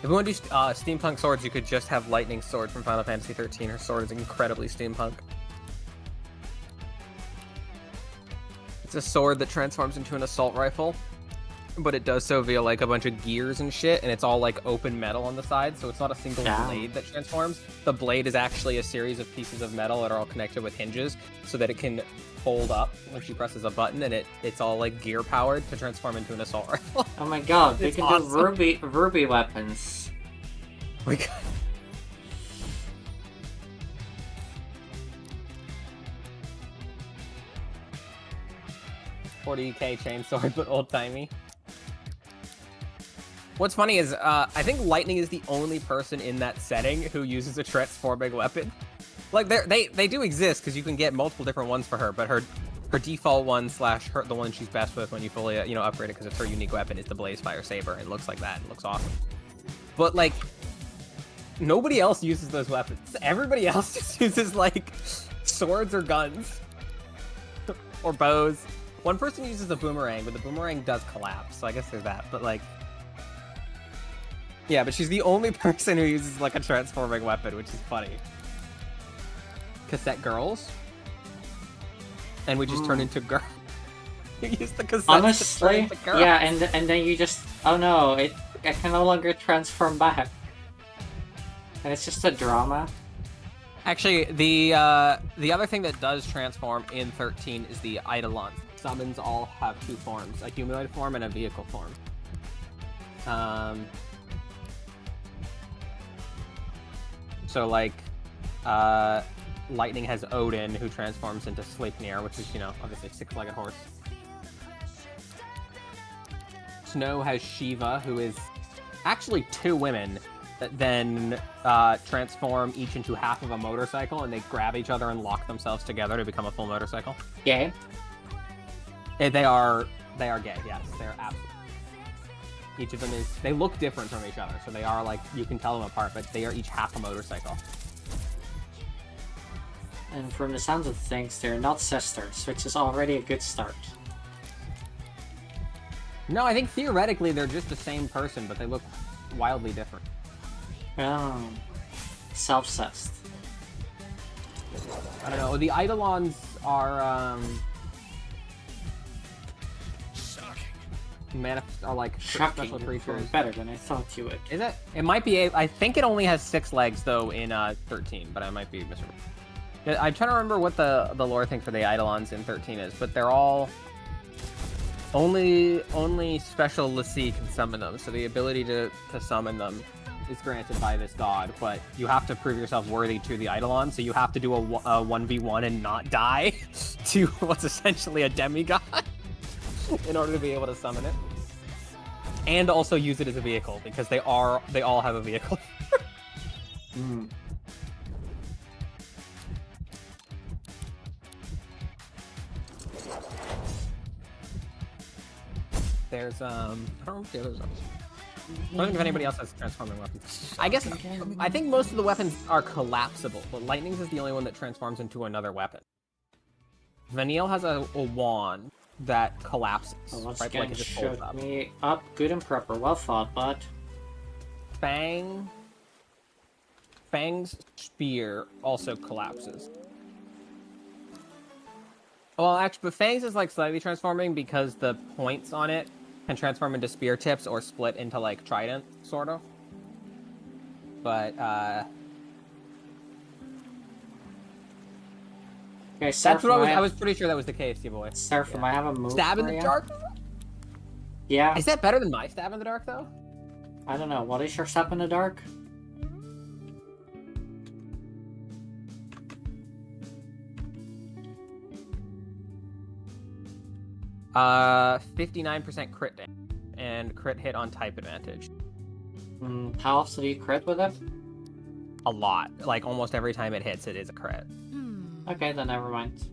Speaker 2: If we want to do steampunk swords, you could just have Lightning Sword from Final Fantasy 13. Her sword is incredibly steampunk. It's a sword that transforms into an assault rifle, but it does so via like a bunch of gears and shit, and it's all like open metal on the side, so it's not a single blade that transforms. The blade is actually a series of pieces of metal that are all connected with hinges, so that it can fold up when she presses a button, and it's all like gear powered to transform into an assault rifle.
Speaker 1: Oh my god, they
Speaker 2: It's
Speaker 1: can
Speaker 2: awesome.
Speaker 1: do ruby weapons.
Speaker 2: We got... 40k chainsword, but old-timey. What's funny is, I think Lightning is the only person in that setting who uses a transforming weapon. Like, they do exist, because you can get multiple different ones for her, but her default one / the one she's best with when you fully, upgrade it, because it's her unique weapon, is the Blaze Fire Saber. It looks like that. It looks awesome. But, like, nobody else uses those weapons. Everybody else just uses, like, swords or guns. Or bows. One person uses a boomerang, but the boomerang does collapse, so I guess there's that. But, like... Yeah, but she's the only person who uses, like, a transforming weapon, which is funny. Cassette girls? And we just turn into girls. You use the cassette to turn
Speaker 1: Honestly,
Speaker 2: into girls.
Speaker 1: yeah, and then you just... Oh no, it can no longer transform back. And it's just a drama.
Speaker 2: Actually, the other thing that does transform in 13 is the Eidolon. Summons all have two forms, a humanoid form and a vehicle form. So, like, Lightning has Odin, who transforms into Sleipnir, which is, obviously a six-legged horse. Snow has Shiva, who is actually two women that then transform each into half of a motorcycle, and they grab each other and lock themselves together to become a full motorcycle.
Speaker 1: Gay?
Speaker 2: They are gay, yes. They're absolutely. Each of them is... They look different from each other, so they are, like, you can tell them apart, but they are each half a motorcycle.
Speaker 1: And from the sounds of things, they're not sisters, which is already a good start.
Speaker 2: No, I think theoretically they're just the same person, but they look wildly different.
Speaker 1: Oh. Self-cessed.
Speaker 2: I don't know. The Eidolons are, are like
Speaker 1: Shocking.
Speaker 2: special creatures.
Speaker 1: Better than I thought you would.
Speaker 2: Is it? It might be. I think it only has 6 legs though in 13, but I might be misremembering. I'm trying to remember what the lore thing for the Eidolons in 13 is, but they're all only special Lassie can summon them. So the ability to summon them is granted by this god, but you have to prove yourself worthy to the Eidolon. So you have to do a 1v1 and not die to what's essentially a demigod. In order to be able to summon it, and also use it as a vehicle, because they all have a vehicle. There's I don't know what the others are. I don't think if anybody else has transforming weapons. I think most of the weapons are collapsible, but Lightning's is the only one that transforms into another weapon. Vanille has a wand that collapses.
Speaker 1: Well, once
Speaker 2: right?
Speaker 1: again,
Speaker 2: Like it just folds
Speaker 1: showed
Speaker 2: up.
Speaker 1: me up good and proper. Well thought, bud.
Speaker 2: Fang's spear also collapses. Well, actually, but Fang's is like slightly transforming because the points on it can transform into spear tips or split into like trident, sort of. But
Speaker 1: Okay,
Speaker 2: that's what I was pretty sure that was the case, you boy.
Speaker 1: Seraphim, I have a move
Speaker 2: Stab in
Speaker 1: for
Speaker 2: the
Speaker 1: ya.
Speaker 2: dark?
Speaker 1: Yeah.
Speaker 2: Is that better than my stab in the dark though?
Speaker 1: I don't know. What is your stab in the dark?
Speaker 2: Uh, 59% crit damage and crit hit on type advantage.
Speaker 1: How often do you crit with it?
Speaker 2: A lot. Like almost every time it hits, it is a crit.
Speaker 1: Okay, then never mind.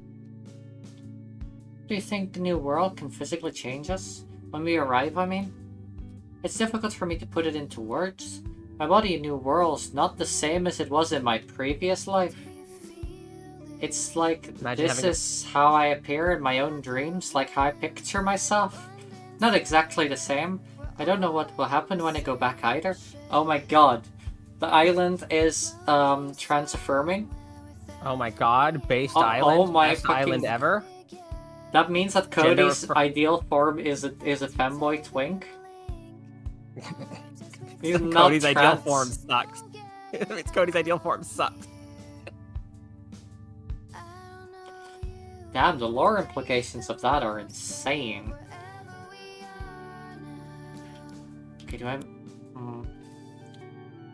Speaker 1: Do you think the new world can physically change us? When we arrive, I mean? It's difficult for me to put it into words. My body in new world's not the same as it was in my previous life. It's like,
Speaker 2: Imagine
Speaker 1: this
Speaker 2: having
Speaker 1: is how I appear in my own dreams, like how I picture myself. Not exactly the same. I don't know what will happen when I go back either. Oh my god. The island is transaffirming.
Speaker 2: Oh my god, based
Speaker 1: Oh
Speaker 2: island,
Speaker 1: my
Speaker 2: best island
Speaker 1: fucking-
Speaker 2: ever.
Speaker 1: That means that
Speaker 2: Gender
Speaker 1: Cody's
Speaker 2: affirm-
Speaker 1: ideal form is a femboy twink. He's not
Speaker 2: Cody's ideal
Speaker 1: trans.
Speaker 2: form sucks. It's Cody's ideal form sucks.
Speaker 1: Damn, the lore implications of that are insane. Okay, do I...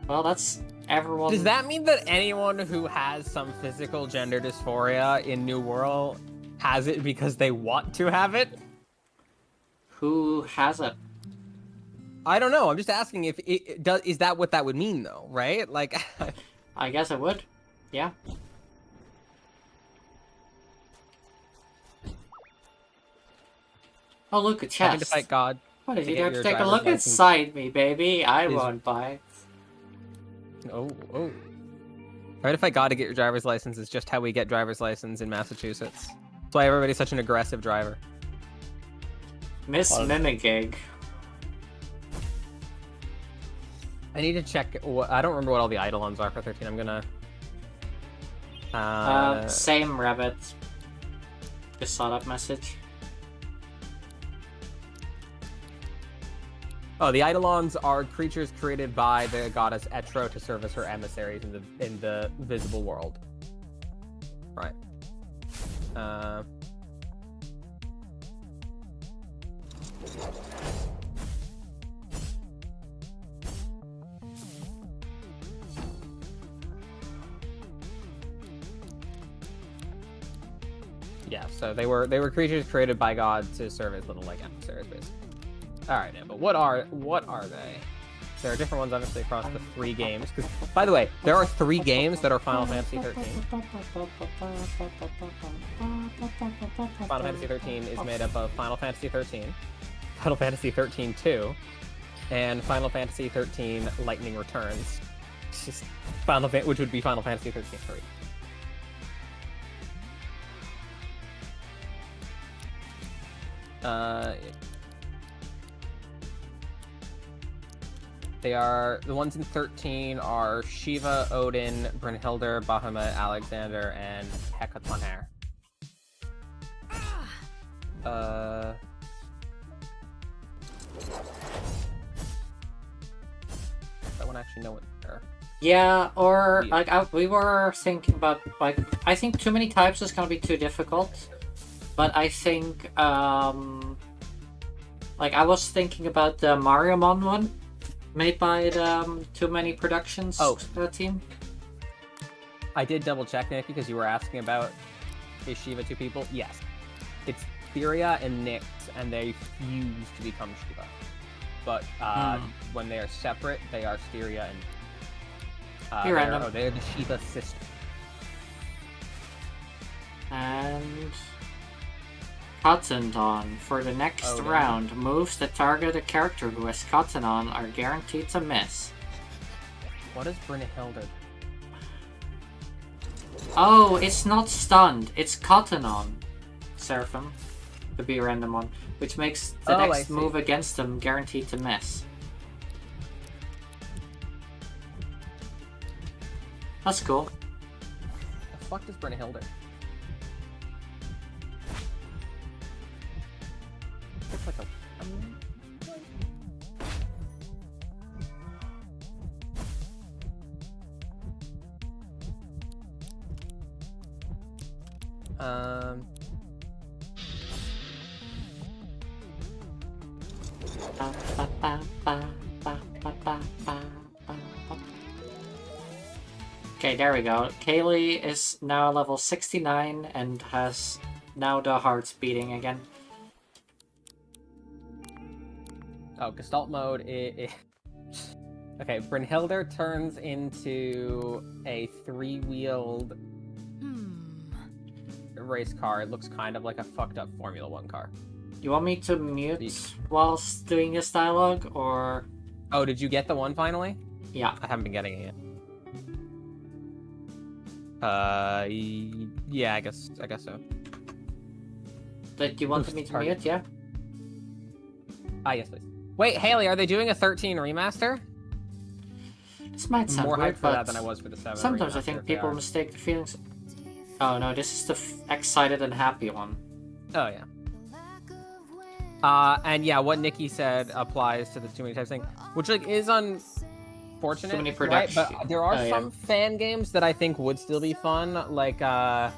Speaker 1: Well, that's everyone...
Speaker 2: Does that mean that anyone who has some physical gender dysphoria in New World has it because they want to have it?
Speaker 1: Who has it?
Speaker 2: I don't know. I'm just asking if it does. Is that what that would mean, though? Right? Like,
Speaker 1: I guess I would. Yeah. Oh, look, a
Speaker 2: having to
Speaker 1: chest.
Speaker 2: fight God.
Speaker 1: What is
Speaker 2: to
Speaker 1: you
Speaker 2: get
Speaker 1: have to
Speaker 2: your
Speaker 1: take a
Speaker 2: driver's
Speaker 1: look
Speaker 2: license
Speaker 1: inside me, baby. I
Speaker 2: is-
Speaker 1: won't bite.
Speaker 2: Oh. Having to fight God to get your driver's license is just how we get driver's license in Massachusetts. That's why everybody's such an aggressive driver.
Speaker 1: Miss
Speaker 2: Well-
Speaker 1: Mimigig.
Speaker 2: I need to check. I don't remember what all the eidolons are for 13. I'm gonna.
Speaker 1: Same rabbit. Just saw that message.
Speaker 2: Oh, the eidolons are creatures created by the goddess Etro to serve as her emissaries in the visible world. Right. Yeah, so they were creatures created by God to serve as little like emissaries, basically. All right, but what are they? There are different ones, obviously, across the 3 games. Because, by the way, there are 3 games that are Final Fantasy 13. Final Fantasy 13 is made up of Final Fantasy 13, Final Fantasy 13-2, and Final Fantasy 13 Lightning Returns. It's just which would be Final Fantasy 13-3. They are the ones in 13 are Shiva, Odin, Brynhildr, Bahamut, Alexander, and Hecatonir. I won't actually know what they're.
Speaker 1: Yeah, or
Speaker 2: Yeah.
Speaker 1: like we were thinking about like I think too many types is gonna be too difficult, but I think like I was thinking about the Mariamon one, made by the Too Many Productions team.
Speaker 2: I did double check, Nick, because you were asking about is Shiva 2 people? Yes, it's Theria and Nyx, and they fuse to become Shiva. But when they are separate, they are Styria and they're the Shiva sister.
Speaker 1: And Cotton On for the next
Speaker 2: Oh, no.
Speaker 1: round. Moves that target a character who has Cotton On are guaranteed to miss.
Speaker 2: What is Brynhildr?
Speaker 1: Oh, it's not stunned. It's Cotton On, Seraphim, to be a random one, which makes the
Speaker 2: Oh, I
Speaker 1: next
Speaker 2: see.
Speaker 1: move against them guaranteed to miss. That's cool.
Speaker 2: The fuck is Brynhildr? Looks like a.
Speaker 1: Okay, there we go. Kaylee is now level 69 and has now the hearts beating again.
Speaker 2: Oh, Gestalt mode. Okay, Brynhildr turns into a 3-wheeled race car. It looks kind of like a fucked up Formula 1 car.
Speaker 1: You want me to mute whilst doing this dialogue, or...
Speaker 2: Oh, did you get the one finally?
Speaker 1: Yeah.
Speaker 2: I haven't been getting it yet. Yeah, I guess so.
Speaker 1: That you wanted me to
Speaker 2: Target.
Speaker 1: mute, yeah?
Speaker 2: Yes, please. Wait, Haley, are they doing a 13 remaster?
Speaker 1: This might
Speaker 2: I'm
Speaker 1: sound
Speaker 2: more
Speaker 1: weird,
Speaker 2: hyped for that
Speaker 1: but
Speaker 2: than I was for the 7
Speaker 1: sometimes I
Speaker 2: remaster,
Speaker 1: think
Speaker 2: if they
Speaker 1: people
Speaker 2: are.
Speaker 1: mistake the feelings. Oh no, this is the excited and happy one.
Speaker 2: Oh, yeah. And yeah, what Nikki said applies to the too many types thing, which like is unfortunate,
Speaker 1: Too many
Speaker 2: right?
Speaker 1: production.
Speaker 2: But there are
Speaker 1: Oh, yeah.
Speaker 2: some fan games that I think would still be fun, like
Speaker 3: Hey.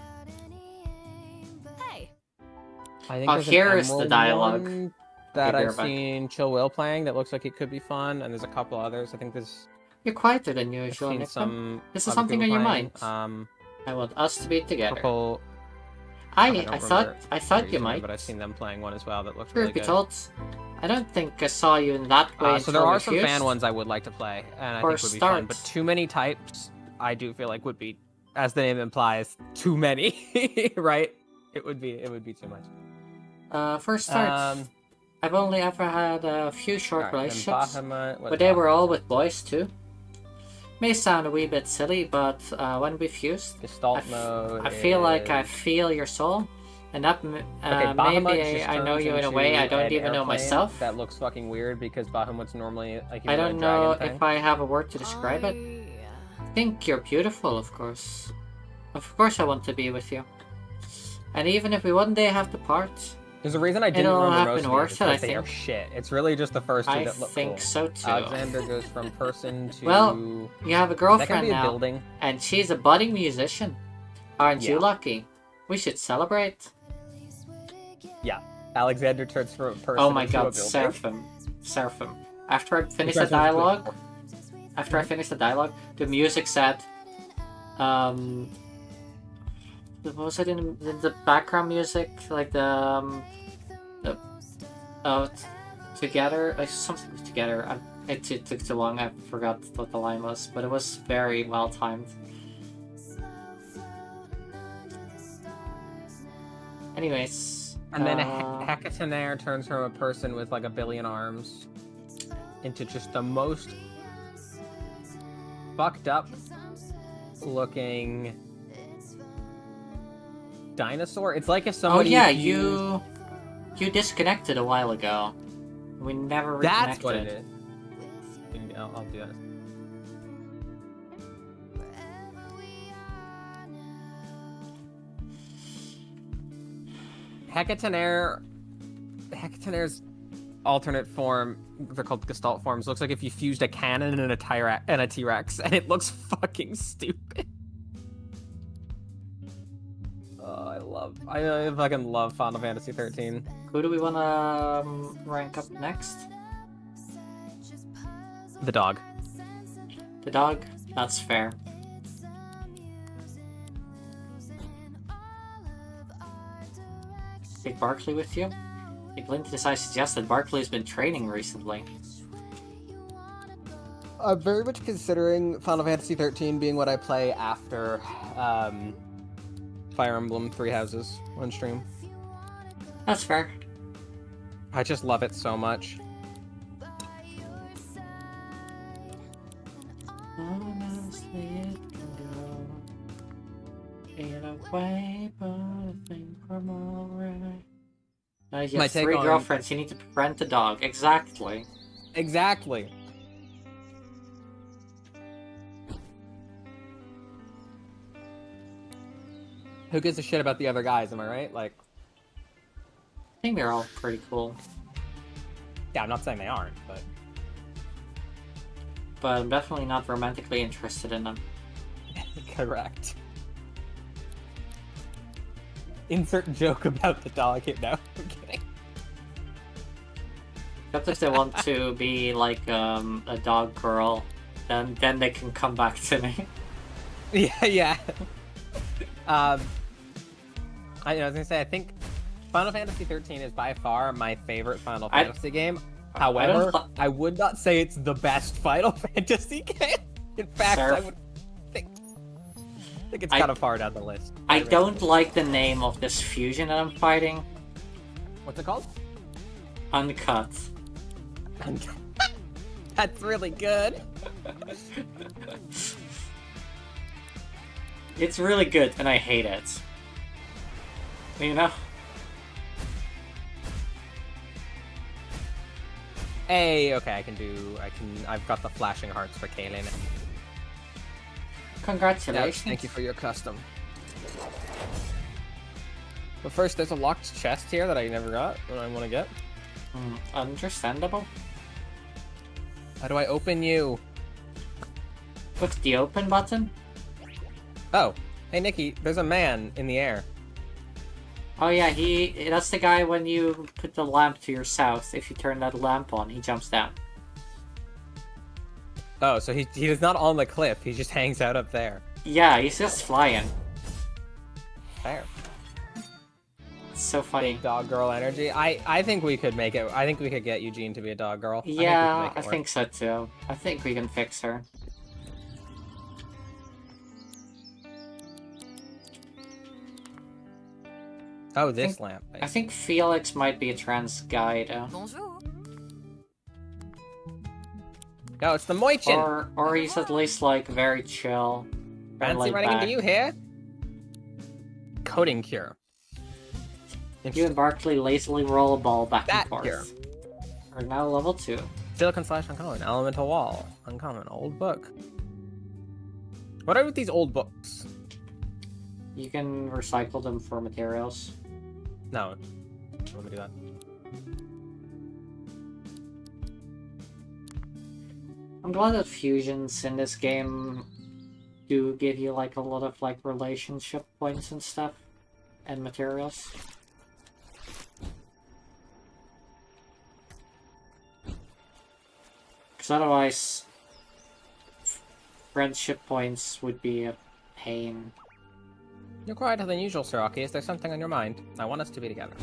Speaker 2: I think
Speaker 1: Oh,
Speaker 2: there's
Speaker 1: here
Speaker 2: an
Speaker 1: is the
Speaker 2: Emerald
Speaker 1: dialogue.
Speaker 2: one that
Speaker 1: Okay,
Speaker 2: I've
Speaker 1: back.
Speaker 2: seen Chill Will playing that looks like it could be fun, and there's a couple others. I think there's
Speaker 1: You're quieter than
Speaker 2: I've
Speaker 1: usual,
Speaker 2: seen
Speaker 1: Nick.
Speaker 2: some.
Speaker 1: This is
Speaker 2: other
Speaker 1: something
Speaker 2: people
Speaker 1: on your
Speaker 2: playing.
Speaker 1: mind. I want us to be together.
Speaker 2: Couple.
Speaker 1: I
Speaker 2: don't
Speaker 1: thought
Speaker 2: remember
Speaker 1: I thought you
Speaker 2: using them,
Speaker 1: might.
Speaker 2: but I've seen them playing one as well that looked
Speaker 1: Truth
Speaker 2: really
Speaker 1: be
Speaker 2: good.
Speaker 1: told, I don't think I saw you in that way.
Speaker 2: So there
Speaker 1: until
Speaker 2: are some
Speaker 1: Refused.
Speaker 2: fan ones I would like to play, and I
Speaker 1: For
Speaker 2: think would be fun. But
Speaker 1: starts.
Speaker 2: too many types, I do feel like would be, as the name implies, too many. Right? It would be too much.
Speaker 1: For starts, I've only ever had a few short relationships, but they were all with boys too. May sound a wee bit silly, but when we fused,
Speaker 2: Gestalt mode.
Speaker 1: I feel like I
Speaker 2: is-
Speaker 1: feel your soul, and that
Speaker 2: Okay,
Speaker 1: maybe
Speaker 2: Bahamut just
Speaker 1: I know
Speaker 2: turns
Speaker 1: you in a
Speaker 2: into
Speaker 1: way I don't
Speaker 2: an
Speaker 1: even know
Speaker 2: airplane.
Speaker 1: myself.
Speaker 2: That looks fucking weird because Bahamut's normally a
Speaker 1: I
Speaker 2: humanoid
Speaker 1: don't know
Speaker 2: dragon
Speaker 1: if
Speaker 2: thing.
Speaker 1: I have a word to describe it. I think you're beautiful, of course. Of course I want to be with you. And even if we one day have to part,
Speaker 2: There's a reason I didn't
Speaker 1: it'll
Speaker 2: remember
Speaker 1: have
Speaker 2: most
Speaker 1: been
Speaker 2: of
Speaker 1: worth
Speaker 2: these,
Speaker 1: it, I
Speaker 2: because they are
Speaker 1: think.
Speaker 2: shit. It's really just the first two
Speaker 1: I
Speaker 2: that look
Speaker 1: think
Speaker 2: cool.
Speaker 1: so too.
Speaker 2: Alexander goes from person to...
Speaker 1: Well, you have a
Speaker 2: that can
Speaker 1: girlfriend
Speaker 2: be a
Speaker 1: now,
Speaker 2: building.
Speaker 1: and she's a budding musician. Aren't you
Speaker 2: Yeah.
Speaker 1: lucky? We should celebrate.
Speaker 2: Yeah. Alexander turns from a person
Speaker 1: Oh my
Speaker 2: into
Speaker 1: god,
Speaker 2: a building.
Speaker 1: Seraphim. Seraphim. After I finished the
Speaker 2: Impressive.
Speaker 1: dialogue, the music said, what was it in the background music? Like together, like something with together. It took too long, I forgot what the line was, but it was very well timed. Anyways.
Speaker 2: And then Hecatenaire turns from a person with like a billion arms into just the most fucked up looking dinosaur. It's like if somebody
Speaker 1: you disconnected a while ago. We never reconnected.
Speaker 2: That's what it is. I'll do that. Hecatenaire's alternate form, they're called Gestalt forms, looks like if you fused a cannon and a T-Rex, and it looks fucking stupid. Oh, I fucking love Final Fantasy 13.
Speaker 1: Who do we want to rank up next?
Speaker 2: The dog.
Speaker 1: The dog? That's fair. Take Barkley with you? If Link decides to suggest that Barkley has been training recently.
Speaker 2: I'm very much considering Final Fantasy 13 being what I play after Fire Emblem Three Houses on stream.
Speaker 1: That's fair.
Speaker 2: I just love it so much.
Speaker 1: Honestly, it can go in a way, but I think I'm alright. Now you
Speaker 2: My
Speaker 1: have
Speaker 2: take
Speaker 1: 3
Speaker 2: on-
Speaker 1: girlfriends, you need to befriend the dog. Exactly.
Speaker 2: Exactly. Who gives a shit about the other guys, am I right? Like,
Speaker 1: I think they're all pretty cool.
Speaker 2: yeah, I'm not saying they aren't, but...
Speaker 1: But I'm definitely not romantically interested in them.
Speaker 2: Correct. Insert joke about the dog. No, I'm kidding.
Speaker 1: Except if they want to be like a dog girl, then they can come back to me.
Speaker 2: Yeah. I was gonna say, I think Final Fantasy 13 is by far my favorite Final Fantasy game. However, I would not say it's the best Final Fantasy game. In fact, I would think it's kind of far down the list.
Speaker 1: I don't like the name of this fusion that I'm fighting.
Speaker 2: What's it called?
Speaker 1: Uncut.
Speaker 2: That's really good.
Speaker 1: It's really good, and I hate it. You know?
Speaker 2: Hey, okay, I've got the flashing hearts for Kaylin.
Speaker 1: Congratulations.
Speaker 2: Thank you for your custom. But first, there's a locked chest here that I never got, that I want to get.
Speaker 1: Understandable.
Speaker 2: How do I open you?
Speaker 1: Click the open button.
Speaker 2: Oh, hey Nikki, there's a man in the air.
Speaker 1: Oh yeah, that's the guy when you put the lamp to your south. If you turn that lamp on, he jumps down.
Speaker 2: Oh, so he is not on the cliff, he just hangs out up there.
Speaker 1: Yeah, he's just flying.
Speaker 2: Fair.
Speaker 1: It's so funny.
Speaker 2: Big dog girl energy. I think we could make it. I think we could get Eugene to be a dog girl.
Speaker 1: Yeah, I think so too. I think we can fix her.
Speaker 2: Oh, this lamp.
Speaker 1: I think Felix might be a trans guy though.
Speaker 3: Bonjour.
Speaker 2: No, it's the Moichin.
Speaker 1: Or he's at least like very chill.
Speaker 2: Fancy running into you here. Coding cure.
Speaker 1: You and Barkley lazily roll a ball back
Speaker 2: That
Speaker 1: and forth.
Speaker 2: cure.
Speaker 1: Are now level 2.
Speaker 2: Silicon slash uncommon. Elemental wall. Uncommon. Old book. What are with these old books?
Speaker 1: You can recycle them for materials.
Speaker 2: No. Let me do that.
Speaker 1: I'm glad that fusions in this game do give you like a lot of like relationship points and stuff. And materials. Because otherwise, friendship points would be a pain.
Speaker 2: You're quieter than usual, Sir Aki. Is there something on your mind? I want us to be together.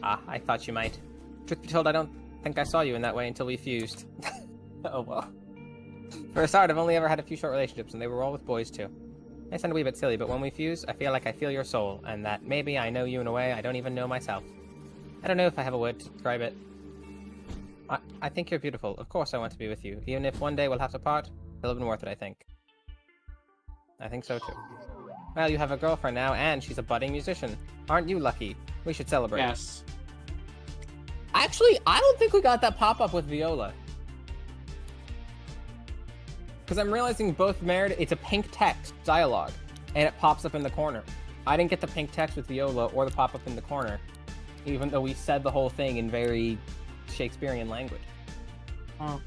Speaker 2: Ah, I thought you might. Truth be told, I don't think I saw you in that way until we fused. Oh well. For a start, I've only ever had a few short relationships, and they were all with boys too. May sound a wee bit silly, but when we fuse, I feel like I feel your soul, and that maybe I know you in a way I don't even know myself. I don't know if I have a word to describe it. I think you're beautiful. Of course I want to be with you. Even if one day we'll have to part, it'll have been worth it, I think. I think so too. Well, you have a girlfriend now, and she's a budding musician. Aren't you lucky? We should celebrate.
Speaker 1: Yes.
Speaker 2: Actually, I don't think we got that pop-up with Viola. Because I'm realizing both Merit, it's a pink text dialogue, and it pops up in the corner. I didn't get the pink text with Viola or the pop-up in the corner, even though we said the whole thing in very Shakespearean language.
Speaker 1: Oh.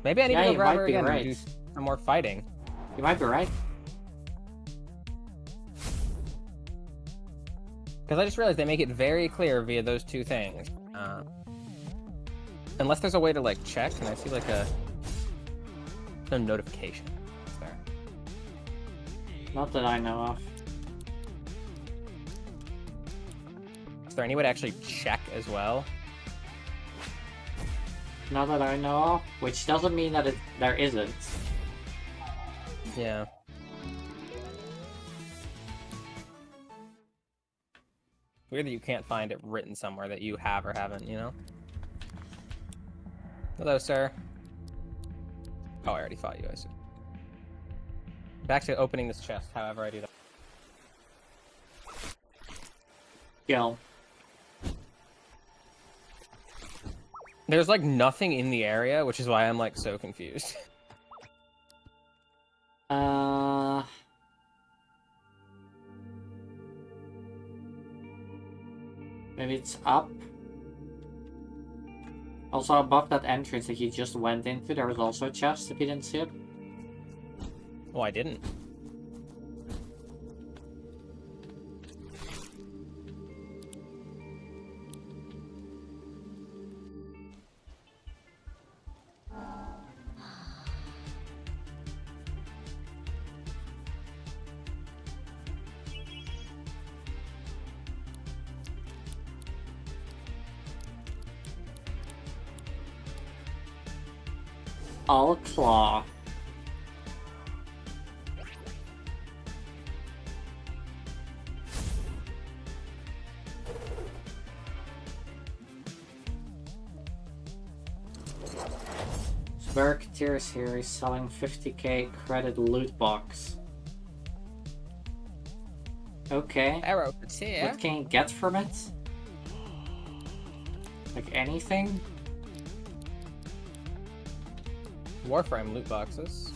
Speaker 2: Maybe I need to go grab her again
Speaker 1: right.
Speaker 2: and do some more fighting.
Speaker 1: You might be right.
Speaker 2: Because I just realized they make it very clear via those two things. Unless there's a way to, like, check, and I see, like, no notification. There.
Speaker 1: Not that I know of.
Speaker 2: Is there any way to actually check as well?
Speaker 1: Not that I know of, which doesn't mean that there isn't.
Speaker 2: Yeah. Weird that you can't find it written somewhere that you have or haven't, you know? Hello, sir. Oh, I already fought you, I see. Back to opening this chest, however I do that.
Speaker 1: Gil.
Speaker 2: There's, like, nothing in the area, which is why I'm, like, so confused.
Speaker 1: Maybe it's up. Also, above that entrance that you just went into, there was also a chest if you didn't see it.
Speaker 2: Oh, I didn't.
Speaker 1: All claw. Berketeer's here. He's selling 50k credit loot box. Okay.
Speaker 2: Arrow Katir.
Speaker 1: What can you get from it? Like anything?
Speaker 2: Warframe loot boxes.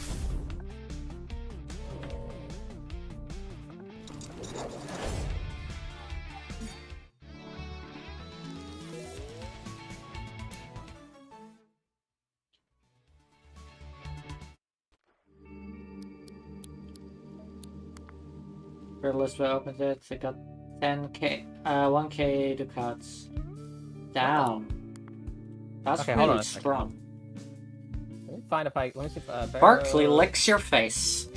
Speaker 1: Elizabeth opened it. I got 10k, 1k ducats. Damn. That's
Speaker 2: Okay, hold on
Speaker 1: really
Speaker 2: a second.
Speaker 1: strong.
Speaker 2: Let me find if I. Let me see if.
Speaker 1: Barkley licks your face.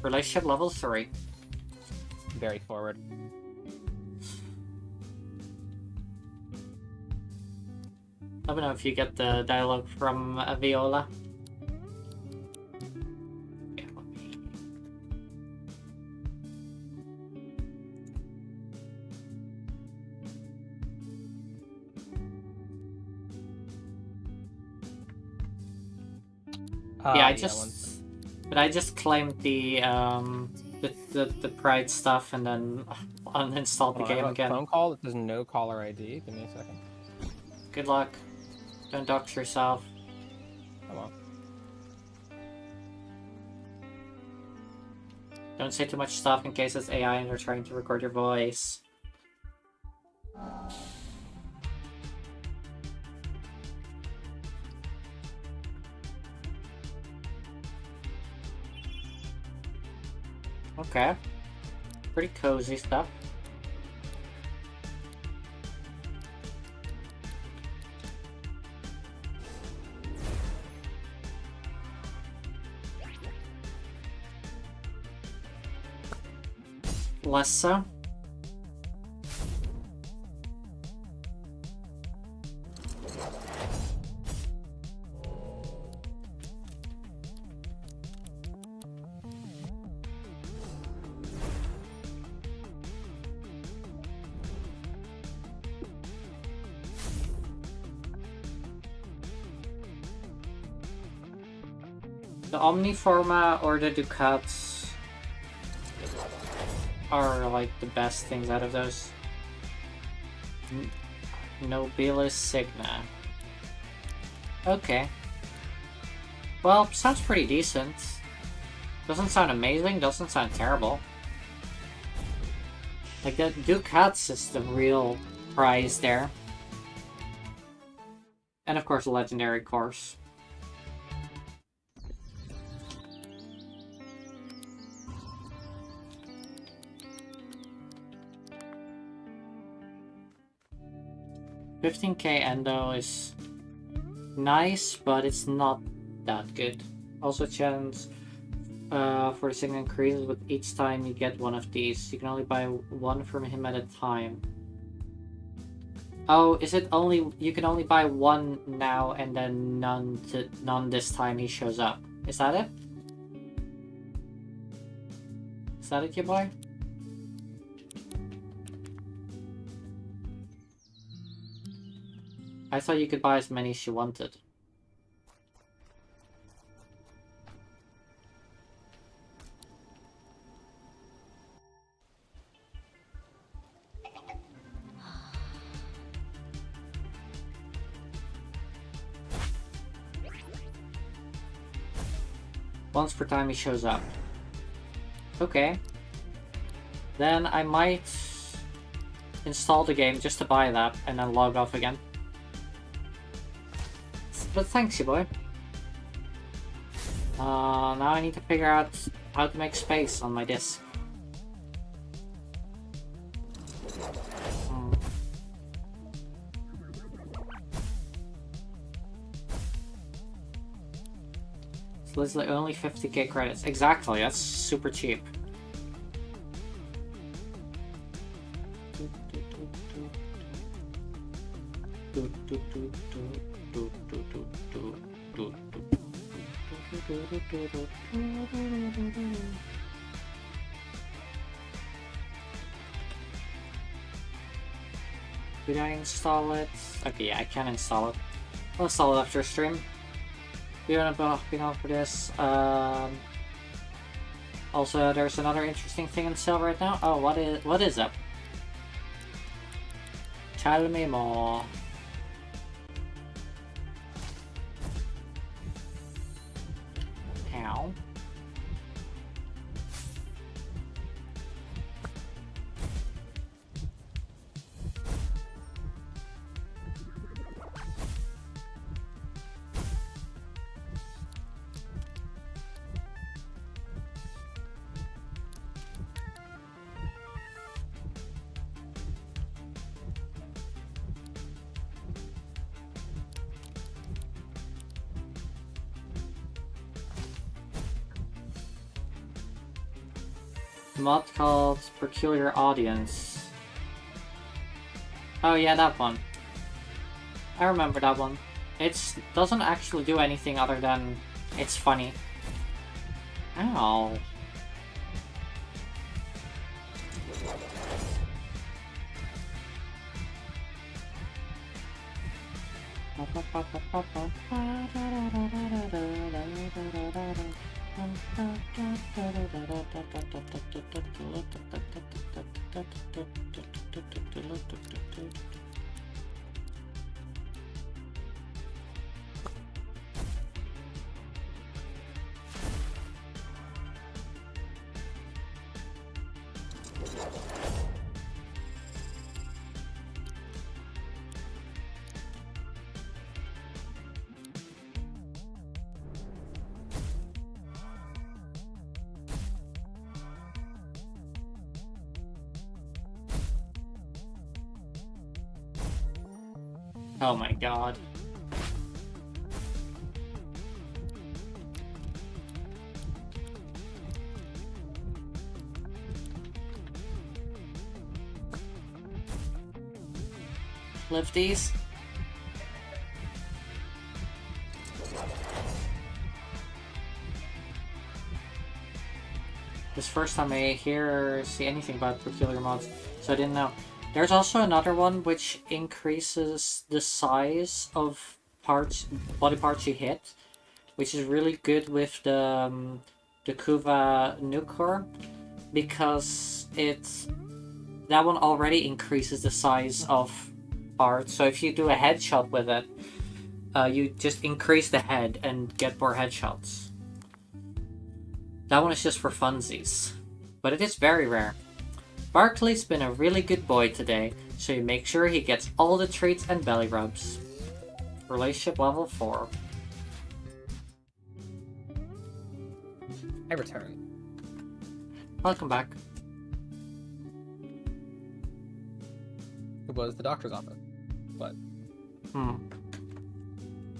Speaker 1: Relationship level 3.
Speaker 2: Very forward.
Speaker 1: Let me know if you get the dialogue from Viola. Yeah, I just claimed the Pride stuff and then uninstalled the game again.
Speaker 2: Phone call that does no caller ID. Give me a second.
Speaker 1: Good luck. Don't dox yourself.
Speaker 2: Come on.
Speaker 1: Don't say too much stuff in case it's AI and they're trying to record your voice. Okay. Pretty cozy stuff. Less so. The Omniforma or the Ducats are like the best things out of those. Nobilis Signa. Okay. Well, sounds pretty decent. Doesn't sound amazing, doesn't sound terrible. Like, that Ducats is the real prize there. And of course, a legendary course. $15k endo is nice, but it's not that good. Also, chance for the signal increases with each time you get one of these. You can only buy one from him at a time. Oh, is it only you can only buy one now and then none this time he shows up? Is that it? Is that it, your boy? I thought you could buy as many as you wanted. Once per time he shows up. Okay. Then I might install the game just to buy that and then log off again. But thanks, you boy. Now I need to figure out how to make space on my disk. So it's like only 50k credits. Exactly, that's super cheap. Did I install it? Okay, yeah, I can install it. I'll install it after stream. Be on for this. Also, there's another interesting thing on sale right now. Oh, what is it? Tell me more. Ow. Mod called Peculiar Audience. Oh yeah, that one. I remember that one. It doesn't actually do anything other than it's funny. Ow. Oh my god. Lifties. This first time I hear or see anything about peculiar mods, so I didn't know. There's also another one which increases the size of body parts you hit, which is really good with the Kuva Nucor, because that one already increases the size of parts. So if you do a headshot with it, you just increase the head and get more headshots. That one is just for funsies, but it is very rare. Barkley's been a really good boy today, so you make sure he gets all the treats and belly rubs. Relationship level 4.
Speaker 2: I return.
Speaker 1: Welcome back.
Speaker 2: It was the doctor's office, but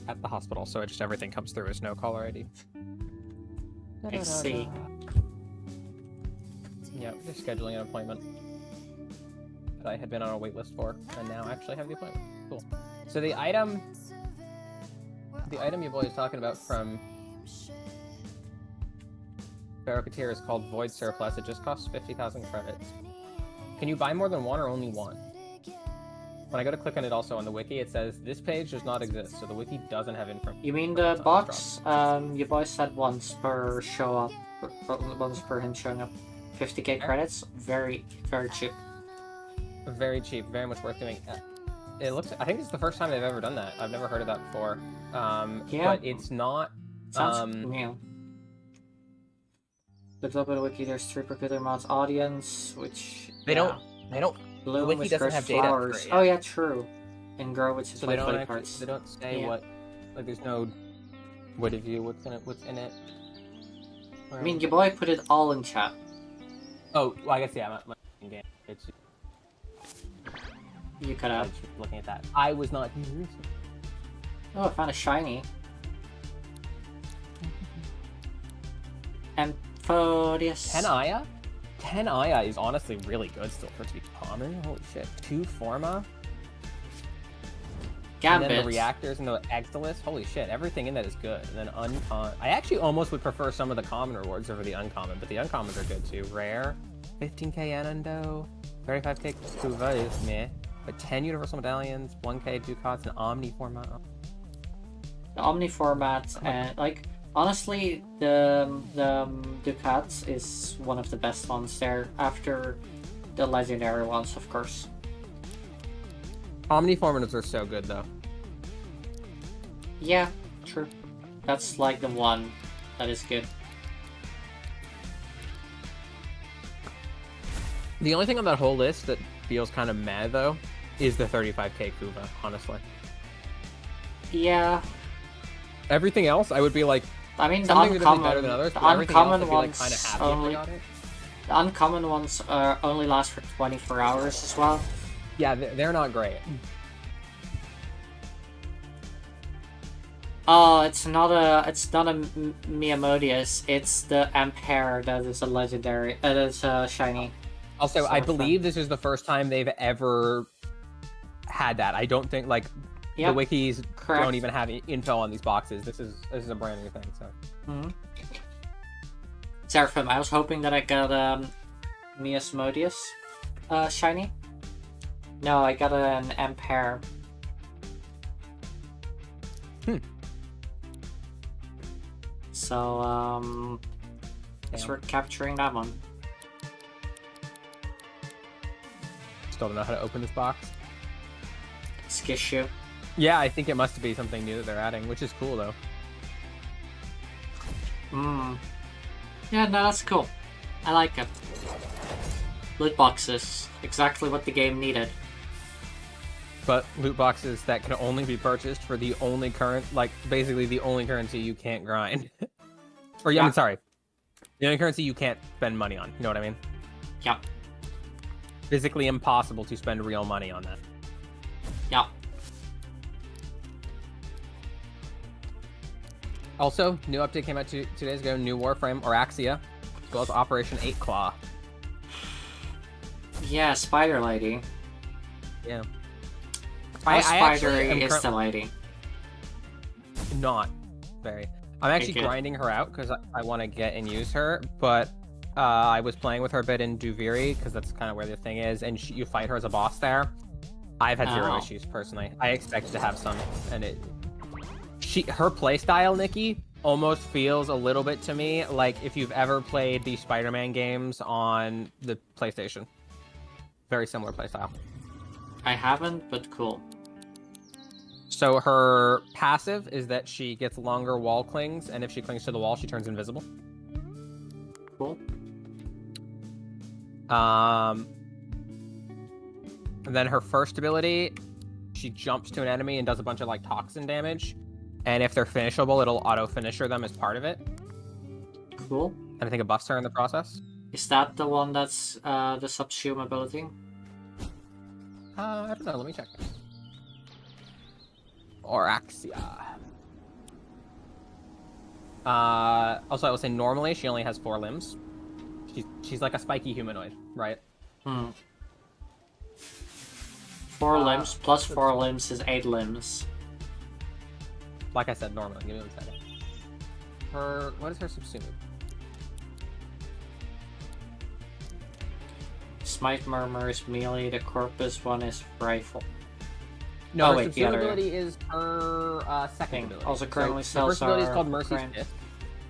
Speaker 2: at the hospital, so just everything comes through as no caller ID.
Speaker 1: I see.
Speaker 2: Yeah, they're scheduling an appointment that I had been on a wait list for, and now actually have the appointment. Cool. So the item your boy is talking about from Barokatir is called Void Surplus. It just costs 50,000 credits. Can you buy more than one or only one? When I go to click on it also on the wiki, it says this page does not exist, so the wiki doesn't have information.
Speaker 1: You mean the box? Your boy said once per show up, once per him showing up. 50k credits, very, very cheap.
Speaker 2: Very cheap, very much worth doing. It looks. I think it's the first time they've ever done that. I've never heard of that before.
Speaker 1: Yeah.
Speaker 2: But it's not.
Speaker 1: Sounds new. Look up at the wiki. There's 3 peculiar mods. Audience, which
Speaker 2: They don't.
Speaker 1: Bloom
Speaker 2: the wiki
Speaker 1: with
Speaker 2: doesn't
Speaker 1: fresh
Speaker 2: have data for
Speaker 1: flowers.
Speaker 2: it yet.
Speaker 1: Oh yeah, true. And grow, which is
Speaker 2: So they
Speaker 1: like
Speaker 2: don't
Speaker 1: play
Speaker 2: actually,
Speaker 1: parts.
Speaker 2: they don't say
Speaker 1: Yeah.
Speaker 2: what. Like there's no. What of you? What's in it?
Speaker 1: I mean, your boy put it all in chat.
Speaker 2: Oh, well, I guess yeah. My game. It's.
Speaker 1: You could
Speaker 2: I
Speaker 1: have.
Speaker 2: was looking at that. I was not here.
Speaker 1: Oh, I found a shiny. Amphibious.
Speaker 2: Tenaya is honestly really good still for it to be common. Holy shit. 2 Forma. And then the
Speaker 1: Gambit.
Speaker 2: reactors and the Exilus. Holy shit. Everything in that is good. And then uncommon. I actually almost would prefer some of the common rewards over the uncommon, but the uncommons are good too. Rare. 15k Anando. 35k Kuva is meh. But 10 universal medallions, 1k Ducats, and Omni Forma.
Speaker 1: The Omni format, and like honestly, the Ducats is one of the best ones there after the legendary ones, of course.
Speaker 2: Omni formulas are so good though.
Speaker 1: Yeah, true. That's like the one that is good.
Speaker 2: The only thing on that whole list that feels kind of meh though is the 35k Kuva, honestly.
Speaker 1: Yeah,
Speaker 2: Everything else, I would be like,
Speaker 1: I mean the
Speaker 2: something that would be
Speaker 1: uncommon,
Speaker 2: better than others,
Speaker 1: the
Speaker 2: but everything else,
Speaker 1: uncommon
Speaker 2: I'd be like
Speaker 1: ones
Speaker 2: kind of happy
Speaker 1: only,
Speaker 2: if I got it.
Speaker 1: the uncommon ones only last for 24 hours as well.
Speaker 2: Yeah, they're not great.
Speaker 1: Oh, it's not a Miamodius. It's the Ampere that is a legendary. That is a shiny.
Speaker 2: Also,
Speaker 1: So
Speaker 2: I
Speaker 1: fun.
Speaker 2: believe this is the first time they've ever had that. I don't think, like,
Speaker 1: Yep,
Speaker 2: the wikis
Speaker 1: correct.
Speaker 2: don't even have info on these boxes. This is a brand new thing, so.
Speaker 1: Mm-hmm. Seraphim, I was hoping that I got Miasmodius shiny. No, I got an Ampere. So guess
Speaker 2: Yeah.
Speaker 1: we're capturing that one.
Speaker 2: Still don't know how to open this box.
Speaker 1: Skishu.
Speaker 2: Yeah, I think it must be something new that they're adding, which is cool though.
Speaker 1: Yeah, no, that's cool. I like it. Loot boxes. Exactly what the game needed.
Speaker 2: But loot boxes that can only be purchased for the only basically the only currency you can't grind. Or yeah, I
Speaker 1: Yeah.
Speaker 2: mean, sorry. The only currency you can't spend money on. You know what I mean?
Speaker 1: Yeah.
Speaker 2: Physically impossible to spend real money on that.
Speaker 1: Yeah.
Speaker 2: Also, new update came out 2 days ago. New Warframe Araxia, as well as Operation 8 Claw.
Speaker 1: Yeah, Spider Lady.
Speaker 2: Yeah.
Speaker 1: How
Speaker 2: actually
Speaker 1: spidery
Speaker 2: am
Speaker 1: is the lady?
Speaker 2: Not very. I'm actually
Speaker 1: good.
Speaker 2: grinding her out because I want to get and use her, but I was playing with her a bit in Duviri because that's kind of where the thing is, and you fight her as a boss there. I've had zero
Speaker 1: Oh.
Speaker 2: issues personally. I expect to have some, and her playstyle, Nikki, almost feels a little bit to me like if you've ever played the Spider-Man games on the PlayStation. Very similar playstyle.
Speaker 1: I haven't, but cool.
Speaker 2: So her passive is that she gets longer wall clings, and if she clings to the wall, she turns invisible.
Speaker 1: Cool.
Speaker 2: And then her first ability, she jumps to an enemy and does a bunch of like toxin damage. And if they're finishable, it'll auto-finisher them as part of it.
Speaker 1: Cool.
Speaker 2: And I think it buffs her in the process.
Speaker 1: Is that the one that's the subsume ability?
Speaker 2: I don't know, let me check. Oraxia. Also, I will say normally she only has 4 limbs. She's like a spiky humanoid, right?
Speaker 1: 4 limbs plus 4 limbs is 8 limbs.
Speaker 2: Like I said, normally. Give me 1 second. What is her subsume?
Speaker 1: Smite Murmur is melee, the Corpus one is rifle.
Speaker 2: No,
Speaker 1: Oh,
Speaker 2: her
Speaker 1: wait, the
Speaker 2: subsume
Speaker 1: other-
Speaker 2: ability is her second
Speaker 1: Thing.
Speaker 2: ability.
Speaker 1: Also currently
Speaker 2: so
Speaker 1: sells
Speaker 2: the first ability is
Speaker 1: our
Speaker 2: called Mercy's
Speaker 1: friend.
Speaker 2: Fist.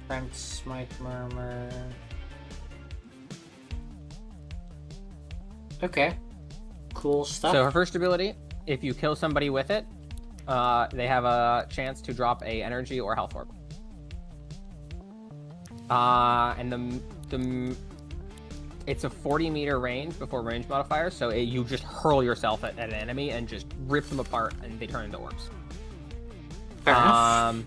Speaker 1: Friend Smite Murmur. Okay. Cool stuff.
Speaker 2: So her first ability, if you kill somebody with it, they have a chance to drop a energy or health orb. And it's a 40-meter range before range modifiers, so you just hurl yourself at an enemy and just rip them apart, and they turn into orbs.
Speaker 1: Fair enough.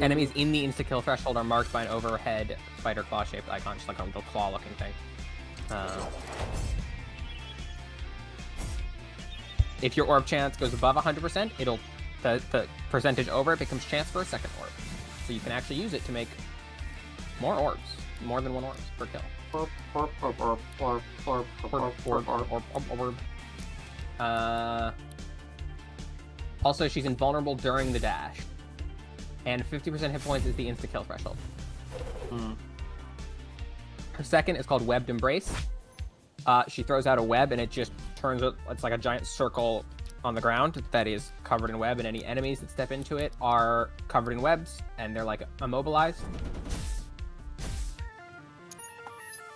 Speaker 2: Enemies in the insta-kill threshold are marked by an overhead spider claw-shaped icon, just like a little claw-looking thing. If your orb chance goes above 100%, the percentage over it becomes chance for a second orb. So you can actually use it to make more orbs, more than 1 orbs per kill. Orb. Also, she's invulnerable during the dash, and 50% hit points is the insta-kill threshold. Her second is called Webbed Embrace. She throws out a web, and it just turns it. It's like a giant circle on the ground that is covered in web, and any enemies that step into it are covered in webs, and they're like immobilized.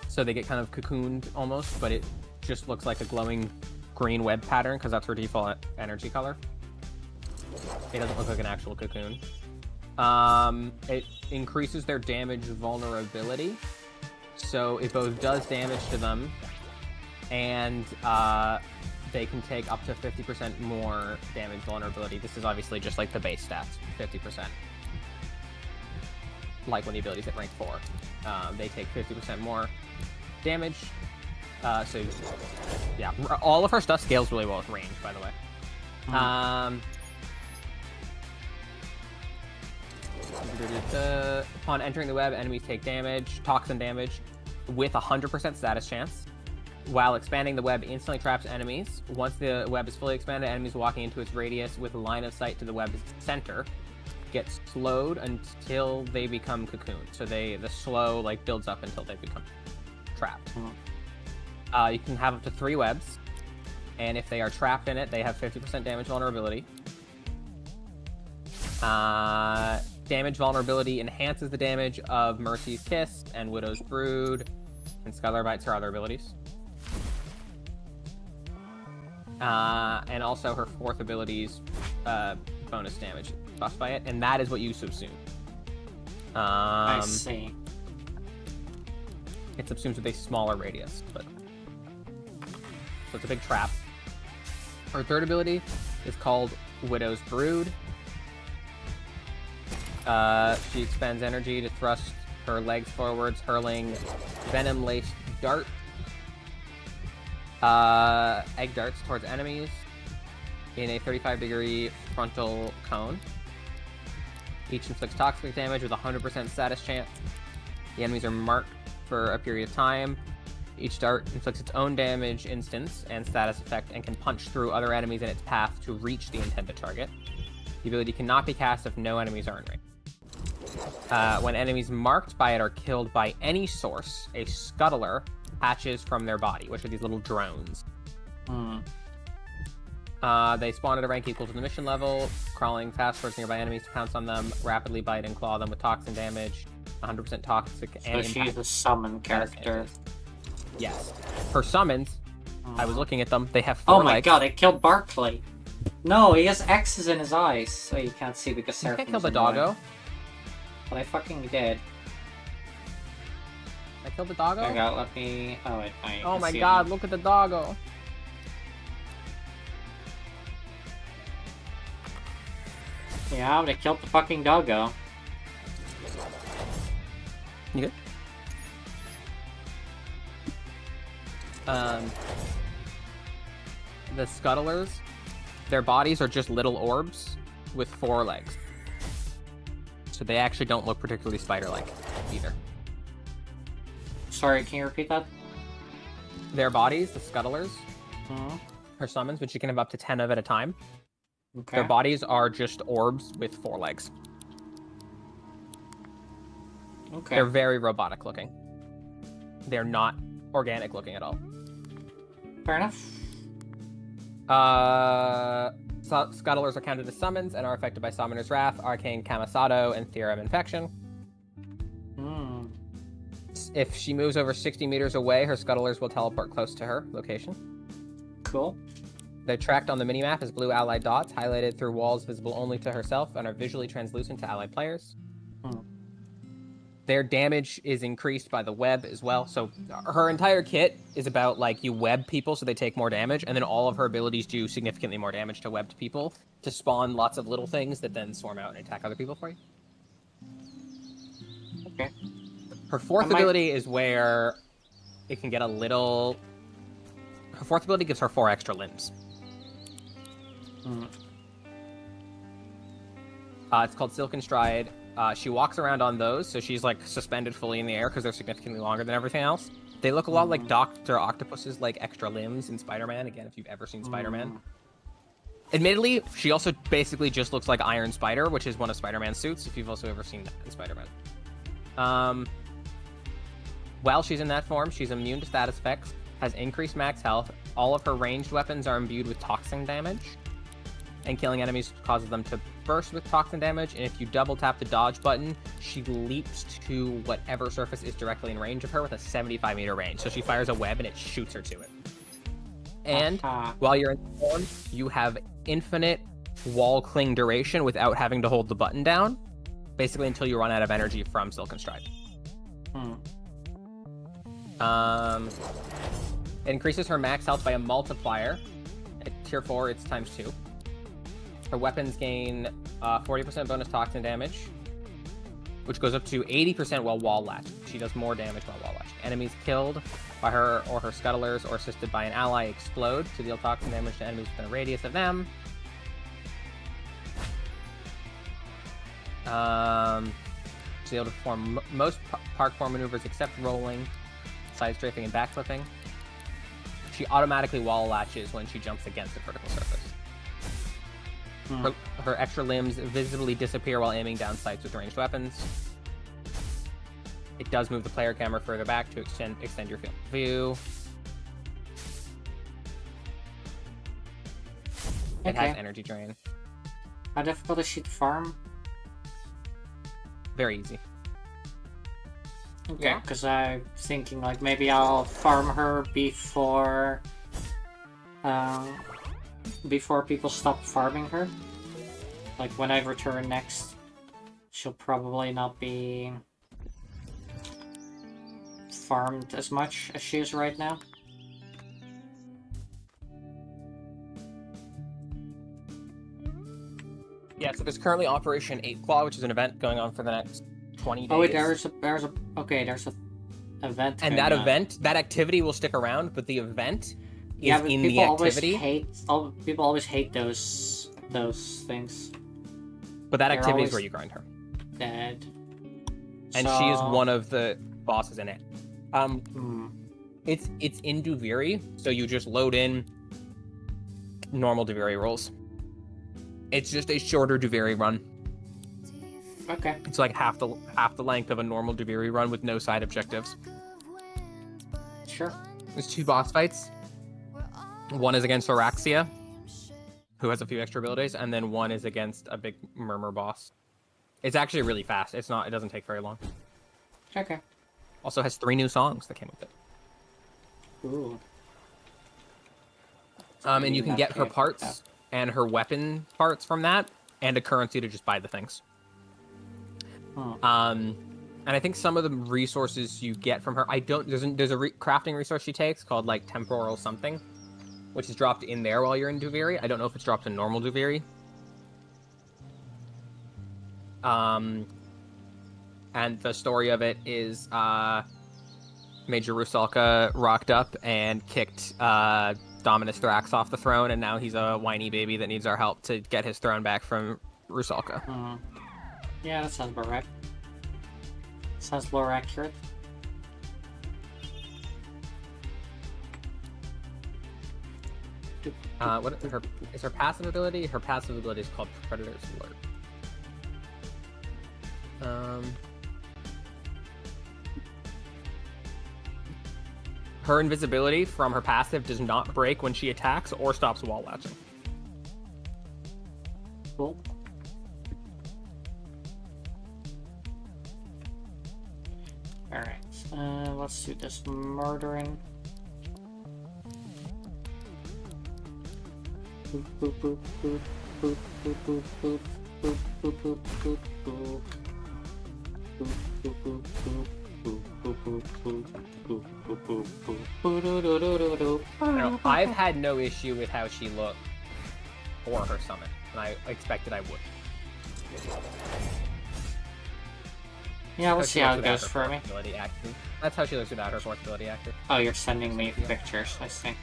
Speaker 2: So they get kind of cocooned almost, but it just looks like a glowing green web pattern because that's her default energy color. It doesn't look like an actual cocoon. It increases their damage vulnerability. So it both does damage to them, and they can take up to 50% more damage vulnerability. This is obviously just like the base stats, 50%. Like when the ability's at rank 4. They take 50% more damage. So, yeah, all of her stuff scales really well with range, by the way. Upon entering the web, enemies take damage, toxin damage, with 100% status chance. While expanding, the web instantly traps enemies. Once the web is fully expanded, enemies walking into its radius with line of sight to the web's center get slowed until they become cocooned. So the slow like builds up until they become trapped. You can have up to 3 webs, and if they are trapped in it, they have 50% damage vulnerability. Damage vulnerability enhances the damage of Mercy's Kiss and Widow's Brood, and Skylar Bites her other abilities. And also her 4th ability's bonus damage buffed by it, and that is what you subsume.
Speaker 1: I see.
Speaker 2: It subsumes with a smaller radius, but so it's a big trap. Her 3rd ability is called Widow's Brood. She expends energy to thrust her legs forwards, hurling venom-laced dart, egg darts towards enemies in a 35-degree frontal cone. Each inflicts toxic damage with 100% status chance. The enemies are marked for a period of time. Each dart inflicts its own damage instance and status effect and can punch through other enemies in its path to reach the intended target. The ability cannot be cast if no enemies are in range. When enemies marked by it are killed by any source, a scuttler hatches from their body, which are these little drones. They spawn at a rank equal to the mission level, crawling fast towards nearby enemies to pounce on them, rapidly bite and claw them with toxin damage, 100% toxic and
Speaker 1: So she's a summon character.
Speaker 2: Yes. Her summons, I was looking at them, they have 4
Speaker 1: Oh my
Speaker 2: legs.
Speaker 1: god, it killed Barkley. No, he has X's in his eyes, so you can't see because
Speaker 2: You
Speaker 1: Seraphim's
Speaker 2: can't kill the
Speaker 1: in the way.
Speaker 2: doggo.
Speaker 1: But I fucking did.
Speaker 2: I killed the doggo?
Speaker 1: I got, let me... Oh, wait, I
Speaker 2: Oh
Speaker 1: can
Speaker 2: my
Speaker 1: see
Speaker 2: god,
Speaker 1: him.
Speaker 2: look at the doggo.
Speaker 1: Yeah, but I killed the fucking doggo.
Speaker 2: You good? The scuttlers, their bodies are just little orbs with 4 legs. So they actually don't look particularly spider-like either.
Speaker 1: Sorry, can you repeat that?
Speaker 2: Their bodies, the scuttlers,
Speaker 1: Hmm.
Speaker 2: are summons, which you can have up to 10 of at a time.
Speaker 1: Okay.
Speaker 2: Their bodies are just orbs with 4 legs.
Speaker 1: Okay.
Speaker 2: They're very robotic looking. They're not organic looking at all.
Speaker 1: Fair enough.
Speaker 2: Scuttlers are counted as summons and are affected by Summoner's Wrath, Arcane Camisado, and Theorem Infection.
Speaker 1: Hmm.
Speaker 2: If she moves over 60 meters away, her scuttlers will teleport close to her location.
Speaker 1: Cool.
Speaker 2: They're tracked on the minimap as blue allied dots, highlighted through walls visible only to herself, and are visually translucent to allied players.
Speaker 1: Hmm.
Speaker 2: Their damage is increased by the web as well. So her entire kit is about, like, you web people so they take more damage, and then all of her abilities do significantly more damage to webbed people to spawn lots of little things that then swarm out and attack other people for you.
Speaker 1: Okay.
Speaker 2: Her 4th ability is where it can get a little... Her 4th ability gives her 4 extra limbs.
Speaker 1: Hmm.
Speaker 2: It's called Silken Stride. She walks around on those, so she's like suspended fully in the air because they're significantly longer than everything else. They look a lot like Dr. Octopus's like extra limbs in Spider-Man. Again, if you've ever seen Spider-Man. Admittedly, she also basically just looks like Iron Spider, which is one of Spider-Man's suits, if you've also ever seen that in Spider-Man. While she's in that form, she's immune to status effects, has increased max health. All of her ranged weapons are imbued with toxin damage. and killing enemies causes them to burst with toxin damage, and if you double tap the dodge button, she leaps to whatever surface is directly in range of her with a 75-meter range. So she fires a web and it shoots her to it. And while you're in the form, you have infinite wall cling duration without having to hold the button down, basically until you run out of energy from Silken Stride. It increases her max health by a multiplier. At tier 4, it's times 2. Her weapons gain 40% bonus toxin damage, which goes up to 80% while wall latched. She does more damage while wall latched. Enemies killed by her or her scuttlers or assisted by an ally explode to deal toxin damage to enemies within a radius of them. She's able to perform most parkour maneuvers except rolling, side strafing, and backflipping. She automatically wall latches when she jumps against a vertical surface. Her extra limbs visibly disappear while aiming down sights with ranged weapons. It does move the player camera further back to extend your field of view. It has energy drain.
Speaker 1: How difficult is she to farm?
Speaker 2: Very easy.
Speaker 1: Okay, because I'm thinking like maybe I'll farm her before people stop farming her. Like when I return next, she'll probably not be farmed as much as she is right now.
Speaker 2: Yeah, so there's currently Operation 8 Claw, which is an event going on for the next 20 days.
Speaker 1: Oh wait, there's a event.
Speaker 2: And that event, that activity will stick around, but the event is
Speaker 1: but
Speaker 2: in the activity.
Speaker 1: People always hate those things.
Speaker 2: But that activity is where you grind her.
Speaker 1: Dead.
Speaker 2: And she is one of the bosses in it. It's in Duviri, so you just load in normal Duviri rolls. It's just a shorter Duviri run.
Speaker 1: Okay.
Speaker 2: It's like half the length of a normal Duviri run with no side objectives.
Speaker 1: Sure.
Speaker 2: There's 2 boss fights. One is against Araxia, who has a few extra abilities, and then one is against a big Murmur boss. It's actually really fast. It doesn't take very long.
Speaker 1: Okay.
Speaker 2: Also has 3 new songs that came with it.
Speaker 1: Ooh.
Speaker 2: And you can get her parts and her weapon parts from that, and a currency to just buy the things. And I think some of the resources you get from her, there's a crafting resource she takes called like temporal something, which is dropped in there while you're in Duviri. I don't know if it's dropped in normal Duviri. And the story of it is Major Rusalka rocked up and kicked Dominus Thrax off the throne, and now he's a whiny baby that needs our help to get his throne back from Rusalka.
Speaker 1: Yeah, that sounds about right. Sounds lore accurate.
Speaker 2: What is her passive ability? Her passive ability is called Predator's Alert. Her invisibility from her passive does not break when she attacks or stops wall latching.
Speaker 1: Cool. Alright, let's do this murdering. Boop, boop, boop, boop, boop, boop, boop, boop, boop, boop, boop, boop, boop. Boop, boop, boop, boop.
Speaker 2: I've had no issue with how she looked for her summon, and I expected I would.
Speaker 1: Yeah, we'll see how it goes for me.
Speaker 2: That's how she looks without her fourth ability active.
Speaker 1: Oh, you're sending me pictures, I see.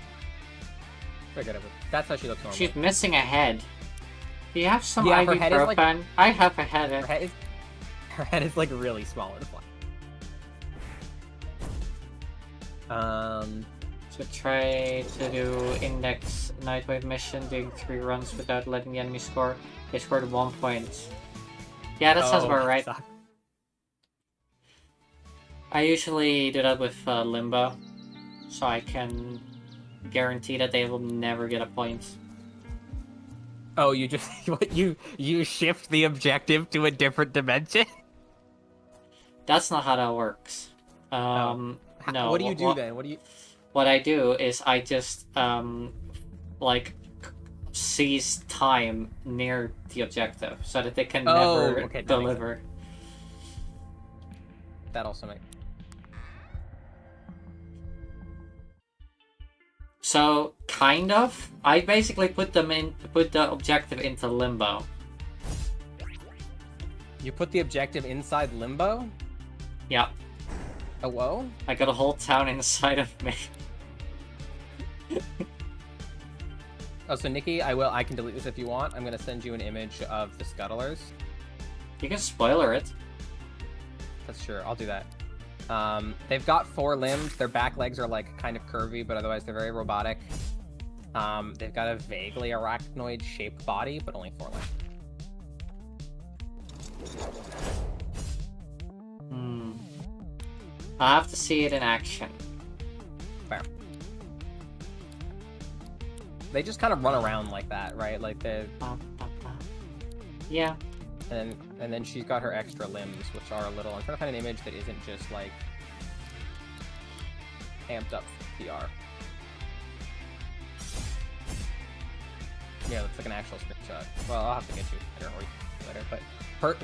Speaker 2: Forget it. That's how she looks normally.
Speaker 1: She's missing a head. Do you have some
Speaker 2: her head is like,
Speaker 1: I have a head.
Speaker 2: Her head is like really small and flat.
Speaker 1: So try to do Index Nightwave mission, doing 3 runs without letting the enemy score. They scored 1 point. Yeah, that sounds about right.
Speaker 2: Suck.
Speaker 1: I usually do that with Limbo, so I can guarantee that they will never get a point.
Speaker 2: Oh, you just you shift the objective to a different dimension?
Speaker 1: That's not how that works. No.
Speaker 2: What do you do then? What do you?
Speaker 1: What I do is I just like seize time near the objective so that they can never
Speaker 2: Okay, that makes
Speaker 1: deliver.
Speaker 2: That also makes.
Speaker 1: So kind of, I basically put the objective into limbo.
Speaker 2: You put the objective inside limbo?
Speaker 1: Yeah,
Speaker 2: Oh, whoa?
Speaker 1: I got a whole town inside of me.
Speaker 2: Oh, so Nikki, I can delete this if you want. I'm gonna send you an image of the scuttlers.
Speaker 1: You can spoiler it.
Speaker 2: That's sure, I'll do that. They've got 4 limbs. Their back legs are like kind of curvy, but otherwise they're very robotic. They've got a vaguely arachnoid-shaped body, but only 4 limbs.
Speaker 1: I have to see it in action.
Speaker 2: Fair. They just kind of run around like that, right? Like the
Speaker 1: Yeah.
Speaker 2: and then she's got her extra limbs, which are a little. I'm trying to find an image that isn't just like amped up PR. Yeah, looks like an actual screenshot. Well, I'll have to get you later, but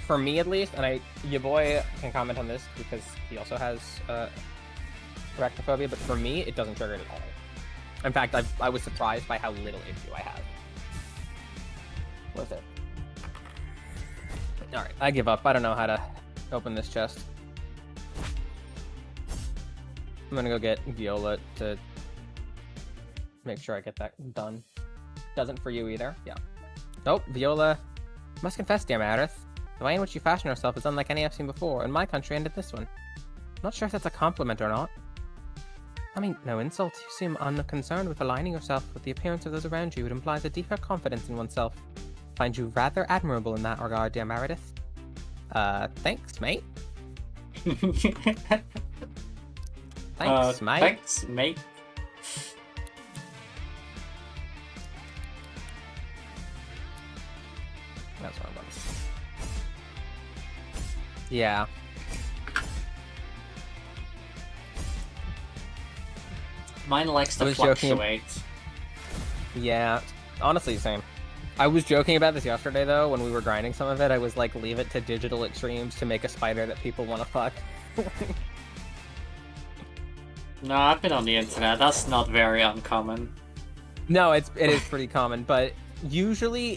Speaker 2: for me at least, and your boy can comment on this because he also has arachnophobia, but for me, it doesn't trigger it at all. In fact, I was surprised by how little issue I have with it. Alright, I give up. I don't know how to open this chest. I'm gonna go get Viola to make sure I get that done. Doesn't for you either. Yeah. Nope, Viola. Must confess, dear Meredith, the way in which you fashion yourself is unlike any I've seen before, in my country and in this one. Not sure if that's a compliment or not. I mean, no insult. You seem unconcerned with aligning yourself with the appearance of those around you. It implies a deeper confidence in oneself. Find you rather admirable in that regard, dear Meredith. Thanks, mate. Thanks, mate.
Speaker 1: Thanks, mate.
Speaker 2: That's what I'm about. Yeah.
Speaker 1: Mine likes to
Speaker 2: I was joking-
Speaker 1: fluctuate.
Speaker 2: Yeah. Honestly, same. I was joking about this yesterday, though, when we were grinding some of it. I was like, leave it to digital extremes to make a spider that people want to fuck.
Speaker 1: No, I've been on the internet. That's not very uncommon.
Speaker 2: No, it is pretty common, but usually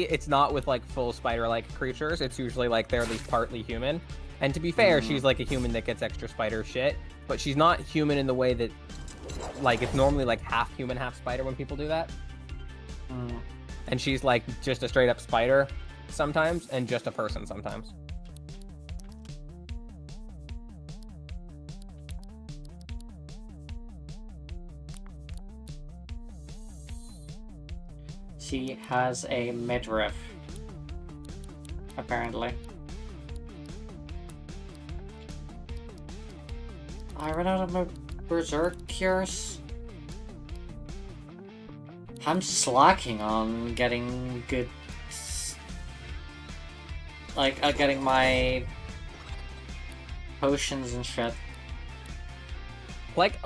Speaker 2: it's not with like full spider-like creatures. It's usually like they're at least partly human. And to be fair, she's like a human that gets extra spider shit, but she's not human in the way that like it's normally like half human, half spider when people do that. And she's like just a straight up spider sometimes and just a person sometimes.
Speaker 1: She has a midriff, apparently. I ran out of my berserk cures. I'm slacking on getting good, like getting my potions and shit.
Speaker 2: Like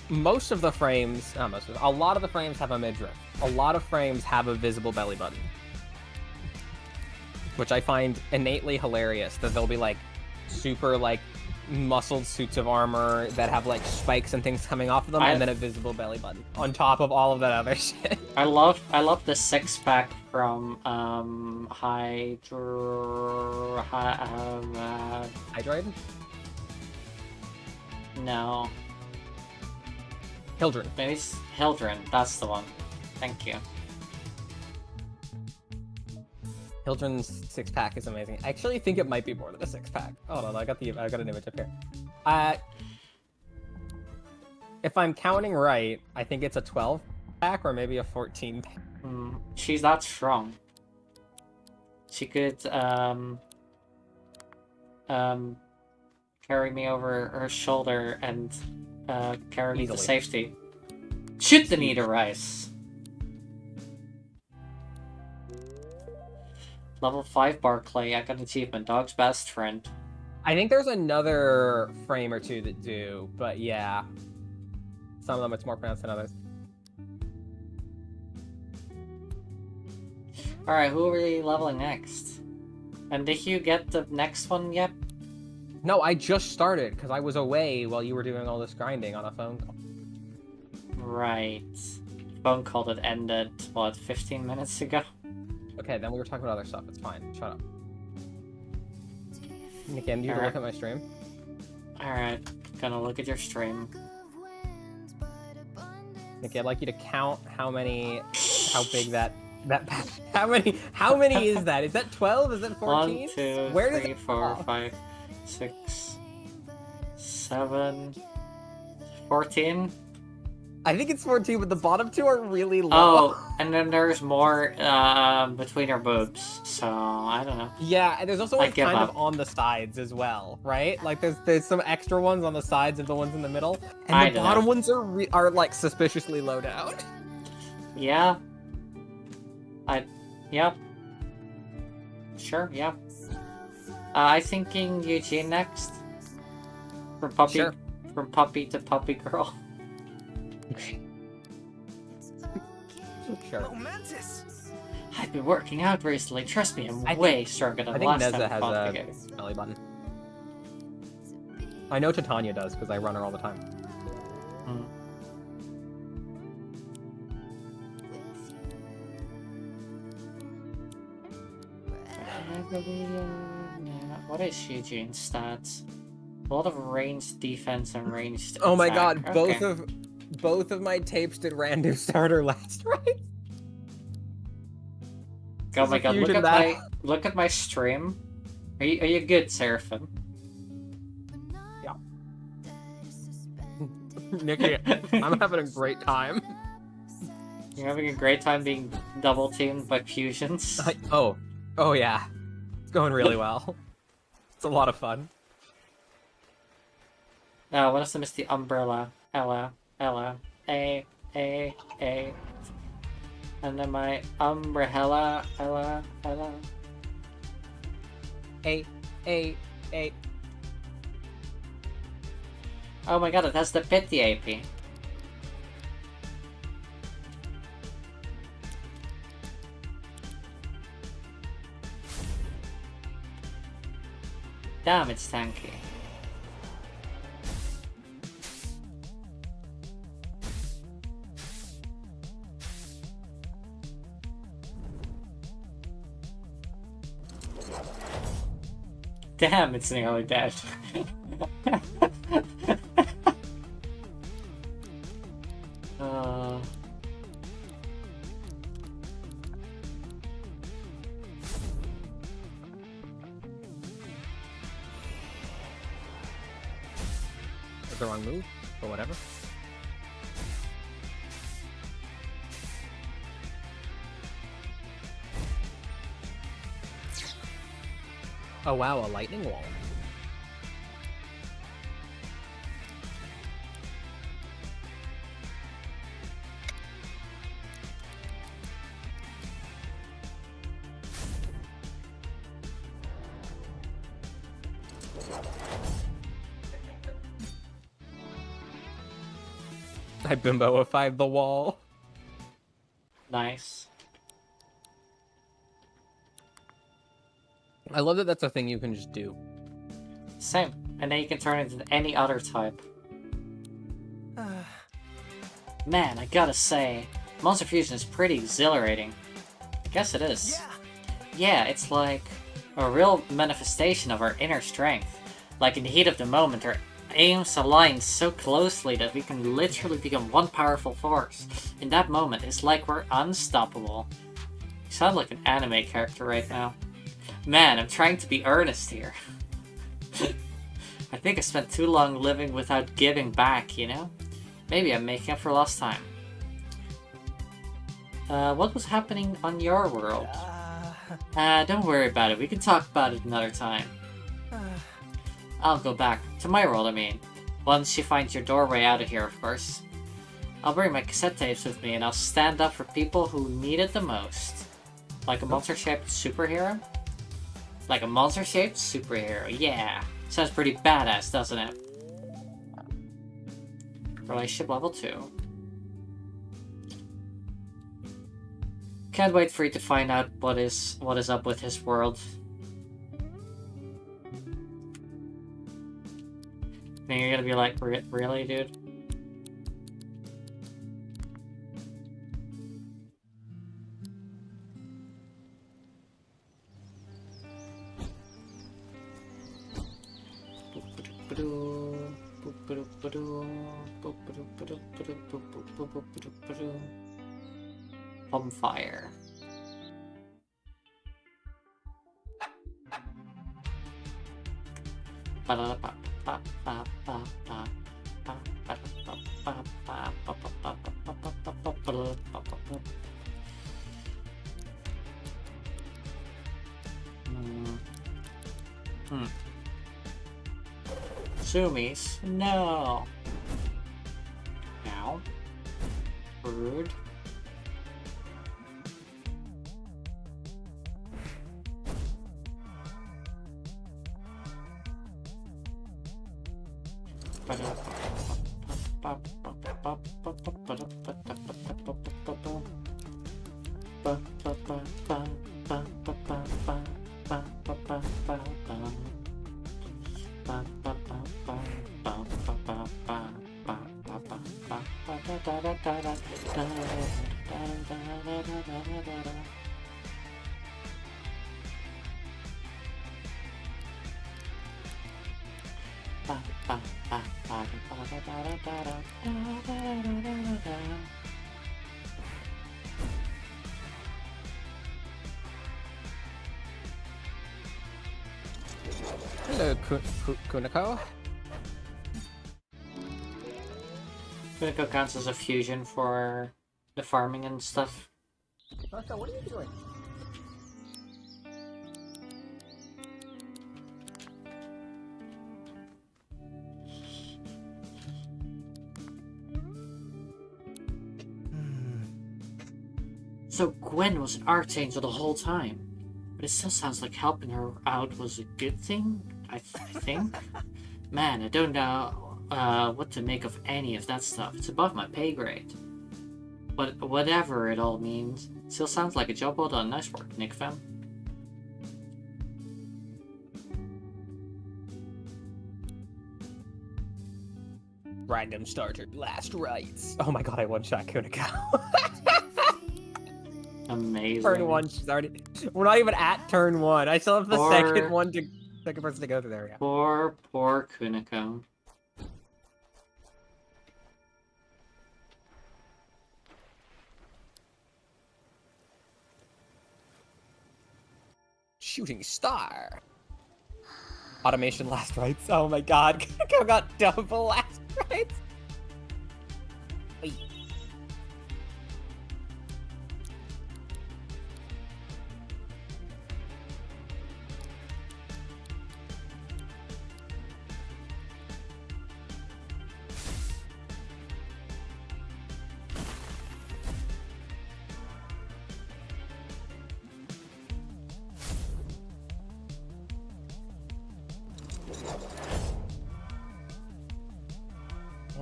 Speaker 2: most of the frames, a lot of the frames have a midriff. A lot of frames have a visible belly button, which I find innately hilarious. That they'll be like super like muscled suits of armor that have like spikes and things coming off of them, and then a visible belly button on top of all of that other shit.
Speaker 1: I love the 6-pack from
Speaker 2: Hydroid?
Speaker 1: No,
Speaker 2: Hildren.
Speaker 1: maybe it's Hildren. That's the one. Thank you.
Speaker 2: Hildren's 6-pack is amazing. I actually think it might be more than a 6-pack. Hold on, I got an image up here. If I'm counting right, I think it's a 12-pack or maybe a 14-pack.
Speaker 1: She's that strong. She could carry me over her shoulder and carry me to
Speaker 2: Easily.
Speaker 1: safety. Shoot the Neater Rice. Level 5 Barclay, I got an achievement. Dog's best friend.
Speaker 2: I think there's another frame or two that do, but yeah. Some of them it's more pronounced than others.
Speaker 1: Alright, who are we leveling next? And did you get the next one yet?
Speaker 2: No, I just started because I was away while you were doing all this grinding on a phone call.
Speaker 1: Right. Phone call that ended, what, 15 minutes ago?
Speaker 2: Okay, then we were talking about other stuff. It's fine. Shut up. Nikki, do you look at my stream?
Speaker 1: Alright, gonna look at your stream.
Speaker 2: Nikki, I'd like you to count how big how many is that? Is that 12? Is that 14?
Speaker 1: 1, 2,
Speaker 2: Where does
Speaker 1: 3,
Speaker 2: it
Speaker 1: 4,
Speaker 2: fall?
Speaker 1: 5, 6, 7, 14?
Speaker 2: I think it's 14, but the bottom two are really low.
Speaker 1: Oh, and then there's more between your boobs, so I don't know.
Speaker 2: Yeah, and there's also
Speaker 1: I
Speaker 2: ones
Speaker 1: give
Speaker 2: kind
Speaker 1: up.
Speaker 2: of on the sides as well, right? Like there's some extra ones on the sides of the ones in the middle, and
Speaker 1: I
Speaker 2: the
Speaker 1: don't
Speaker 2: bottom
Speaker 1: know.
Speaker 2: ones are like suspiciously low down.
Speaker 1: Yeah. Yep. Sure, yeah. I thinking Eugene next. From puppy,
Speaker 2: Sure.
Speaker 1: from puppy to puppy girl.
Speaker 2: Sure.
Speaker 4: Momentous.
Speaker 1: I've been working out recently. Trust me, I'm
Speaker 2: I think-
Speaker 1: way stronger than
Speaker 2: I think
Speaker 1: last
Speaker 2: Neza
Speaker 1: time I
Speaker 2: has
Speaker 1: fought
Speaker 2: a
Speaker 1: together.
Speaker 2: belly button. I know Titania does because I run her all the time.
Speaker 1: Hmm. What is Eugene's stats? A lot of ranged defense and ranged
Speaker 2: Oh my
Speaker 1: attack.
Speaker 2: god,
Speaker 1: Okay.
Speaker 2: both of my tapes did random starter last, right?
Speaker 1: Oh my god,
Speaker 2: Fusion that.
Speaker 1: look at my stream. Are you good, Seraphim?
Speaker 2: Nikki, I'm having a great time.
Speaker 1: You're having a great time being double teamed by fusions.
Speaker 2: Oh yeah. It's going really well. It's a lot of fun.
Speaker 1: No, one of them is the umbrella. Ella. A. And then my umbrella. Ella.
Speaker 2: A.
Speaker 1: Oh my god, it has the pity AP. Damn, it's tanky. Damn, it's nearly dead. uh...
Speaker 2: That's the wrong move, but whatever. Oh wow, a lightning wall. I bimboified the wall.
Speaker 1: Nice.
Speaker 2: I love that that's a thing you can just do.
Speaker 1: Same. And then you can turn it into any other type. Man, I gotta say, Monster Fusion is pretty exhilarating. I guess it is.
Speaker 4: Yeah.
Speaker 1: Yeah, it's like a real manifestation of our inner strength. Like in the heat of the moment, our aims align so closely that we can literally become one powerful force. In that moment, it's like we're unstoppable. You sound like an anime character right now. Man, I'm trying to be earnest here. I think I spent too long living without giving back, you know? Maybe I'm making up for lost time. What was happening on your world? Don't worry about it. We can talk about it another time. I'll go back. To my world, I mean. Once you find your doorway out of here, of course. I'll bring my cassette tapes with me and I'll stand up for people who need it the most. Like a monster-shaped superhero? Like a monster-shaped superhero, yeah. Sounds pretty badass, doesn't it? Relationship level 2. Can't wait for you to find out what is up with his world. Then you're gonna be like, really, dude? Bonfire. Sumis? No. Now. Rude.
Speaker 2: Hello, Kuniko.
Speaker 1: Kuniko counts as a fusion for the farming and stuff.
Speaker 2: Marco, what are you doing?
Speaker 1: So Gwen was an archangel the whole time, but it still sounds like helping her out was a good thing, I think. Man, I don't know what to make of any of that stuff. It's above my pay grade. But whatever it all means, it still sounds like a job well done. Nice work, Nick fam.
Speaker 2: Random starter, last rights. Oh my god, I one-shot Kuniko.
Speaker 1: Amazing.
Speaker 2: Turn 1, she's already... We're not even at turn 1. I still have the second person to go through there. Yeah.
Speaker 1: Poor Kuniko.
Speaker 2: Shooting star. Automation last rights. Oh my god, Kuniko got double last rights. Wait.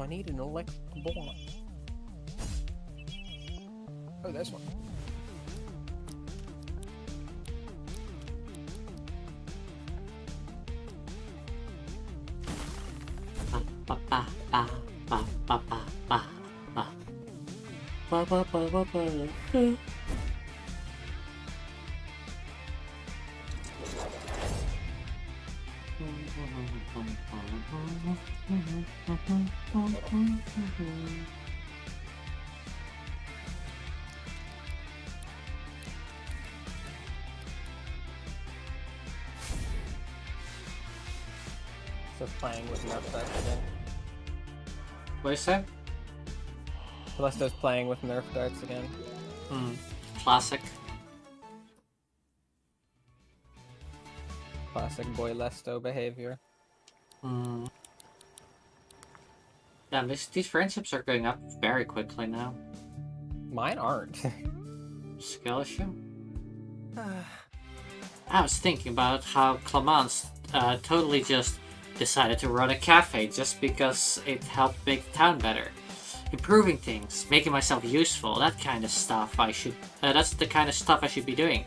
Speaker 2: I need an electric ball. Oh, this one. So playing with Nerf darts again.
Speaker 1: What is that?
Speaker 2: Lesto's playing with Nerf darts again.
Speaker 1: Classic.
Speaker 2: Classic boy Lesto behavior.
Speaker 1: Yeah, these friendships are going up very quickly now.
Speaker 2: Mine aren't.
Speaker 1: Skill issue? I was thinking about how Clemence totally just decided to run a cafe just because it helped make the town better. Improving things, making myself useful, that kind of stuff that's the kind of stuff I should be doing.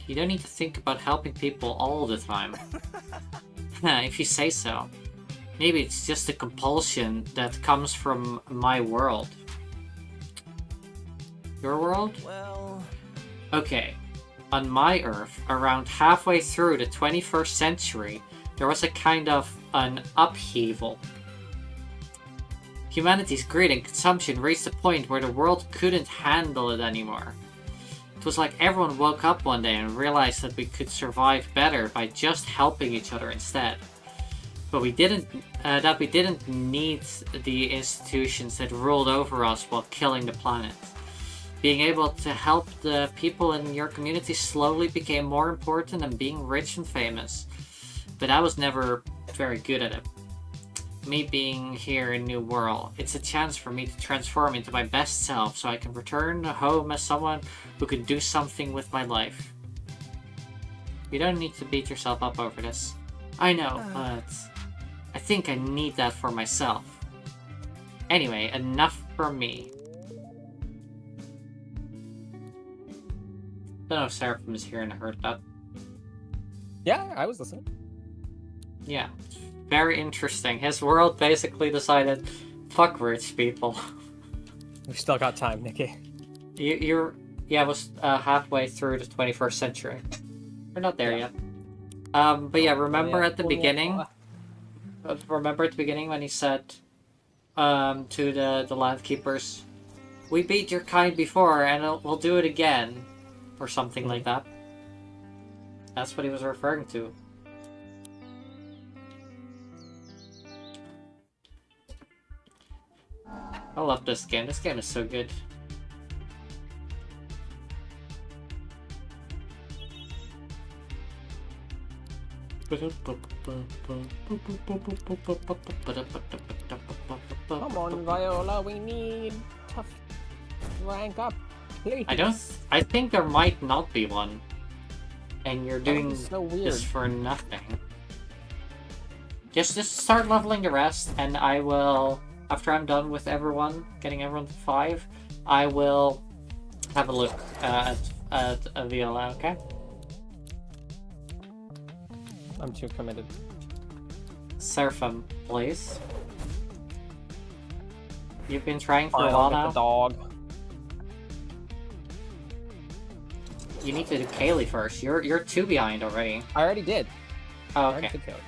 Speaker 1: You don't need to think about helping people all the time. If you say so. Maybe it's just a compulsion that comes from my world. Your world?
Speaker 4: Well,
Speaker 1: Okay. On my Earth, around halfway through the 21st century, there was a kind of an upheaval. Humanity's greed and consumption reached a point where the world couldn't handle it anymore. It was like everyone woke up one day and realized that we could survive better by just helping each other instead. But we didn't need the institutions that ruled over us while killing the planet. Being able to help the people in your community slowly became more important than being rich and famous. But I was never very good at it. Me being here in New World, it's a chance for me to transform into my best self so I can return home as someone who can do something with my life. You don't need to beat yourself up over this. I know, but I think I need that for myself. Anyway, enough from me. Don't know if Seraphim is here and heard that.
Speaker 2: Yeah, I was listening.
Speaker 1: Yeah, very interesting. His world basically decided, fuck rich people.
Speaker 2: We've still got time, Nikki.
Speaker 1: It was halfway through the 21st century. We're not there yet. But yeah, remember at the beginning when he said to the land keepers, "We beat your kind before, and we'll do it again," or something like that. That's what he was referring to. I love this game. This game is so good.
Speaker 2: Come on, Viola, we need to rank up, please.
Speaker 1: I think there might not be one. And you're doing
Speaker 2: so weird.
Speaker 1: this for nothing. Just start leveling the rest, and I will, after I'm done with everyone, getting everyone to 5, I will have a look at a Viola, okay?
Speaker 2: I'm too committed.
Speaker 1: Seraphim, please. You've been trying for a
Speaker 2: Fine,
Speaker 1: while
Speaker 2: I'll get
Speaker 1: now.
Speaker 2: the dog.
Speaker 1: You need to do Kaylee first. You're 2 behind already.
Speaker 2: I already did.
Speaker 1: Oh,
Speaker 2: I already
Speaker 1: okay.
Speaker 2: did Kaylee.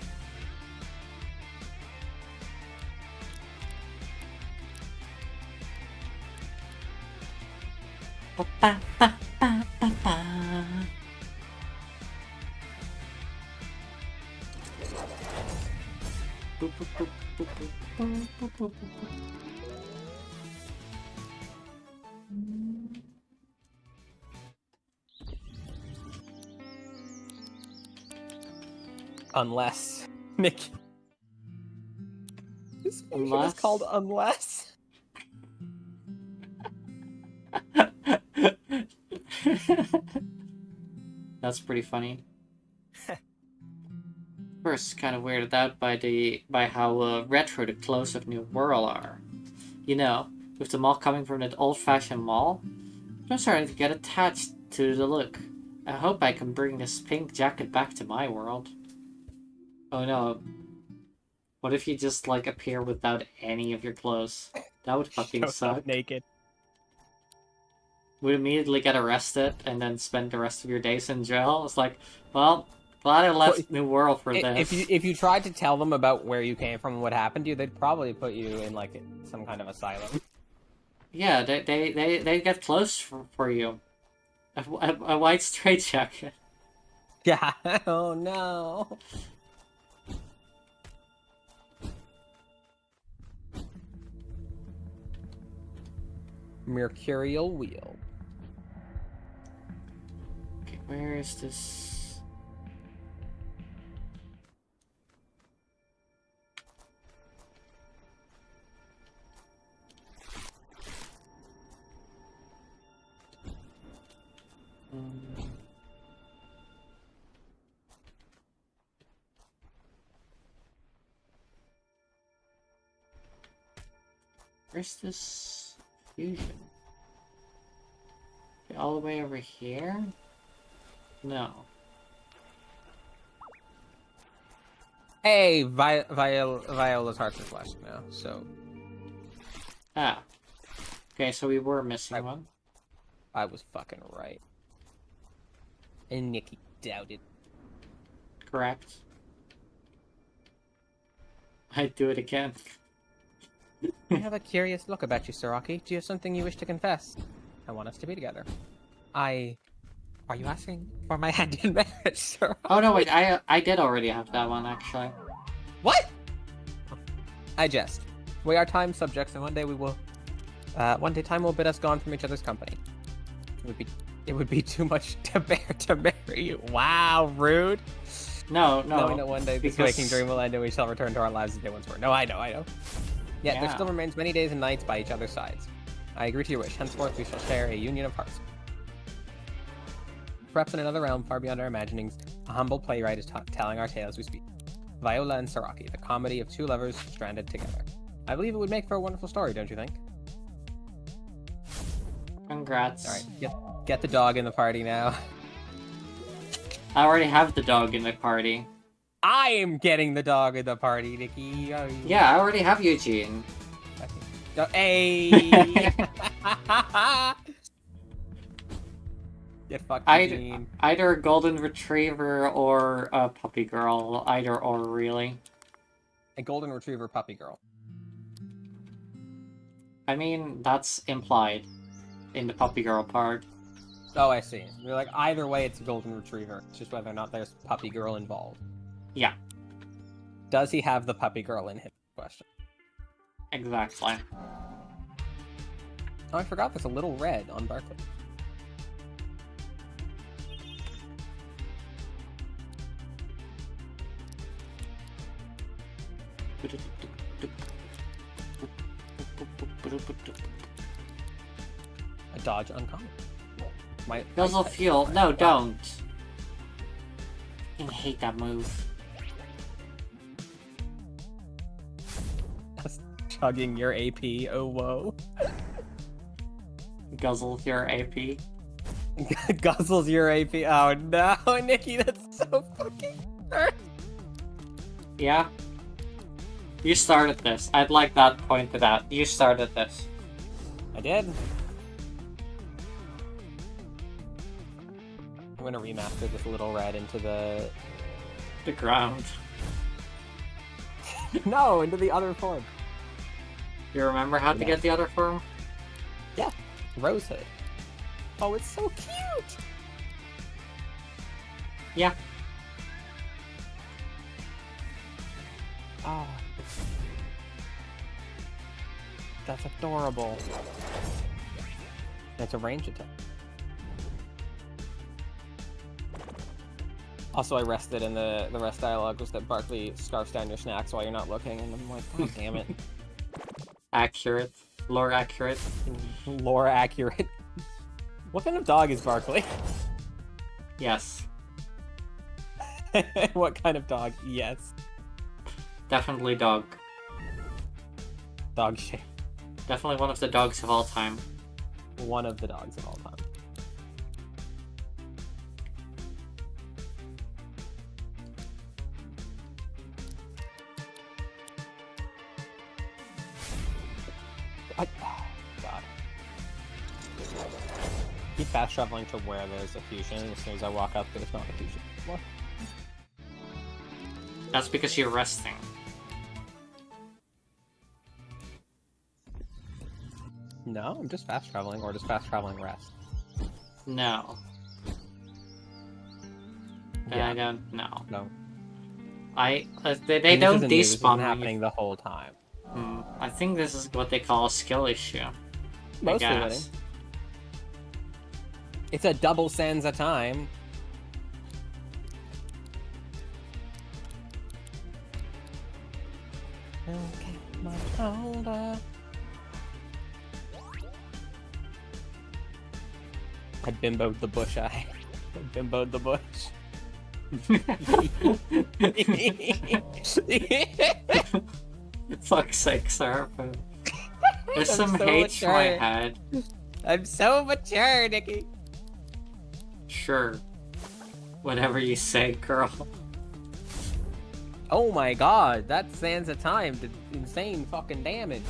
Speaker 2: Unless Nikki. This function is called unless.
Speaker 1: That's pretty funny. First, kind of weirded out by how retro the clothes of New World are. You know, with them all coming from that old-fashioned mall. I'm starting to get attached to the look. I hope I can bring this pink jacket back to my world. Oh no. What if you just, like, appear without any of your clothes? That would fucking
Speaker 2: Shows up
Speaker 1: suck.
Speaker 2: naked.
Speaker 1: Would immediately get arrested and then spend the rest of your days in jail. It's like, well, glad I left New World for this.
Speaker 2: If you tried to tell them about where you came from and what happened to you, they'd probably put you in like some kind of asylum.
Speaker 1: Yeah, they get close for you. A white straitjacket.
Speaker 2: Yeah. Oh no. Mercurial wheel.
Speaker 1: Okay, where is this? Where's this fusion? All the way over here? No.
Speaker 2: Hey, Viola's hearts are flashing now, so
Speaker 1: Ah. Okay, so we were missing one.
Speaker 2: I was fucking right. And Nikki doubted.
Speaker 1: Correct. I'd do it again.
Speaker 2: I have a curious look about you, Saraki. Do you have something you wish to confess? I want us to be together. Are you asking for my hand in marriage, Saraki?
Speaker 1: Oh no, wait, I did already have that one, actually.
Speaker 2: What? I jest. We are time subjects, and one day we will. One day time will bid us gone from each other's company. It would be too much to bear to marry you. Wow, rude.
Speaker 1: No.
Speaker 2: Knowing that one day this
Speaker 1: because-
Speaker 2: waking dream will end and we shall return to our lives as they once were. No, I know. Yet there
Speaker 1: Yeah.
Speaker 2: still remains many days and nights by each other's sides. I agree to your wish. Henceforth, we shall share a union of hearts. Perhaps in another realm far beyond our imaginings, a humble playwright is telling our tale as we speak. Viola and Saraki, the comedy of two lovers stranded together. I believe it would make for a wonderful story, don't you think?
Speaker 1: Congrats.
Speaker 2: Alright, get the dog in the party now.
Speaker 1: I already have the dog in the party.
Speaker 2: I am getting the dog in the party, Nikki. Oh,
Speaker 1: Yeah, I already have Eugene.
Speaker 2: Hey! Get fucked, Eugene.
Speaker 1: Either a golden retriever or a puppy girl. Either or, really.
Speaker 2: A golden retriever puppy girl.
Speaker 1: I mean, that's implied in the puppy girl part.
Speaker 2: Oh, I see. You're like, either way, it's a golden retriever. It's just whether or not there's puppy girl involved.
Speaker 1: Yeah,
Speaker 2: Does he have the puppy girl in him? Question.
Speaker 1: exactly.
Speaker 2: Oh, I forgot there's a little red on Barkley. A dodge uncommon.
Speaker 1: Guzzle fuel. No, don't. I hate that move.
Speaker 2: Chugging your AP, oh whoa.
Speaker 1: Guzzle your AP.
Speaker 2: Guzzles your AP. Oh no, Nikki, that's so fucking hurt.
Speaker 1: Yeah? You started this. I'd like that pointed out. You started this.
Speaker 2: I did. I'm gonna remaster this little red into the...
Speaker 1: The ground.
Speaker 2: No, into the other form.
Speaker 1: You remember how to
Speaker 2: Yeah.
Speaker 1: get the other form?
Speaker 2: Yeah, Rose Hood. Oh, it's so cute!
Speaker 1: Yeah.
Speaker 2: Oh. That's adorable. It's a range attack. Also, I rested, and the rest dialogue was that Barkley scarfs down your snacks while you're not looking, and I'm like, oh, damn it.
Speaker 1: Accurate. Lore accurate.
Speaker 2: Lore accurate. What kind of dog is Barkley?
Speaker 1: Yes.
Speaker 2: What kind of dog? Yes.
Speaker 1: Definitely dog.
Speaker 2: Dog shape.
Speaker 1: Definitely one of the dogs of all time.
Speaker 2: One of the dogs of all time. God. Keep fast traveling to where there's a fusion, and as soon as I walk up, there's not a fusion anymore.
Speaker 1: That's because you're resting.
Speaker 2: No, I'm just fast traveling, or just fast traveling rest.
Speaker 1: No.
Speaker 2: Yeah.
Speaker 1: I don't know.
Speaker 2: No.
Speaker 1: They
Speaker 2: And
Speaker 1: don't
Speaker 2: this isn't new, this has been
Speaker 1: despawn.
Speaker 2: happening the whole time.
Speaker 1: I think this is what they call a skill issue.
Speaker 2: Mostly
Speaker 1: I
Speaker 2: winning.
Speaker 1: guess.
Speaker 2: It's a double sands a time. Okay, much older. I bimboed the bush eye. I bimboed the bush.
Speaker 1: Fuck's sake, sir. There's
Speaker 2: I'm
Speaker 1: some
Speaker 2: so
Speaker 1: H in my
Speaker 2: mature.
Speaker 1: head.
Speaker 2: I'm so mature, Nikki.
Speaker 1: Sure. Whatever you say, girl.
Speaker 2: Oh my god, that Sansa time did insane fucking damage.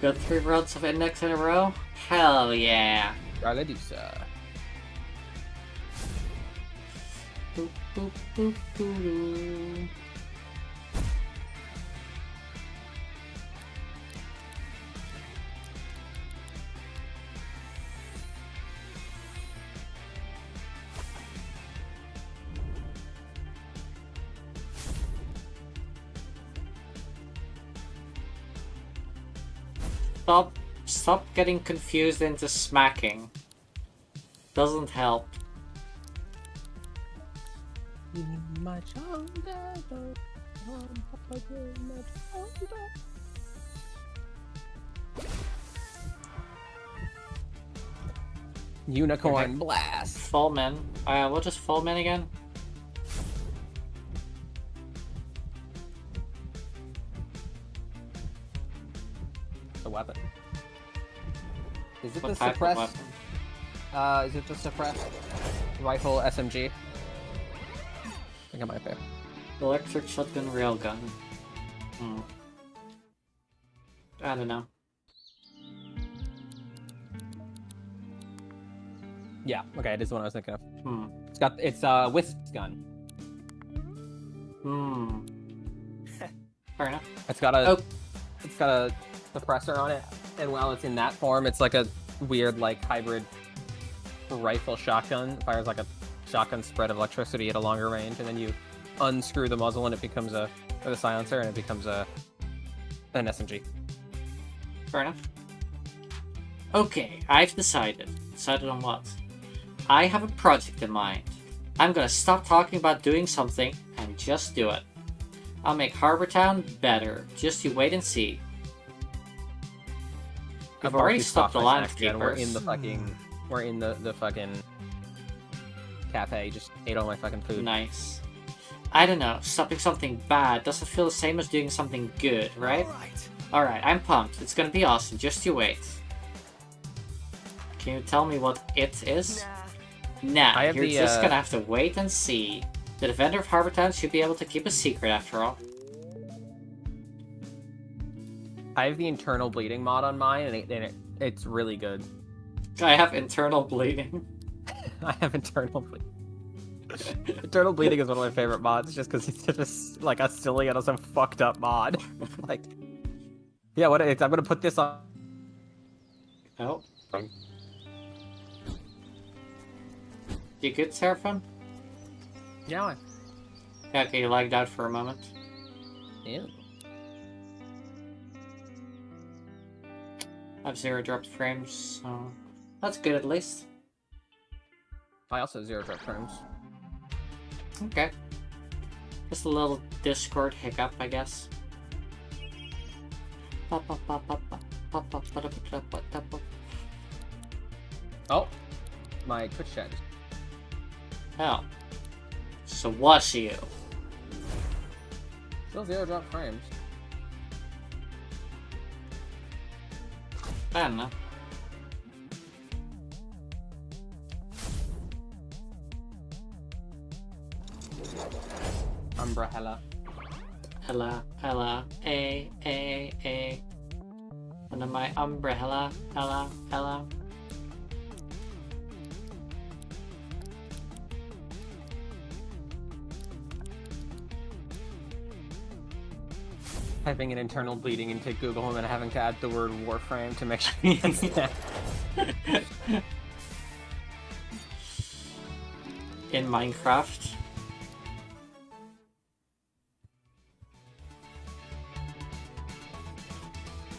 Speaker 1: Got 3 rounds of index in a row? Hell yeah.
Speaker 2: Raladusa.
Speaker 1: Boop, boop, boop, boop. Stop getting confused into smacking. Doesn't help.
Speaker 2: Unicorn
Speaker 1: Okay.
Speaker 2: blast.
Speaker 1: Fullman. What is Fullman again?
Speaker 2: The weapon. Is it
Speaker 1: What
Speaker 2: the
Speaker 1: type of
Speaker 2: suppressed?
Speaker 1: weapon?
Speaker 2: Is it the suppressed rifle SMG? I think it might be.
Speaker 1: Electric shotgun railgun. Hmm. I don't know.
Speaker 2: Yeah. Okay, it is the one I was thinking of.
Speaker 1: Hmm.
Speaker 2: It's Wisp's gun.
Speaker 1: Hmm. Fair enough.
Speaker 2: It's got a
Speaker 1: Oh.
Speaker 2: it's got a suppressor on it, and while it's in that form, it's like a weird like hybrid rifle shotgun. It fires like a shotgun spread of electricity at a longer range, and then you unscrew the muzzle and it becomes or the silencer, and it becomes an SMG.
Speaker 1: Fair enough. Okay, I've decided. Decided on what? I have a project in mind. I'm gonna stop talking about doing something and just do it. I'll make Harbortown better. Just you wait and see. I've already stopped the landscapers.
Speaker 2: We're in the fucking cafe. Just ate all my fucking food.
Speaker 1: Nice. I don't know. Stopping something bad doesn't feel the same as doing something good, right?
Speaker 4: Alright.
Speaker 1: Alright, I'm pumped. It's gonna be awesome. Just you wait. Can you tell me what it is? Nah,
Speaker 2: I have
Speaker 1: you're
Speaker 2: the,
Speaker 1: just gonna have to wait and see. The defender of Harbortown should be able to keep a secret after all.
Speaker 2: I have the internal bleeding mod on mine, and it's really good.
Speaker 1: I have internal bleeding.
Speaker 2: I have internal bleeding. Internal bleeding is one of my favorite mods, just because it's just like a silly and some fucked up mod. Like, yeah, I'm gonna put this on.
Speaker 1: Oh. You good, Seraphim?
Speaker 2: Yeah.
Speaker 1: Yeah, okay, you lagged out for a moment.
Speaker 2: Ew.
Speaker 1: I have 0 dropped frames, so that's good at least.
Speaker 2: I also have 0 drop frames.
Speaker 1: Okay. Just a little Discord hiccup, I guess.
Speaker 2: Oh, my Twitch chat.
Speaker 1: Oh. So what's you?
Speaker 2: Still 0 drop frames.
Speaker 1: I don't know.
Speaker 2: Umbrella.
Speaker 1: Ella, A. Under my umbrella, Ella.
Speaker 2: Typing an internal bleeding into Google and having to add the word Warframe to make sure it's that.
Speaker 1: In Minecraft.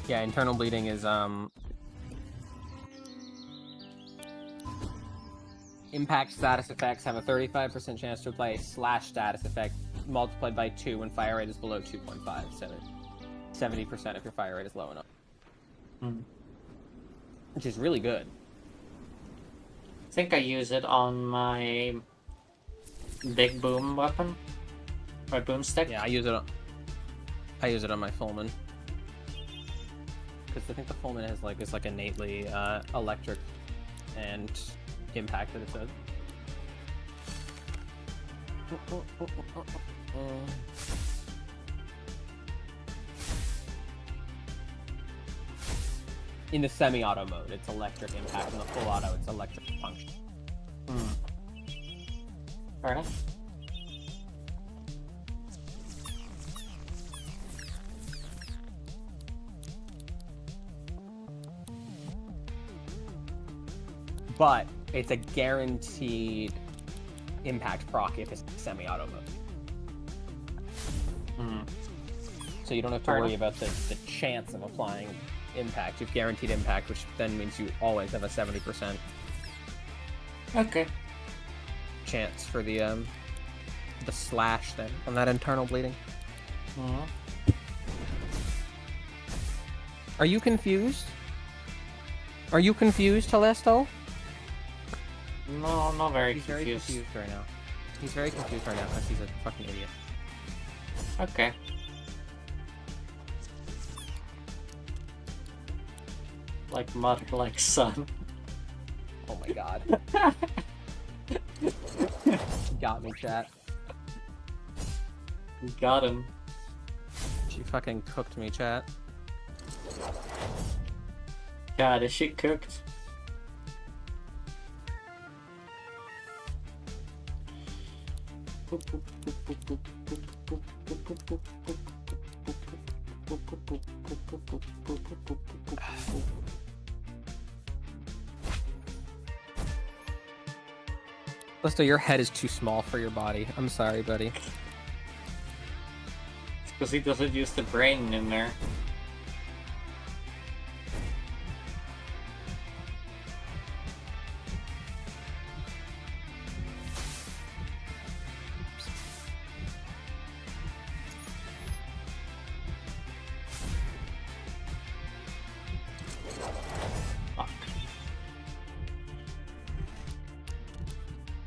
Speaker 2: Yeah, internal bleeding is impact status effects have a 35% chance to apply a slash status effect multiplied by 2 when fire rate is below 2.5. 70% if your fire rate is low enough.
Speaker 1: Hmm.
Speaker 2: Which is really good.
Speaker 1: think I use it on my big boom weapon. My boomstick.
Speaker 2: Yeah, I use it on my Fullman. Because I think the Fullman is like innately electric and impact that it does. In the semi-auto mode, it's electric impact. In the full auto, it's electric function.
Speaker 1: Fair enough.
Speaker 2: But it's a guaranteed impact proc if it's semi-auto mode. So you don't have to worry about the chance of applying impact. You've guaranteed impact, which then means you always have a 70%
Speaker 1: Okay.
Speaker 2: chance for the slash then on that internal bleeding. Are you confused? Are you confused, Telesto?
Speaker 1: No, I'm not very
Speaker 2: He's
Speaker 1: confused.
Speaker 2: very confused right now. He's very confused right now because he's a fucking idiot.
Speaker 1: Okay. Like mud, like sun.
Speaker 2: Oh my god. Got me, chat.
Speaker 1: You got him.
Speaker 2: She fucking cooked me, chat.
Speaker 1: God, is she cooked?
Speaker 2: Listo, your head is too small for your body. I'm sorry, buddy.
Speaker 1: It's because he doesn't use the brain in there.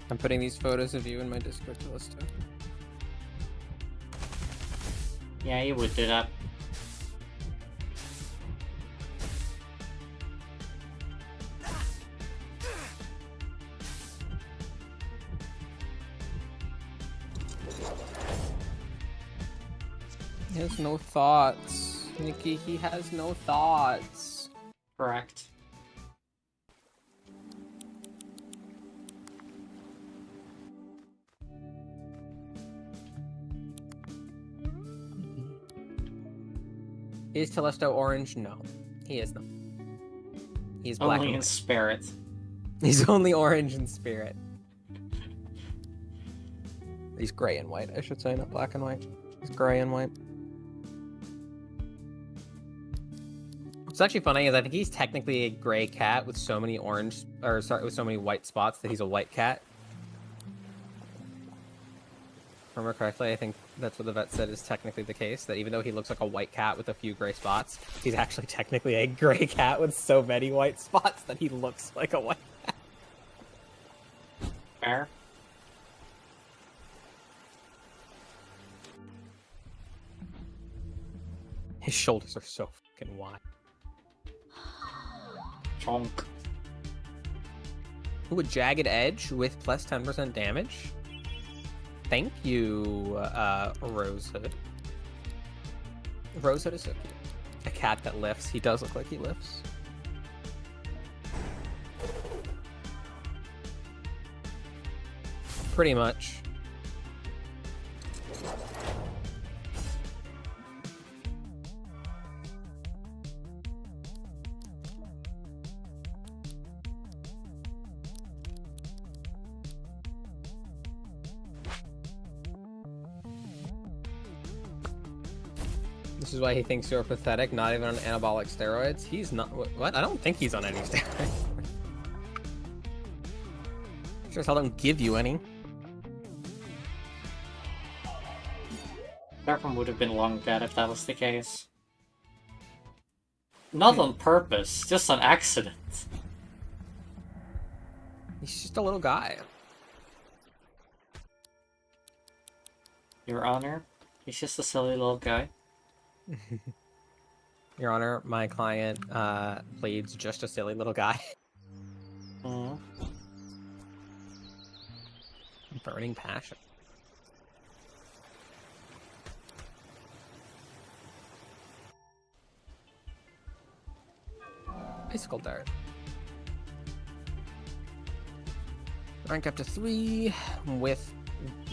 Speaker 2: I'm putting these photos of you in my Discord to Listo.
Speaker 1: Yeah, you would do that.
Speaker 2: He has no thoughts. Nikki, he has no thoughts.
Speaker 1: Correct.
Speaker 2: Is Telesto orange? No. He is not. He's black
Speaker 1: Only
Speaker 2: and
Speaker 1: in
Speaker 2: white.
Speaker 1: spirit.
Speaker 2: He's only orange in spirit. He's gray and white, I should say, not black and white. He's gray and white. What's actually funny is I think he's technically a gray cat with so many orange, or sorry, with so many white spots that he's a white cat. If I remember correctly, I think that's what the vet said is technically the case, that even though he looks like a white cat with a few gray spots, he's actually technically a gray cat with so many white spots that he looks like a white cat.
Speaker 1: Fair.
Speaker 2: His shoulders are so fucking wide.
Speaker 1: Chonk.
Speaker 2: Ooh, a jagged edge with plus 10% damage. Thank you, Rosehood. Rosehood is so cute. A cat that lifts. He does look like he lifts. Pretty much. This is why he thinks you're pathetic, not even on anabolic steroids. He's not. What? I don't think he's on any steroids. Sure as hell don't give you any.
Speaker 1: That one would have been long dead if that was the case. Not on purpose, just on accident.
Speaker 2: He's just a little guy.
Speaker 1: Your Honor, he's just a silly little guy.
Speaker 2: Your Honor, my client pleads just a silly little guy.
Speaker 1: Mm.
Speaker 2: Burning passion. Bicycle dart. Rank up to 3 with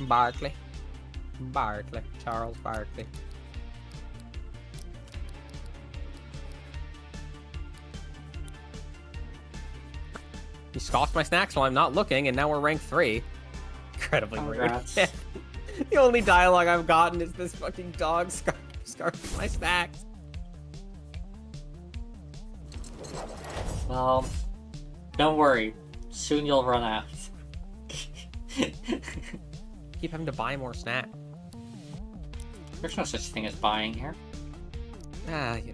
Speaker 2: Barkley. Charles Barkley. He scoffed my snacks while I'm not looking, and now we're ranked 3. Incredibly rude.
Speaker 1: Congrats.
Speaker 2: The only dialogue I've gotten is this fucking dog scarfing my snacks.
Speaker 1: Well, don't worry. Soon you'll run out.
Speaker 2: Keep having to buy more snacks.
Speaker 1: There's no such thing as buying here.
Speaker 2: Ah, yeah.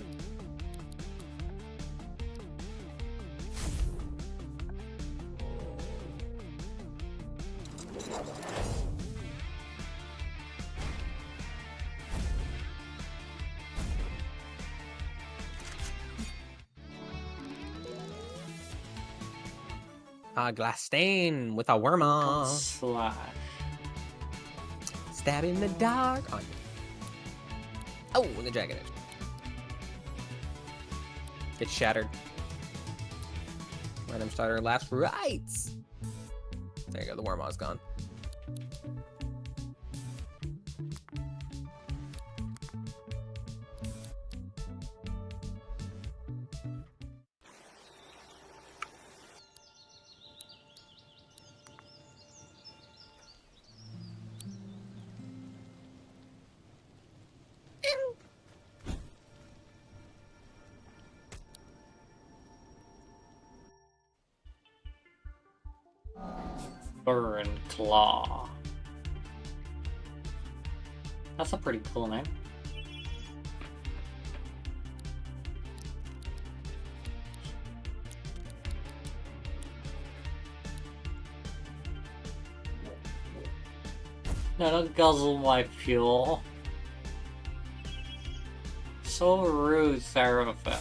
Speaker 2: Glass stain with a worm on.
Speaker 1: Slash.
Speaker 2: Stab in the dark. On. Oh, the dragon edge. Gets shattered. Random starter last rights. There you go, the wormaw's gone.
Speaker 1: Burn Claw. That's a pretty cool name. No, don't guzzle my fuel. So rude, Seraphim.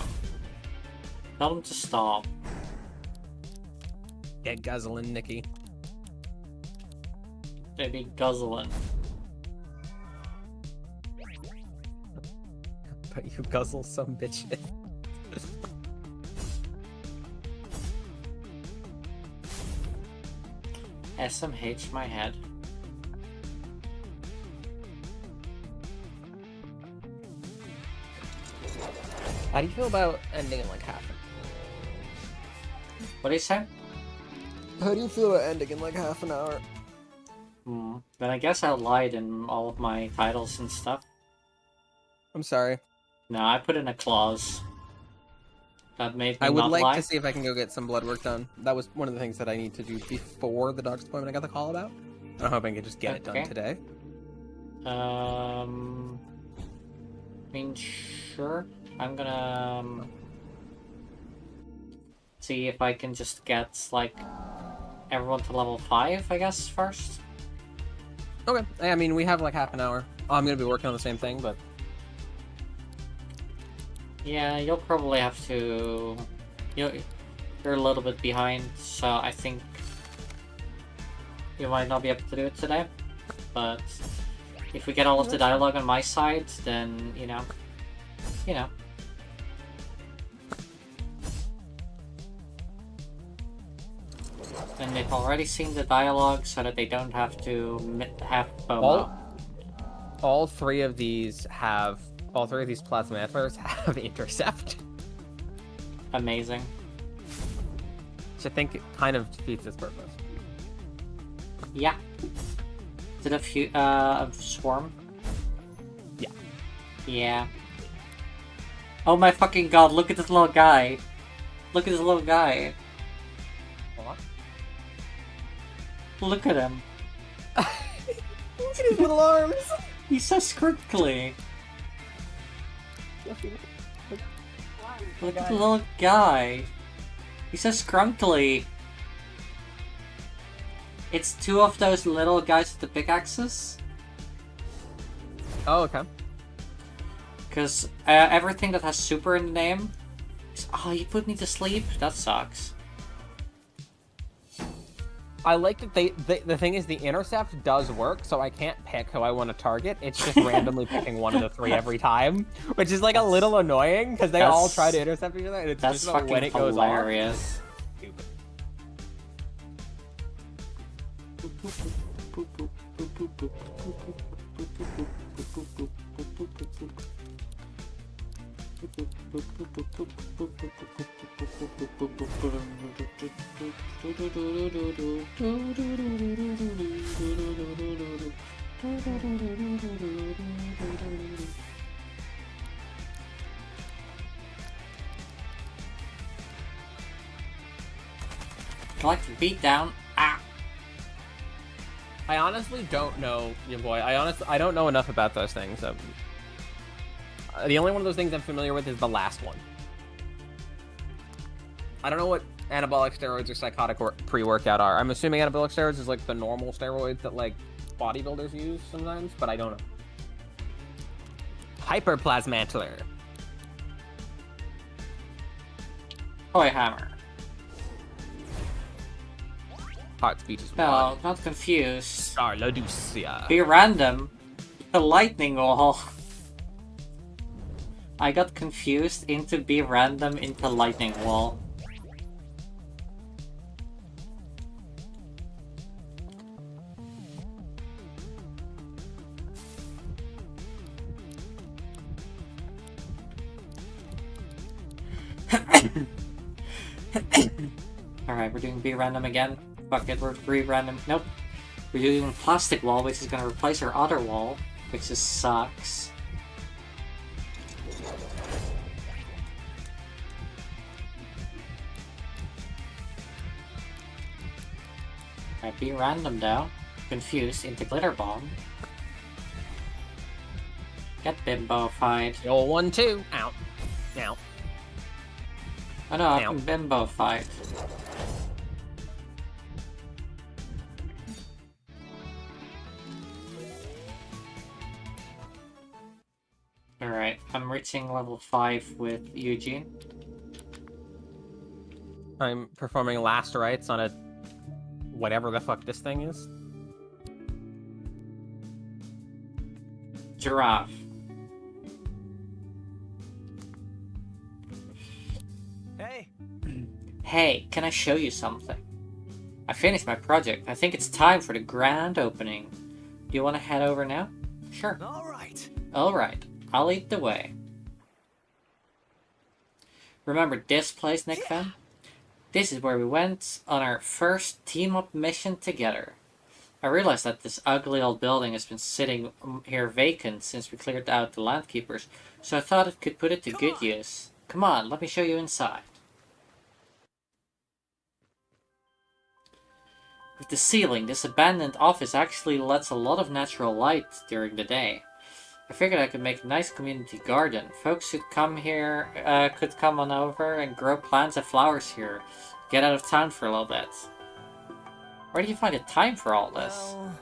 Speaker 1: Tell him to stop.
Speaker 2: Get guzzling, Nikki.
Speaker 1: Maybe guzzling.
Speaker 2: But you guzzle some bitches.
Speaker 1: SMH my head.
Speaker 2: How do you feel about ending in like half?
Speaker 1: What do you say?
Speaker 2: How do you feel about ending in like half an hour?
Speaker 1: Then I guess I lied in all of my titles and stuff.
Speaker 2: I'm sorry.
Speaker 1: No, I put in a clause that made me
Speaker 2: I would
Speaker 1: not
Speaker 2: like
Speaker 1: lie.
Speaker 2: to see if I can go get some blood work done. That was one of the things that I need to do before the doctor's appointment I got the call about. I'm hoping I can just get it done
Speaker 1: Okay.
Speaker 2: today.
Speaker 1: I mean, sure. I'm gonna see if I can just get, like, everyone to level 5, I guess, first.
Speaker 2: Okay. I mean, we have like half an hour. I'm going to be working on the same thing, but...
Speaker 1: Yeah, you'll probably have to... You're a little bit behind, so I think you might not be able to do it today. But if we get all of the dialogue on my side, then, you know. And they've already seen the dialogue so that they don't have to have FOMO.
Speaker 2: All three of these plasma antlers have intercept.
Speaker 1: Amazing.
Speaker 2: Which I think kind of defeats its purpose.
Speaker 1: Yeah. Is it a swarm?
Speaker 2: Yeah.
Speaker 1: Yeah. Oh my fucking god, look at this little guy. Look at this little guy.
Speaker 2: What?
Speaker 1: Look at him.
Speaker 2: Look at his little arms!
Speaker 1: He's so scrinkly. Look at the little guy. He's so scrunkly. It's two of those little guys with the pickaxes.
Speaker 2: Oh, okay.
Speaker 1: Because everything that has super in the name. Oh, you put me to sleep? That sucks.
Speaker 2: I like that the thing is the intercept does work, so I can't pick who I want to target. It's just randomly picking one of the three every time, which is like a little annoying because they all try to intercept each other, and it's
Speaker 1: That's
Speaker 2: just about when
Speaker 1: fucking
Speaker 2: it goes off.
Speaker 1: hilarious.
Speaker 2: Stupid.
Speaker 1: Collect the beat down. Ah.
Speaker 2: I honestly don't know, your boy. I don't know enough about those things. The only one of those things I'm familiar with is the last one. I don't know what anabolic steroids or psychotic pre-workout are. I'm assuming anabolic steroids is like the normal steroids that like bodybuilders use sometimes, but I don't know. Hyperplasmantler.
Speaker 1: Toy hammer.
Speaker 2: Heart speech is
Speaker 1: No, not confused.
Speaker 2: Star Loducia.
Speaker 1: Be random. The lightning wall. I got confused into be random into lightning wall. Alright, we're doing be random again. Fuck it, we're be random. Nope. We're doing plastic wall, which is gonna replace our other wall, which just sucks. Alright, be random though. Confused into glitter bomb. Get bimbo-fied.
Speaker 2: The old 1-2. Out. Out.
Speaker 1: Oh no, I'm bimbo-fied. Alright, I'm reaching level 5 with Eugene.
Speaker 2: I'm performing last rites on a whatever the fuck this thing is.
Speaker 1: Giraffe.
Speaker 4: Hey.
Speaker 1: Hey, can I show you something? I finished my project. I think it's time for the grand opening. Do you want to head over now? Sure.
Speaker 4: All right.
Speaker 1: Alright, I'll lead the way. Remember this place, Nick fan? This is where we went on our first team-up mission together. I realized that this ugly old building has been sitting here vacant since we cleared out the landkeepers, so I thought it could put it to good use. Come on, let me show you inside. With the ceiling, this abandoned office actually lets a lot of natural light during the day. I figured I could make a nice community garden. Folks should come here, could come on over and grow plants and flowers here. Get out of town for a little bit. Where do you find the time for all this?
Speaker 4: Well,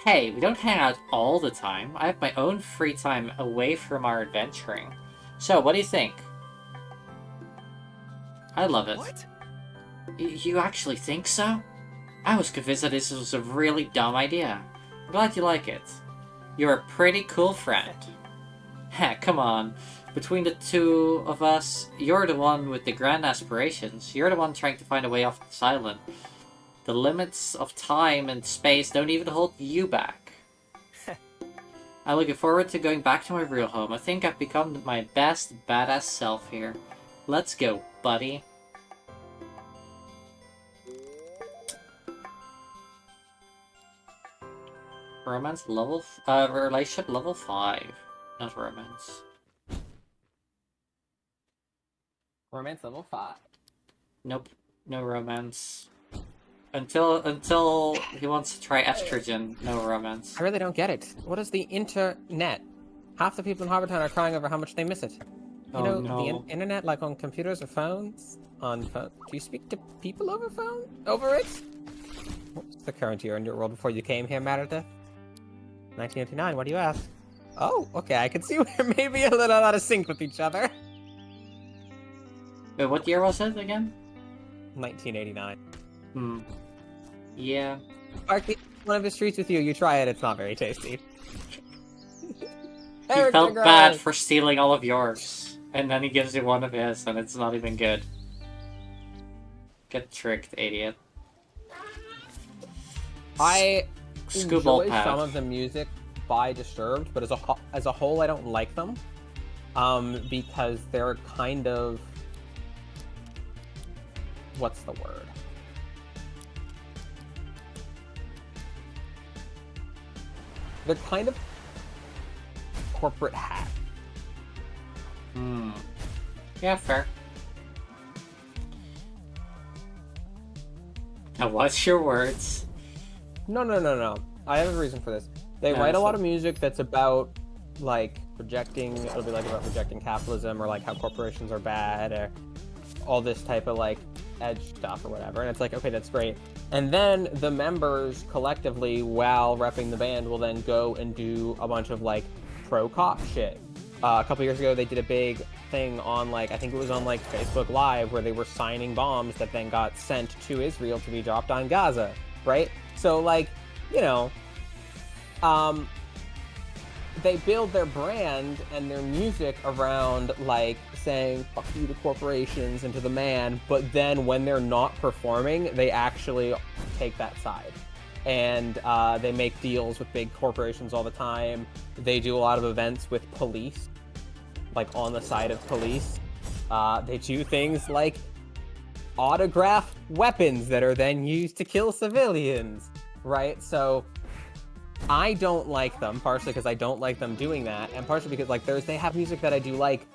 Speaker 1: Hey, we don't hang out all the time. I have my own free time away from our adventuring. So, what do you think? I love it.
Speaker 4: what?
Speaker 1: You actually think so? I was convinced that this was a really dumb idea. I'm glad you like it. You're a pretty cool friend. Heck, come on. Between the two of us, you're the one with the grand aspirations. You're the one trying to find a way off this island. The limits of time and space don't even hold you back. I'm looking forward to going back to my real home. I think I've become my best badass self here. Let's go, buddy. Romance level, relationship level 5. Not romance.
Speaker 2: Romance level 5.
Speaker 1: Nope, no romance. Until he wants to try estrogen, no romance.
Speaker 2: I really don't get it. What is the internet? Half the people in Harbortown are crying over how much they miss it. You know,
Speaker 1: no.
Speaker 2: the internet, like on computers or phones? On phone. Do you speak to people over phone? Over it? the current year in your world before you came here, Meredith? 1989, what do you ask? Oh, okay, I can see we're maybe a little out of sync with each other.
Speaker 1: Wait, what year was it again?
Speaker 2: 1989.
Speaker 1: Yeah.
Speaker 2: Barkley, one of his treats with you. You try it, it's not very tasty.
Speaker 1: He
Speaker 2: Eric
Speaker 1: felt
Speaker 2: DeGrasse.
Speaker 1: bad for stealing all of yours. And then he gives you one of his, and it's not even good. Get tricked, idiot.
Speaker 2: I
Speaker 1: Scooball
Speaker 2: enjoy
Speaker 1: pad.
Speaker 2: some of the music by Disturbed, but as a whole, I don't like them. Because they're kind of... What's the word? They're kind of corporate hack.
Speaker 1: Yeah, fair. Now, what's your words?
Speaker 2: No. I have a reason for this. They
Speaker 1: Yeah,
Speaker 2: write a lot
Speaker 1: so-
Speaker 2: of music that's about, like, projecting, it'll be, like, about projecting capitalism or, like, how corporations are bad or all this type of, like, edge stuff or whatever. And it's like, okay, that's great. And then the members collectively, while repping the band, will then go and do a bunch of, like, pro-cop shit. A couple years ago, they did a big thing on, like, I think it was on, like, Facebook Live, where they were signing bombs that then got sent to Israel to be dropped on Gaza, right? So, like, you know, they build their brand and their music around, like, saying fuck you to corporations and to the man, but then when they're not performing, they actually take that side. And they make deals with big corporations all the time. They do a lot of events with police, like on the side of police. They do things like autograph weapons that are then used to kill civilians, right? So I don't like them, partially because I don't like them doing that, and partially because, like, they have music that I do like,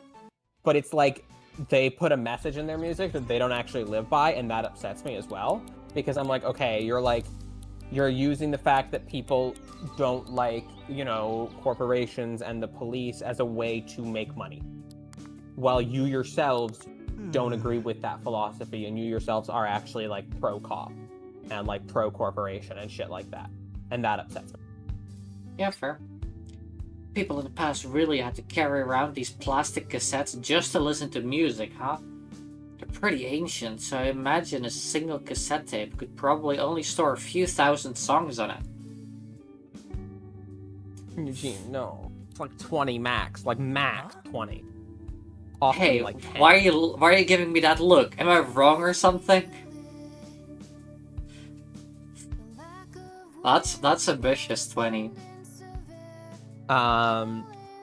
Speaker 2: but it's like they put a message in their music that they don't actually live by, and that upsets me as well, because I'm like, okay, you're using the fact that people don't like, you know, corporations and the police as a way to make money, while you yourselves don't agree with that philosophy, and you yourselves are actually, like, pro-cop and, like, pro-corporation and shit like that, and that upsets me.
Speaker 1: Yeah, fair. People in the past really had to carry around these plastic cassettes just to listen to music, huh? They're pretty ancient, so I imagine a single cassette tape could probably only store a few thousand songs on it.
Speaker 2: Eugene, no. It's like 20 max. Like, max 20. Often,
Speaker 1: Hey,
Speaker 2: like 10.
Speaker 1: why are you giving me that look? Am I wrong or something? That's ambitious, 20.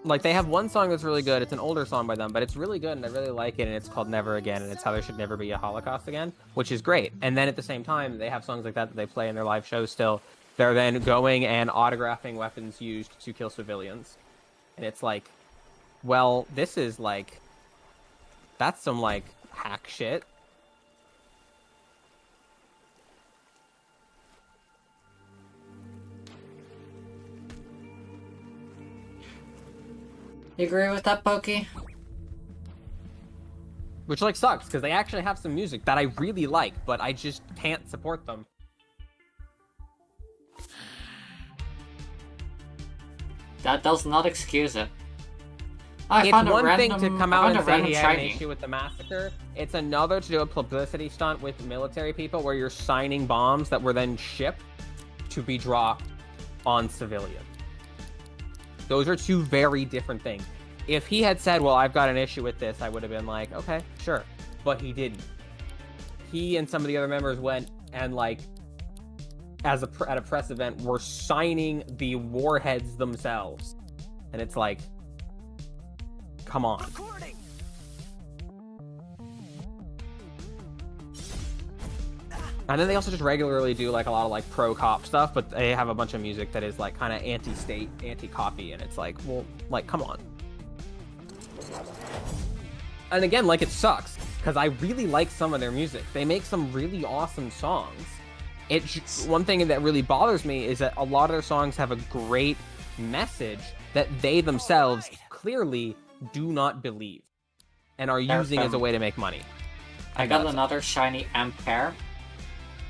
Speaker 2: Like, they have one song that's really good. It's an older song by them, but it's really good, and I really like it, and it's called Never Again, and it's how there should never be a Holocaust again, which is great. And then at the same time, they have songs like that they play in their live shows still. They're then going and autographing weapons used to kill civilians. And it's like, well, this is like, that's some, like, hack shit.
Speaker 1: You agree with that, Pokey?
Speaker 2: Which, like, sucks, because they actually have some music that I really like, but I just can't support them.
Speaker 1: That does not excuse it.
Speaker 2: It's one thing to come out and say
Speaker 1: random
Speaker 2: he had an
Speaker 1: shiny.
Speaker 2: issue with the massacre. It's another to do a publicity stunt with military people where you're signing bombs that were then shipped to be dropped on civilians. Those are two very different things. If he had said, well, I've got an issue with this, I would have been like, okay, sure. But he didn't. He and some of the other members went and, like, at a press event, were signing the warheads themselves. And it's like, come on.
Speaker 3: Recording.
Speaker 2: And then they also just regularly do, like, a lot of, like, pro-cop stuff, but they have a bunch of music that is, like, kind of anti-state, anti-copy, and it's like, well, like, come on. And again, like, it sucks, because I really like some of their music. They make some really awesome songs. One thing that really bothers me is that a lot of their songs have a great message that they themselves clearly do not believe and are using as a way to make money.
Speaker 1: I got another shiny Ampere.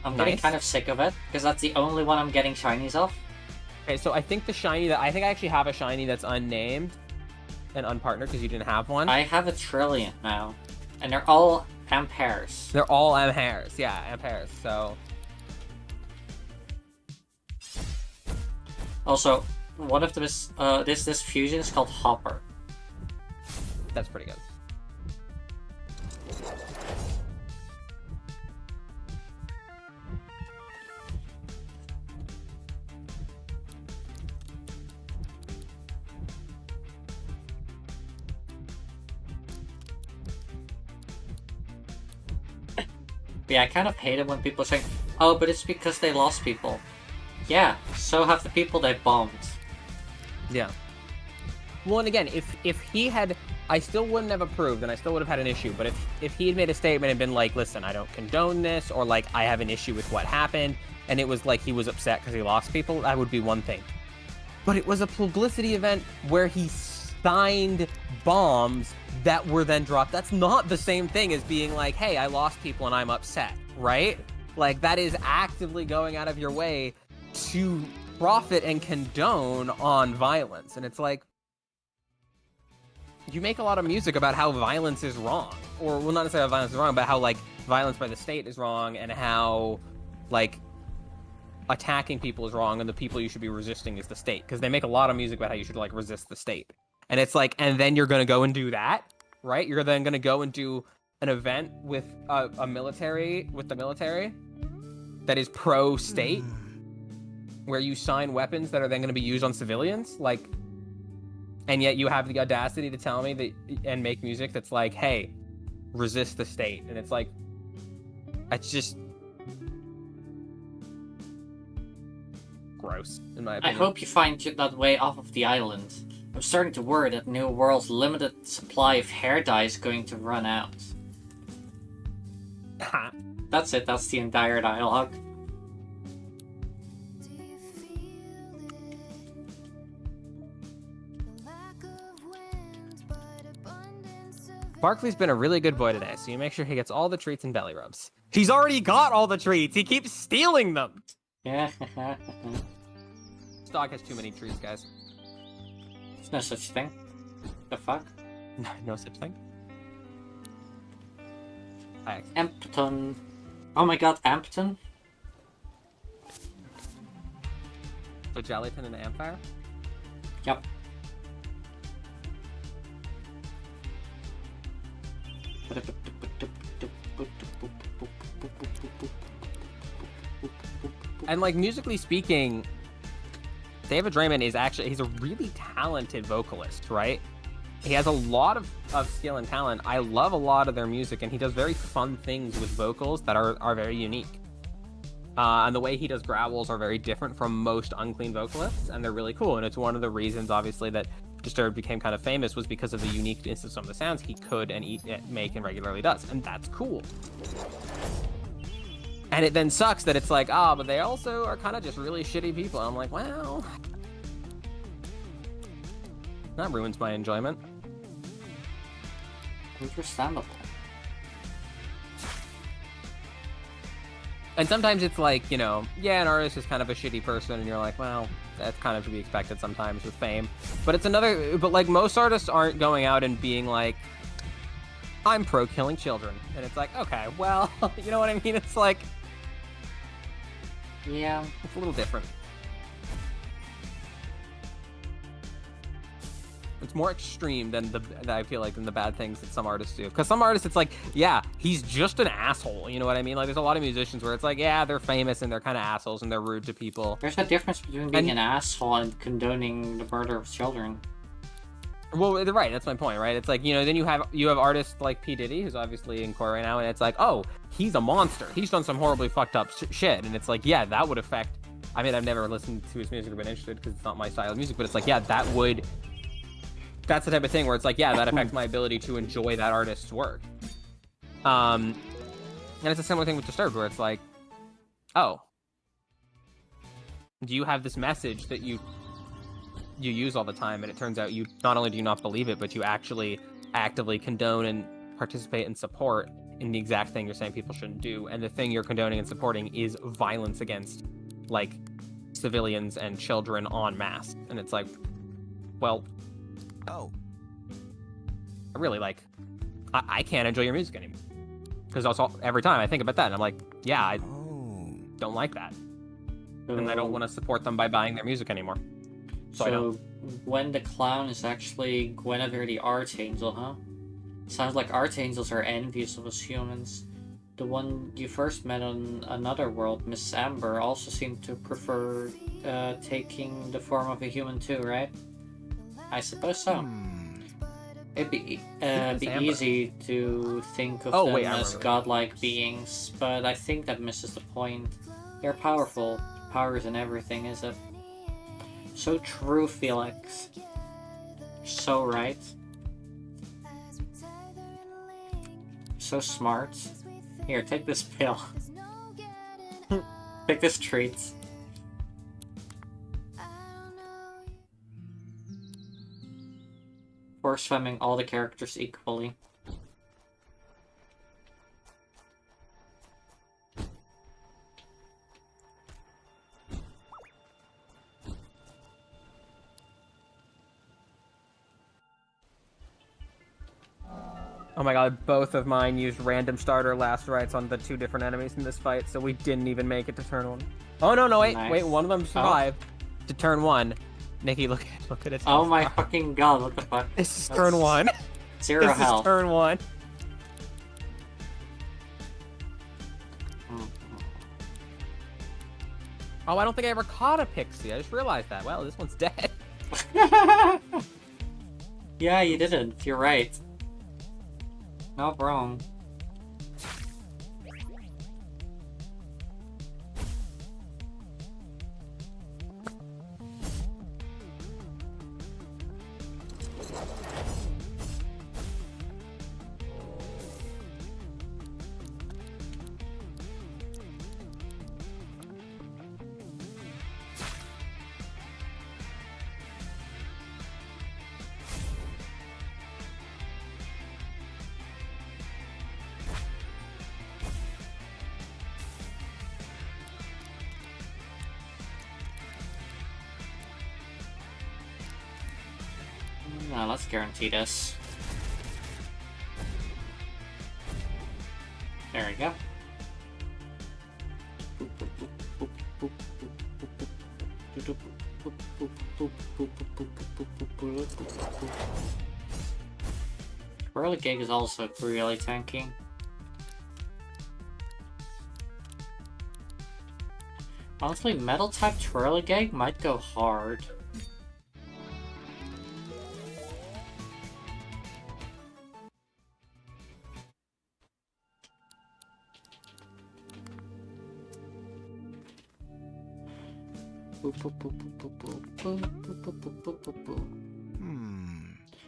Speaker 1: I'm getting
Speaker 2: Nice.
Speaker 1: kind of sick of it, because that's the only one I'm getting shinies of.
Speaker 2: Okay, so I think the shiny that I actually have a shiny that's unnamed and unpartnered because you didn't have one.
Speaker 1: I have a trillion now, and they're all Amperes.
Speaker 2: They're all Amperes. Yeah, Amperes. So
Speaker 1: Also, one of them is this fusion is called Hopper.
Speaker 2: that's pretty good.
Speaker 1: But yeah, I kind of hate it when people say, "Oh, but it's because they lost people." Yeah, so have the people they bombed.
Speaker 2: Yeah. Well, and again, if he had, I still wouldn't have approved, and I still would have had an issue. But if he had made a statement and been like, "Listen, I don't condone this," or like, "I have an issue with what happened," and it was like he was upset because he lost people, that would be one thing. But it was a publicity event where he signed bombs that were then dropped. That's not the same thing as being like, "Hey, I lost people and I'm upset," right? Like, that is actively going out of your way to profit and condone on violence. And it's like, you make a lot of music about how violence is wrong, or well, not necessarily how violence is wrong, but how like violence by the state is wrong, and how like attacking people is wrong, and the people you should be resisting is the state, because they make a lot of music about how you should like resist the state. And it's like, and then you're gonna go and do that, right? You're then gonna go and do an event with a military, with the military that is pro-state, where you sign weapons that are then gonna be used on civilians, like, and yet you have the audacity to tell me that and make music that's like, hey, resist the state. And it's like, it's just gross, in my
Speaker 1: I
Speaker 2: opinion.
Speaker 1: hope you find that way off of the island. I'm starting to worry that New World's limited supply of hair dye is going to run out. That's it, that's the entire dialogue.
Speaker 2: Barkley's been a really good boy today, so you make sure he gets all the treats and belly rubs. He's already got all the treats. He keeps stealing them.
Speaker 1: Yeah.
Speaker 2: This dog has too many treats, guys.
Speaker 1: There's no such thing. The fuck?
Speaker 2: No such thing. Hi.
Speaker 1: Ampton. Oh my god, Ampton?
Speaker 2: So Jellyton and Ampfire?
Speaker 1: Yep.
Speaker 2: And like musically speaking, David Draymond is actually, he's a really talented vocalist, right? He has a lot of skill and talent. I love a lot of their music, and he does very fun things with vocals that are very unique. And the way he does growls are very different from most unclean vocalists, and they're really cool. And it's one of the reasons, obviously, that Disturbed became kind of famous, was because of the uniqueness of some of the sounds he could and make and regularly does, and that's cool. And it then sucks that it's like, but they also are kind of just really shitty people. I'm like, well, that ruins my enjoyment.
Speaker 1: Understandable.
Speaker 2: And sometimes it's like, an artist is kind of a shitty person, and you're like, well, that's kind of to be expected sometimes with fame. But like, most artists aren't going out and being like, I'm pro killing children. And it's like, okay, well, you know what I mean? It's like,
Speaker 1: Yeah.
Speaker 2: it's a little different. It's more extreme than I feel like, than the bad things that some artists do. Because some artists, it's like, yeah, he's just an asshole. You know what I mean? Like, there's a lot of musicians where it's like, yeah, they're famous and they're kind of assholes and they're rude to people.
Speaker 1: There's a difference between being an asshole and condoning the murder of children.
Speaker 2: Well, right, that's my point, right? It's like, then you have artists like P. Diddy, who's obviously in court right now, and it's like, oh, he's a monster. He's done some horribly fucked up shit. And it's like, yeah, that would affect... I mean, I've never listened to his music or been interested because it's not my style of music, but it's like, yeah, that would... That's the type of thing where it's like, yeah, that affects my ability to enjoy that artist's work. And it's a similar thing with Disturbed, where it's like, oh, do you have this message that you use all the time, and it turns out you not only do you not believe it, but you actually actively condone and participate and support in the exact thing you're saying people shouldn't do, and the thing you're condoning and supporting is violence against, like, civilians and children en masse. And it's like, well,
Speaker 4: Oh.
Speaker 2: I really, like, I can't enjoy your music anymore. Because also, every time I think about that, and I'm like, yeah, I
Speaker 4: Oh.
Speaker 2: don't like that. And I don't want to support them by buying their music anymore. So I don't.
Speaker 1: Gwen the Clown is actually Guinevere the Archangel, huh? Sounds like archangels are envious of us humans. The one you first met on another world, Miss Amber, also seemed to prefer taking the form of a human too, right? I suppose so. It'd be
Speaker 2: Amber?
Speaker 1: easy to think of
Speaker 2: Oh,
Speaker 1: them
Speaker 2: wait, I
Speaker 1: as
Speaker 2: remember.
Speaker 1: godlike beings, but I think that misses the point. They're powerful. Power isn't everything, is it? So true, Felix. So right. So smart. Here, take this pill. Take this treat. Force swimming all the characters equally.
Speaker 2: Oh my god, both of mine used random starter last rights on the 2 different enemies in this fight, so we didn't even make it to turn 1. Oh no, wait,
Speaker 1: Nice.
Speaker 2: wait, one of them survived to turn 1. Nikki, look at it.
Speaker 1: Oh my fucking god, what the fuck?
Speaker 2: This is turn 1.
Speaker 1: Zero
Speaker 2: This
Speaker 1: health.
Speaker 2: is turn 1. Oh, I don't think I ever caught a pixie. I just realized that. Well, this one's dead.
Speaker 1: Yeah, you didn't. You're right. Not wrong. No, let's guarantee this. There we go. Whirligig is also really tanky. Honestly, metal type Twirligig might go hard.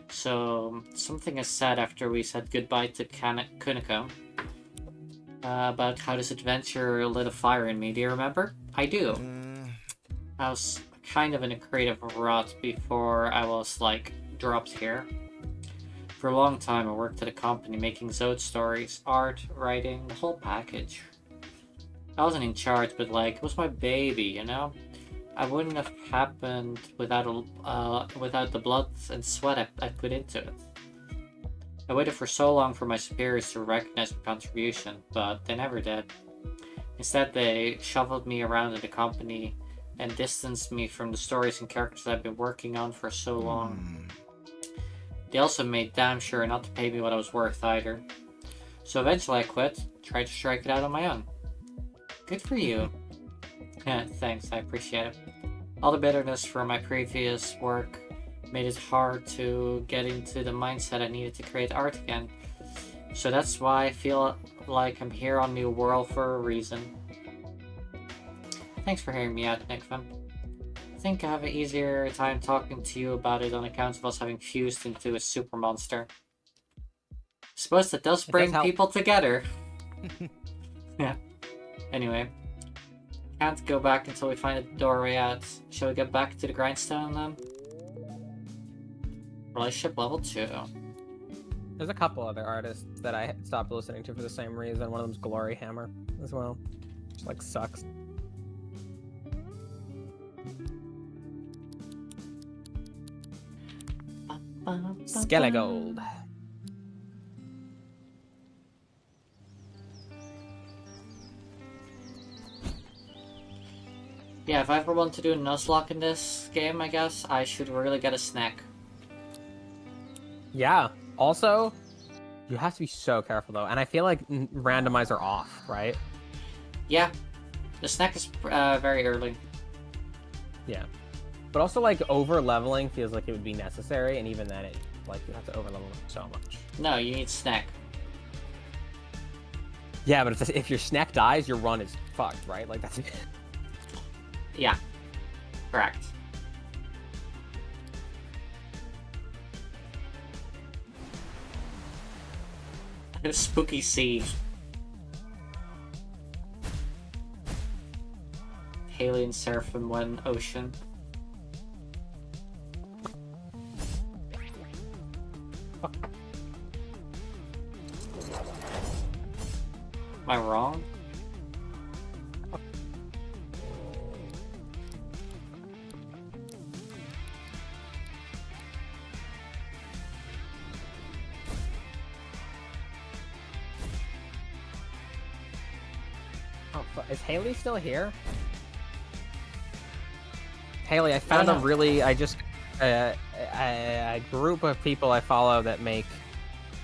Speaker 1: So, something is said after we said goodbye to Kuniko about how this adventure lit a fire in me. Do you remember? I do. I was kind of in a creative rut before I was, like, dropped here. For a long time, I worked at a company making Zode stories, art, writing, the whole package. I wasn't in charge, but, like, it was my baby, you know? I wouldn't have happened without the blood and sweat I put into it. I waited for so long for my superiors to recognize my contribution, but they never did. Instead, they shuffled me around in the company and distanced me from the stories and characters I've been working on for so long. They also made damn sure not to pay me what I was worth either. So eventually I quit, tried to strike it out on my own. Good for you. Yeah, thanks, I appreciate it. All the bitterness from my previous work made it hard to get into the mindset I needed to create art again. So that's why I feel like I'm here on New World for a reason. Thanks for hearing me out, Nickfin. I think I have an easier time talking to you about it on account of us having fused into a super monster. Suppose that does bring people together. Yeah. Anyway. Can't go back until we find a doorway out. Shall we get back to the grindstone then? Relationship level 2.
Speaker 2: There's a couple other artists that I stopped listening to for the same reason. One of them's Glory Hammer as well. Just like sucks. Skelegold.
Speaker 1: Yeah, if I ever want to do a Nuzlocke in this game, I guess I should really get a snack.
Speaker 2: Yeah. Also, you have to be so careful though, and I feel like randomizer off, right?
Speaker 1: Yeah, the snack is very early.
Speaker 2: Yeah. But also, like, over leveling feels like it would be necessary, and even then, you have to over level so much.
Speaker 1: No, you need snack.
Speaker 2: Yeah, but if your snack dies, your run is fucked, right? Like, that's.
Speaker 1: Yeah, correct. Spooky Sea. Haley and Seraphim one ocean. Am I wrong?
Speaker 2: Oh, is Haley still here? Haley, I found a group of people I follow that make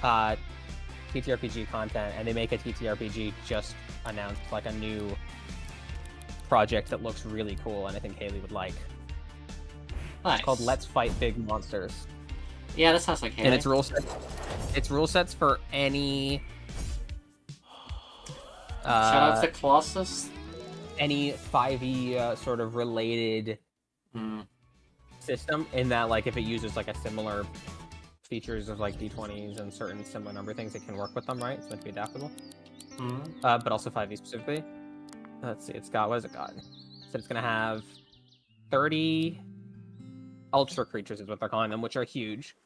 Speaker 2: TTRPG content, and they make a TTRPG just announced like a new project that looks really cool, and I think Haley would like.
Speaker 1: Nice.
Speaker 2: It's called Let's Fight Big Monsters.
Speaker 1: Yeah, that sounds like Haley.
Speaker 2: And it's rule sets for any
Speaker 1: Shout out to Colossus.
Speaker 2: any 5e sort of related system, in that like if it uses like a similar features of like d20s and certain similar number things, it can work with them, right? It's meant to be adaptable. But also 5e specifically. Let's see, it's got, what has it got? So it's gonna have 30 ultra creatures is what they're calling them, which are huge.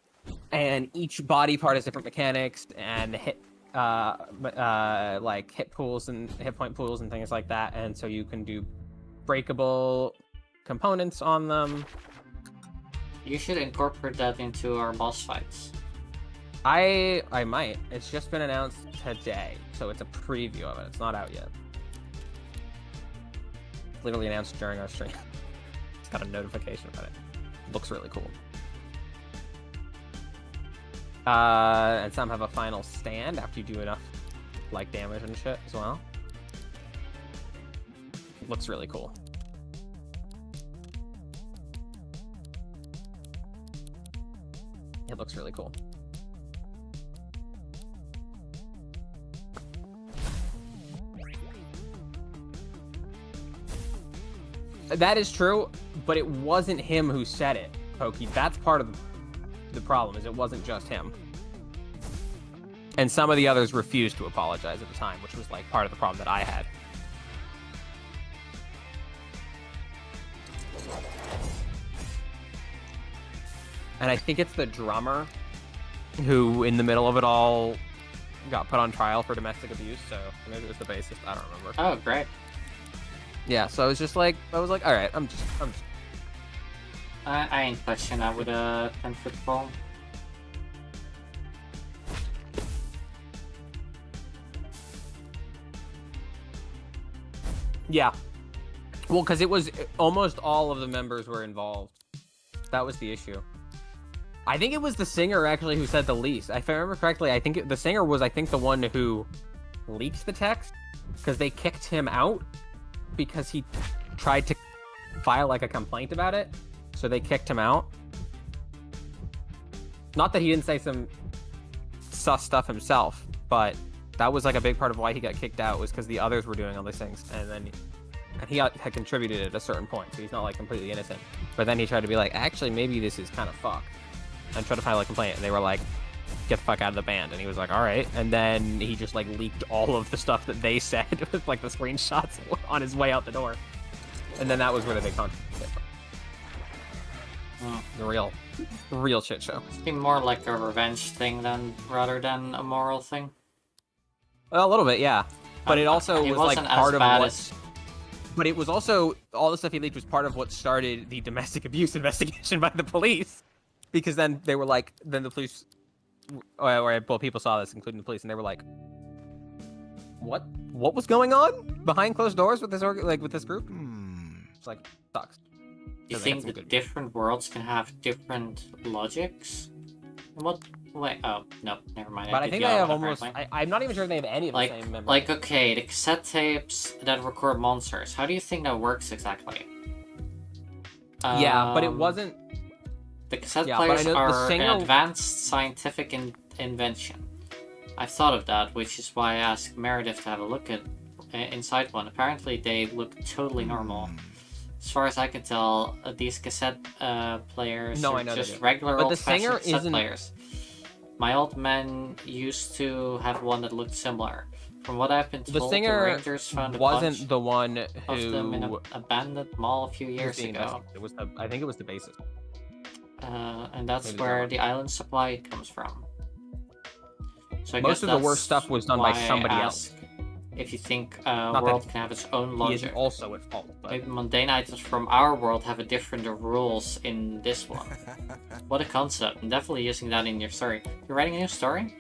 Speaker 2: And each body part has different mechanics and like hit pools and hit point pools and things like that. And so you can do breakable components on them.
Speaker 1: You should incorporate that into our boss fights.
Speaker 2: I might. It's just been announced today, so it's a preview of it. It's not out yet. Literally announced during our stream. It's got a notification about it. Looks really cool. And some have a final stand after you do enough like damage and shit as well. Looks really cool. It looks really cool. That is true, but it wasn't him who said it, Pokey. That's part of the problem, is it wasn't just him. And some of the others refused to apologize at the time, which was like part of the problem that I had. And I think it's the drummer who, in the middle of it all, got put on trial for domestic abuse, so maybe it was the bassist, I don't remember.
Speaker 1: Oh, great.
Speaker 2: Yeah, so I was like, alright, I'm just...
Speaker 1: I ain't touching that with a 10-foot pole.
Speaker 2: Yeah. Well, because it was almost all of the members were involved. That was the issue. I think it was the singer actually who said the least. If I remember correctly, I think the singer was, the one who leaked the text, because they kicked him out because he tried to file like a complaint about it. So they kicked him out. Not that he didn't say some sus stuff himself, but that was like a big part of why he got kicked out, was because the others were doing all these things, and he had contributed at a certain point, so he's not like completely innocent. But then he tried to be like, actually, maybe this is kind of fucked, and tried to file a complaint, and they were like, get the fuck out of the band, and he was like, all right. And then he just like leaked all of the stuff that they said with like the screenshots on his way out the door, and then that was where the big controversy came from. The real shit show.
Speaker 1: Seemed more like a revenge thing rather than a moral thing.
Speaker 2: Well, a little bit, yeah. But it also was like
Speaker 1: wasn't as
Speaker 2: part of
Speaker 1: bad
Speaker 2: what.
Speaker 1: as-
Speaker 2: But it was also all the stuff he leaked was part of what started the domestic abuse investigation by the police, because then they were like, then the police, or well, people saw this, including the police, and they were like, what was going on behind closed doors with this with this group? It's like sucks.
Speaker 1: You
Speaker 2: 'Cause they had
Speaker 1: think
Speaker 2: some
Speaker 1: that
Speaker 2: good-
Speaker 1: different worlds can have different logics? What? Wait, oh, no, never mind.
Speaker 2: But I
Speaker 1: did
Speaker 2: think
Speaker 1: the
Speaker 2: they
Speaker 1: other
Speaker 2: have
Speaker 1: one,
Speaker 2: almost.
Speaker 1: apparently.
Speaker 2: I'm not even sure if they have any of the same members.
Speaker 1: Okay, the cassette tapes that record monsters. How do you think that works exactly?
Speaker 2: Yeah, but it wasn't.
Speaker 1: The cassette
Speaker 2: Yeah, but I
Speaker 1: players
Speaker 2: know the
Speaker 1: are
Speaker 2: singer-
Speaker 1: an advanced scientific invention. I've thought of that, which is why I asked Meredith to have a look at inside one. Apparently, they look totally normal. As far as I can tell, these cassette players
Speaker 2: No,
Speaker 1: are
Speaker 2: I know they
Speaker 1: just
Speaker 2: do.
Speaker 1: regular
Speaker 2: But the
Speaker 1: old-fashioned
Speaker 2: singer
Speaker 1: cassette
Speaker 2: isn't-
Speaker 1: players. My old man used to have one that looked similar. From what I've been told,
Speaker 2: The singer
Speaker 1: Rangers found a
Speaker 2: wasn't
Speaker 1: bunch
Speaker 2: the one
Speaker 1: of them in an
Speaker 2: who
Speaker 1: abandoned mall a few
Speaker 2: was
Speaker 1: years
Speaker 2: being
Speaker 1: ago.
Speaker 2: investigated. It was I think it was the bassist.
Speaker 1: And that's
Speaker 2: Maybe the
Speaker 1: where
Speaker 2: drummer.
Speaker 1: the island supply comes from. So I
Speaker 2: Most
Speaker 1: guess
Speaker 2: of the worst
Speaker 1: that's
Speaker 2: stuff was done by
Speaker 1: why I
Speaker 2: somebody else.
Speaker 1: ask If you think a
Speaker 2: that
Speaker 1: world can have its own
Speaker 2: He is
Speaker 1: logic.
Speaker 2: also at fault. But
Speaker 1: Maybe mundane items from our world have a different rules in this one. What a concept. I'm definitely using that in your story. You're writing a new story?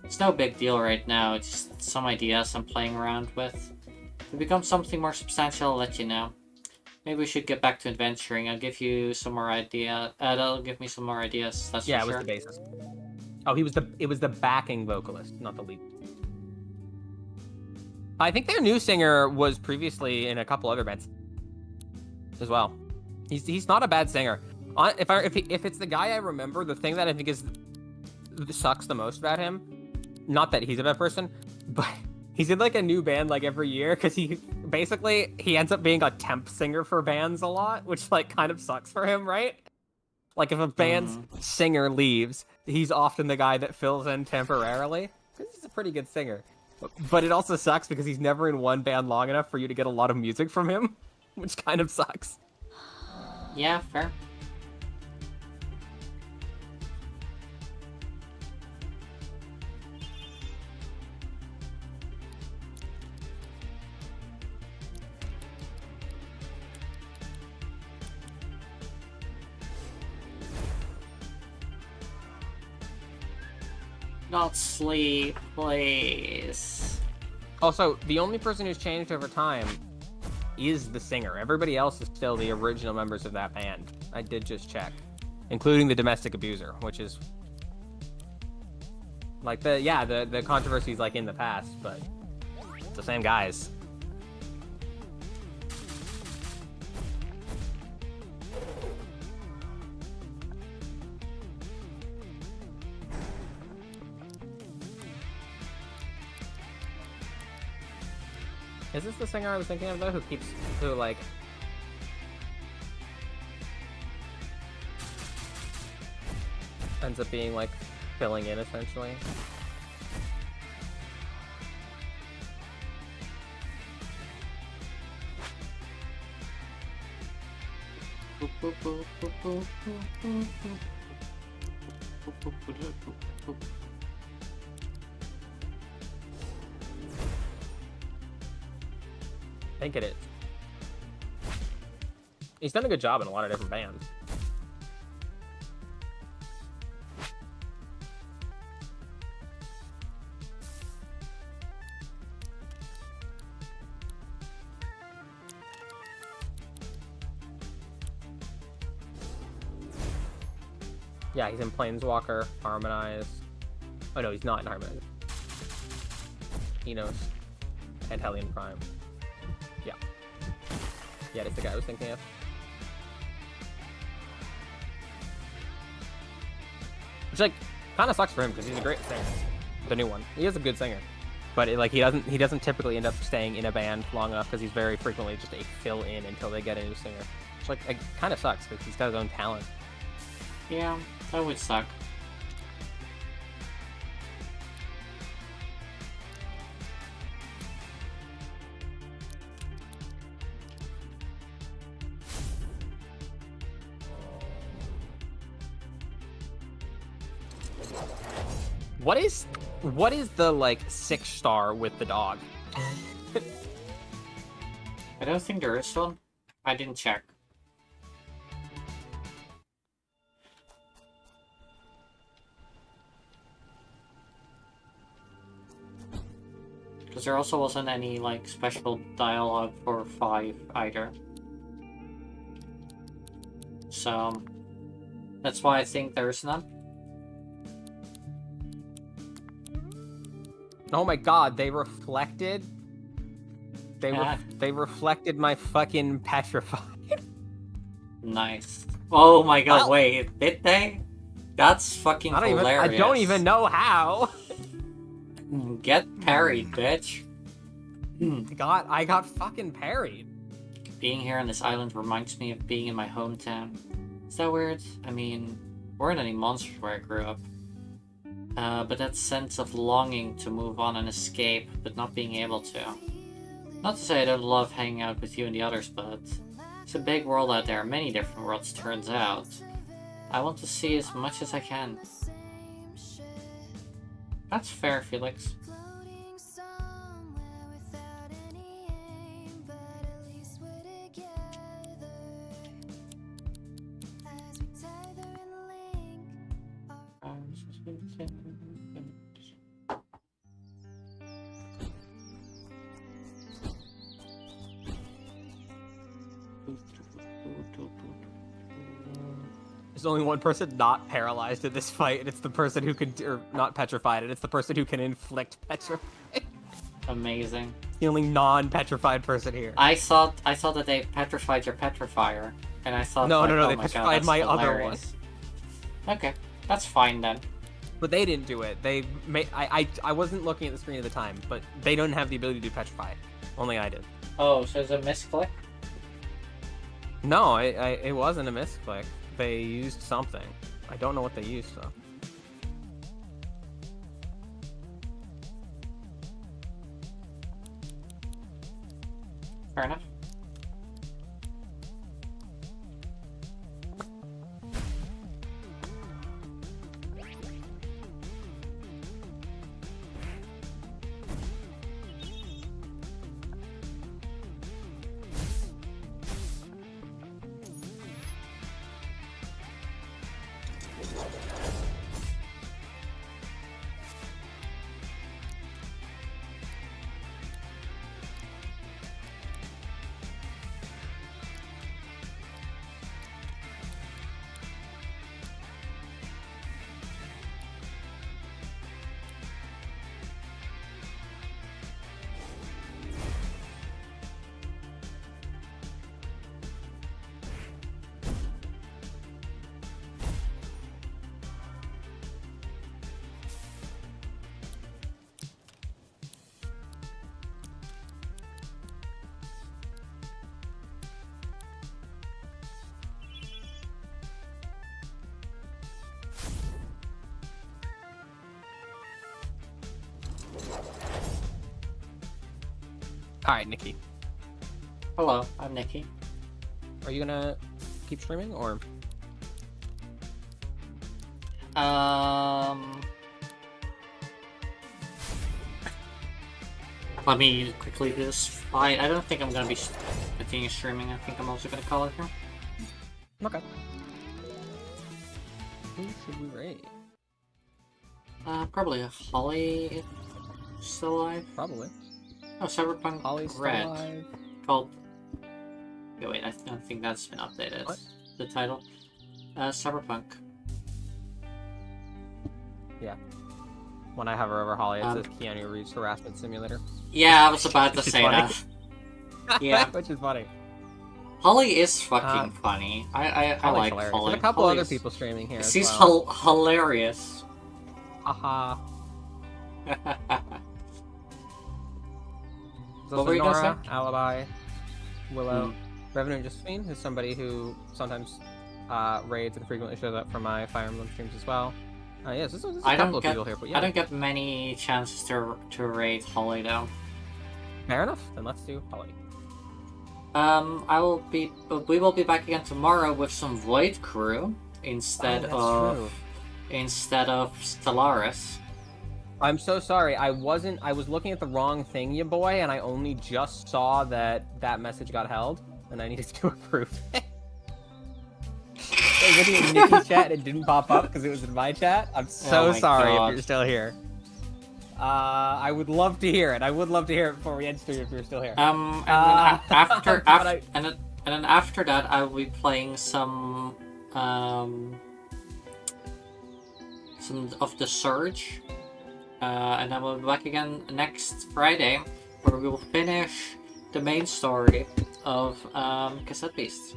Speaker 1: It's no big deal right now, it's just some ideas I'm playing around with. If it becomes something more substantial, I'll let you know. Maybe we should get back to adventuring. I'll give you some more that'll give me some more ideas, that's
Speaker 2: yeah,
Speaker 1: for
Speaker 2: it
Speaker 1: sure.
Speaker 2: was the bassist. Oh, it was the backing vocalist, not the lead. I think their new singer was previously in a couple other bands as well. He's not a bad singer. If it's the guy I remember, the thing that I think sucks the most about him, not that he's a bad person, but he's in like a new band like every year because he ends up being a temp singer for bands a lot, which like kind of sucks for him, right? Like if a band's singer leaves, he's often the guy that fills in temporarily because he's a pretty good singer. But it also sucks because he's never in one band long enough for you to get a lot of music from him, which kind of sucks.
Speaker 1: Yeah, fair. Not sleep, please.
Speaker 2: Also, the only person who's changed over time is the singer. Everybody else is still the original members of that band. I did just check. Including the domestic abuser, which is like the controversies like in the past, but it's the same guys. Is this the singer I was thinking of though, who like ends up being like filling in essentially? I think it is. He's done a good job in a lot of different bands. Yeah, he's in Planeswalker, Harmonize. Oh no, he's not in Harmonize. Enos and Hellion Prime. Yeah. Yeah, that's the guy I was thinking of. Which like kind of sucks for him because he's a great singer. The new one, he is a good singer, but he doesn't typically end up staying in a band long enough because he's very frequently just a fill in until they get a new singer. Which like it kind of sucks because he's got his own talent.
Speaker 1: Yeah, that would suck.
Speaker 2: What is the like 6-star with the dog?
Speaker 1: I don't think there is one. I didn't check. Because there also wasn't any like special dialogue for 5 either. So that's why I think there's none.
Speaker 2: Oh my god, they reflected. They reflected my fucking petrified.
Speaker 1: Nice. Oh my god,
Speaker 2: Well-
Speaker 1: wait, did they? That's fucking hilarious.
Speaker 2: I don't even know how.
Speaker 1: Get parried, bitch.
Speaker 2: I got fucking parried.
Speaker 1: Being here on this island reminds me of being in my hometown. Is that weird? I mean, weren't any monsters where I grew up. But that sense of longing to move on and escape, but not being able to. Not to say I don't love hanging out with you and the others, but it's a big world out there, many different worlds turns out. I want to see as much as I can. That's fair, Felix.
Speaker 2: There's only one person not paralyzed in this fight, and it's the person who can, or not petrified, and it's the person who can inflict petrify.
Speaker 1: Amazing.
Speaker 2: The only non-petrified person here.
Speaker 1: I thought that they petrified your petrifier, and I thought
Speaker 2: No,
Speaker 1: like,
Speaker 2: no, no,
Speaker 1: oh
Speaker 2: they
Speaker 1: my
Speaker 2: petrified
Speaker 1: God,
Speaker 2: my
Speaker 1: that's
Speaker 2: other
Speaker 1: hilarious. Okay, that's fine then.
Speaker 2: But they didn't do it. They made. I wasn't looking at the screen at the time, but they don't have the ability to do petrify. Only I did.
Speaker 1: Oh, so it's a misclick?
Speaker 2: No, it wasn't a misclick. They used something. I don't know what they used though.
Speaker 1: Fair enough.
Speaker 2: Alright, Nikki.
Speaker 1: Hello, I'm Nikki.
Speaker 2: Are you gonna keep streaming, or...?
Speaker 1: Let me quickly do this. I don't think I'm gonna be continue streaming. I think I'm also gonna call it here.
Speaker 2: Okay. Who should we raid?
Speaker 1: Probably a Holly still alive.
Speaker 2: Probably.
Speaker 1: Oh, Cyberpunk
Speaker 2: Holly's still
Speaker 1: Red.
Speaker 2: alive.
Speaker 1: Called. Okay, wait, I don't think that's been updated.
Speaker 2: What?
Speaker 1: The title. Cyberpunk.
Speaker 2: Yeah. When I hover over Holly, it
Speaker 1: Um,
Speaker 2: says Keanu Reeves Harassment Simulator.
Speaker 1: Yeah, I was about to
Speaker 2: Which is
Speaker 1: say
Speaker 2: funny.
Speaker 1: that. Yeah.
Speaker 2: Which is funny.
Speaker 1: Holly is fucking funny. I
Speaker 2: Holly's
Speaker 1: like
Speaker 2: hilarious.
Speaker 1: Holly.
Speaker 2: There's a couple
Speaker 1: Holly's-
Speaker 2: other people streaming here.
Speaker 1: She's
Speaker 2: as well.
Speaker 1: hilarious.
Speaker 2: Haha.
Speaker 1: What were you gonna
Speaker 2: Nora, Alibi, Willow,
Speaker 1: Hmm.
Speaker 2: Revenant Josephine, who's somebody who sometimes raids and frequently shows up for my Fire Emblem streams as well. Yes, there's a
Speaker 1: I
Speaker 2: couple
Speaker 1: don't
Speaker 2: of
Speaker 1: get.
Speaker 2: people here, but yeah.
Speaker 1: I don't get many chances to raid Holly though.
Speaker 2: Fair enough. Then let's do Holly.
Speaker 1: We will be back again tomorrow with some Void Crew instead
Speaker 2: that's
Speaker 1: of
Speaker 2: true.
Speaker 1: instead of Stellaris.
Speaker 2: I'm so sorry. I was looking at the wrong thing, you boy, and I only just saw that message got held, and I needed to approve it. I was looking at Nikki's chat and it didn't pop up because it was in my chat. I'm so
Speaker 1: my
Speaker 2: sorry
Speaker 1: God.
Speaker 2: if you're still here. I would love to hear it. I would love to hear it before we end stream if you're still here.
Speaker 1: And then after
Speaker 2: but
Speaker 1: and then after that, I will be playing some of the Surge, and then we'll be back again next Friday, where we will finish the main story of Cassette Beast.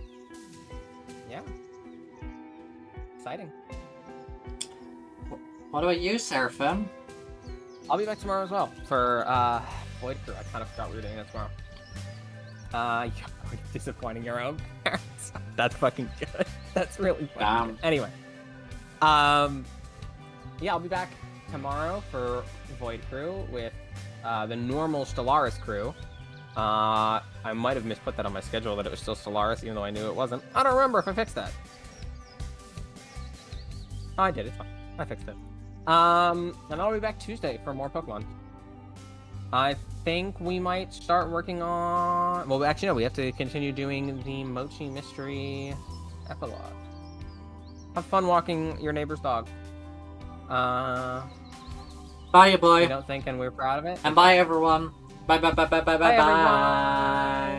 Speaker 2: Yeah. Exciting.
Speaker 1: What about you, Seraphim?
Speaker 2: I'll be back tomorrow as well for Void Crew. I kind of forgot we were doing that tomorrow. You're disappointing your own parents. That's fucking good. That's really funny. Anyway, yeah, I'll be back tomorrow for Void Crew with the normal Stellaris crew. I might have misput that on my schedule that it was still Stellaris, even though I knew it wasn't. I don't remember if I fixed that. Oh, I did. It's fine. I fixed it. And I'll be back Tuesday for more Pokemon. I think we might start working on... Well, actually, no. We have to continue doing the Mochi Mystery Epilogue. Have fun walking your neighbor's dog.
Speaker 1: Bye, boy.
Speaker 2: You don't think, and we're proud of it?
Speaker 1: And bye, everyone. Bye, bye, bye, bye, bye, bye,
Speaker 2: Bye,
Speaker 1: bye.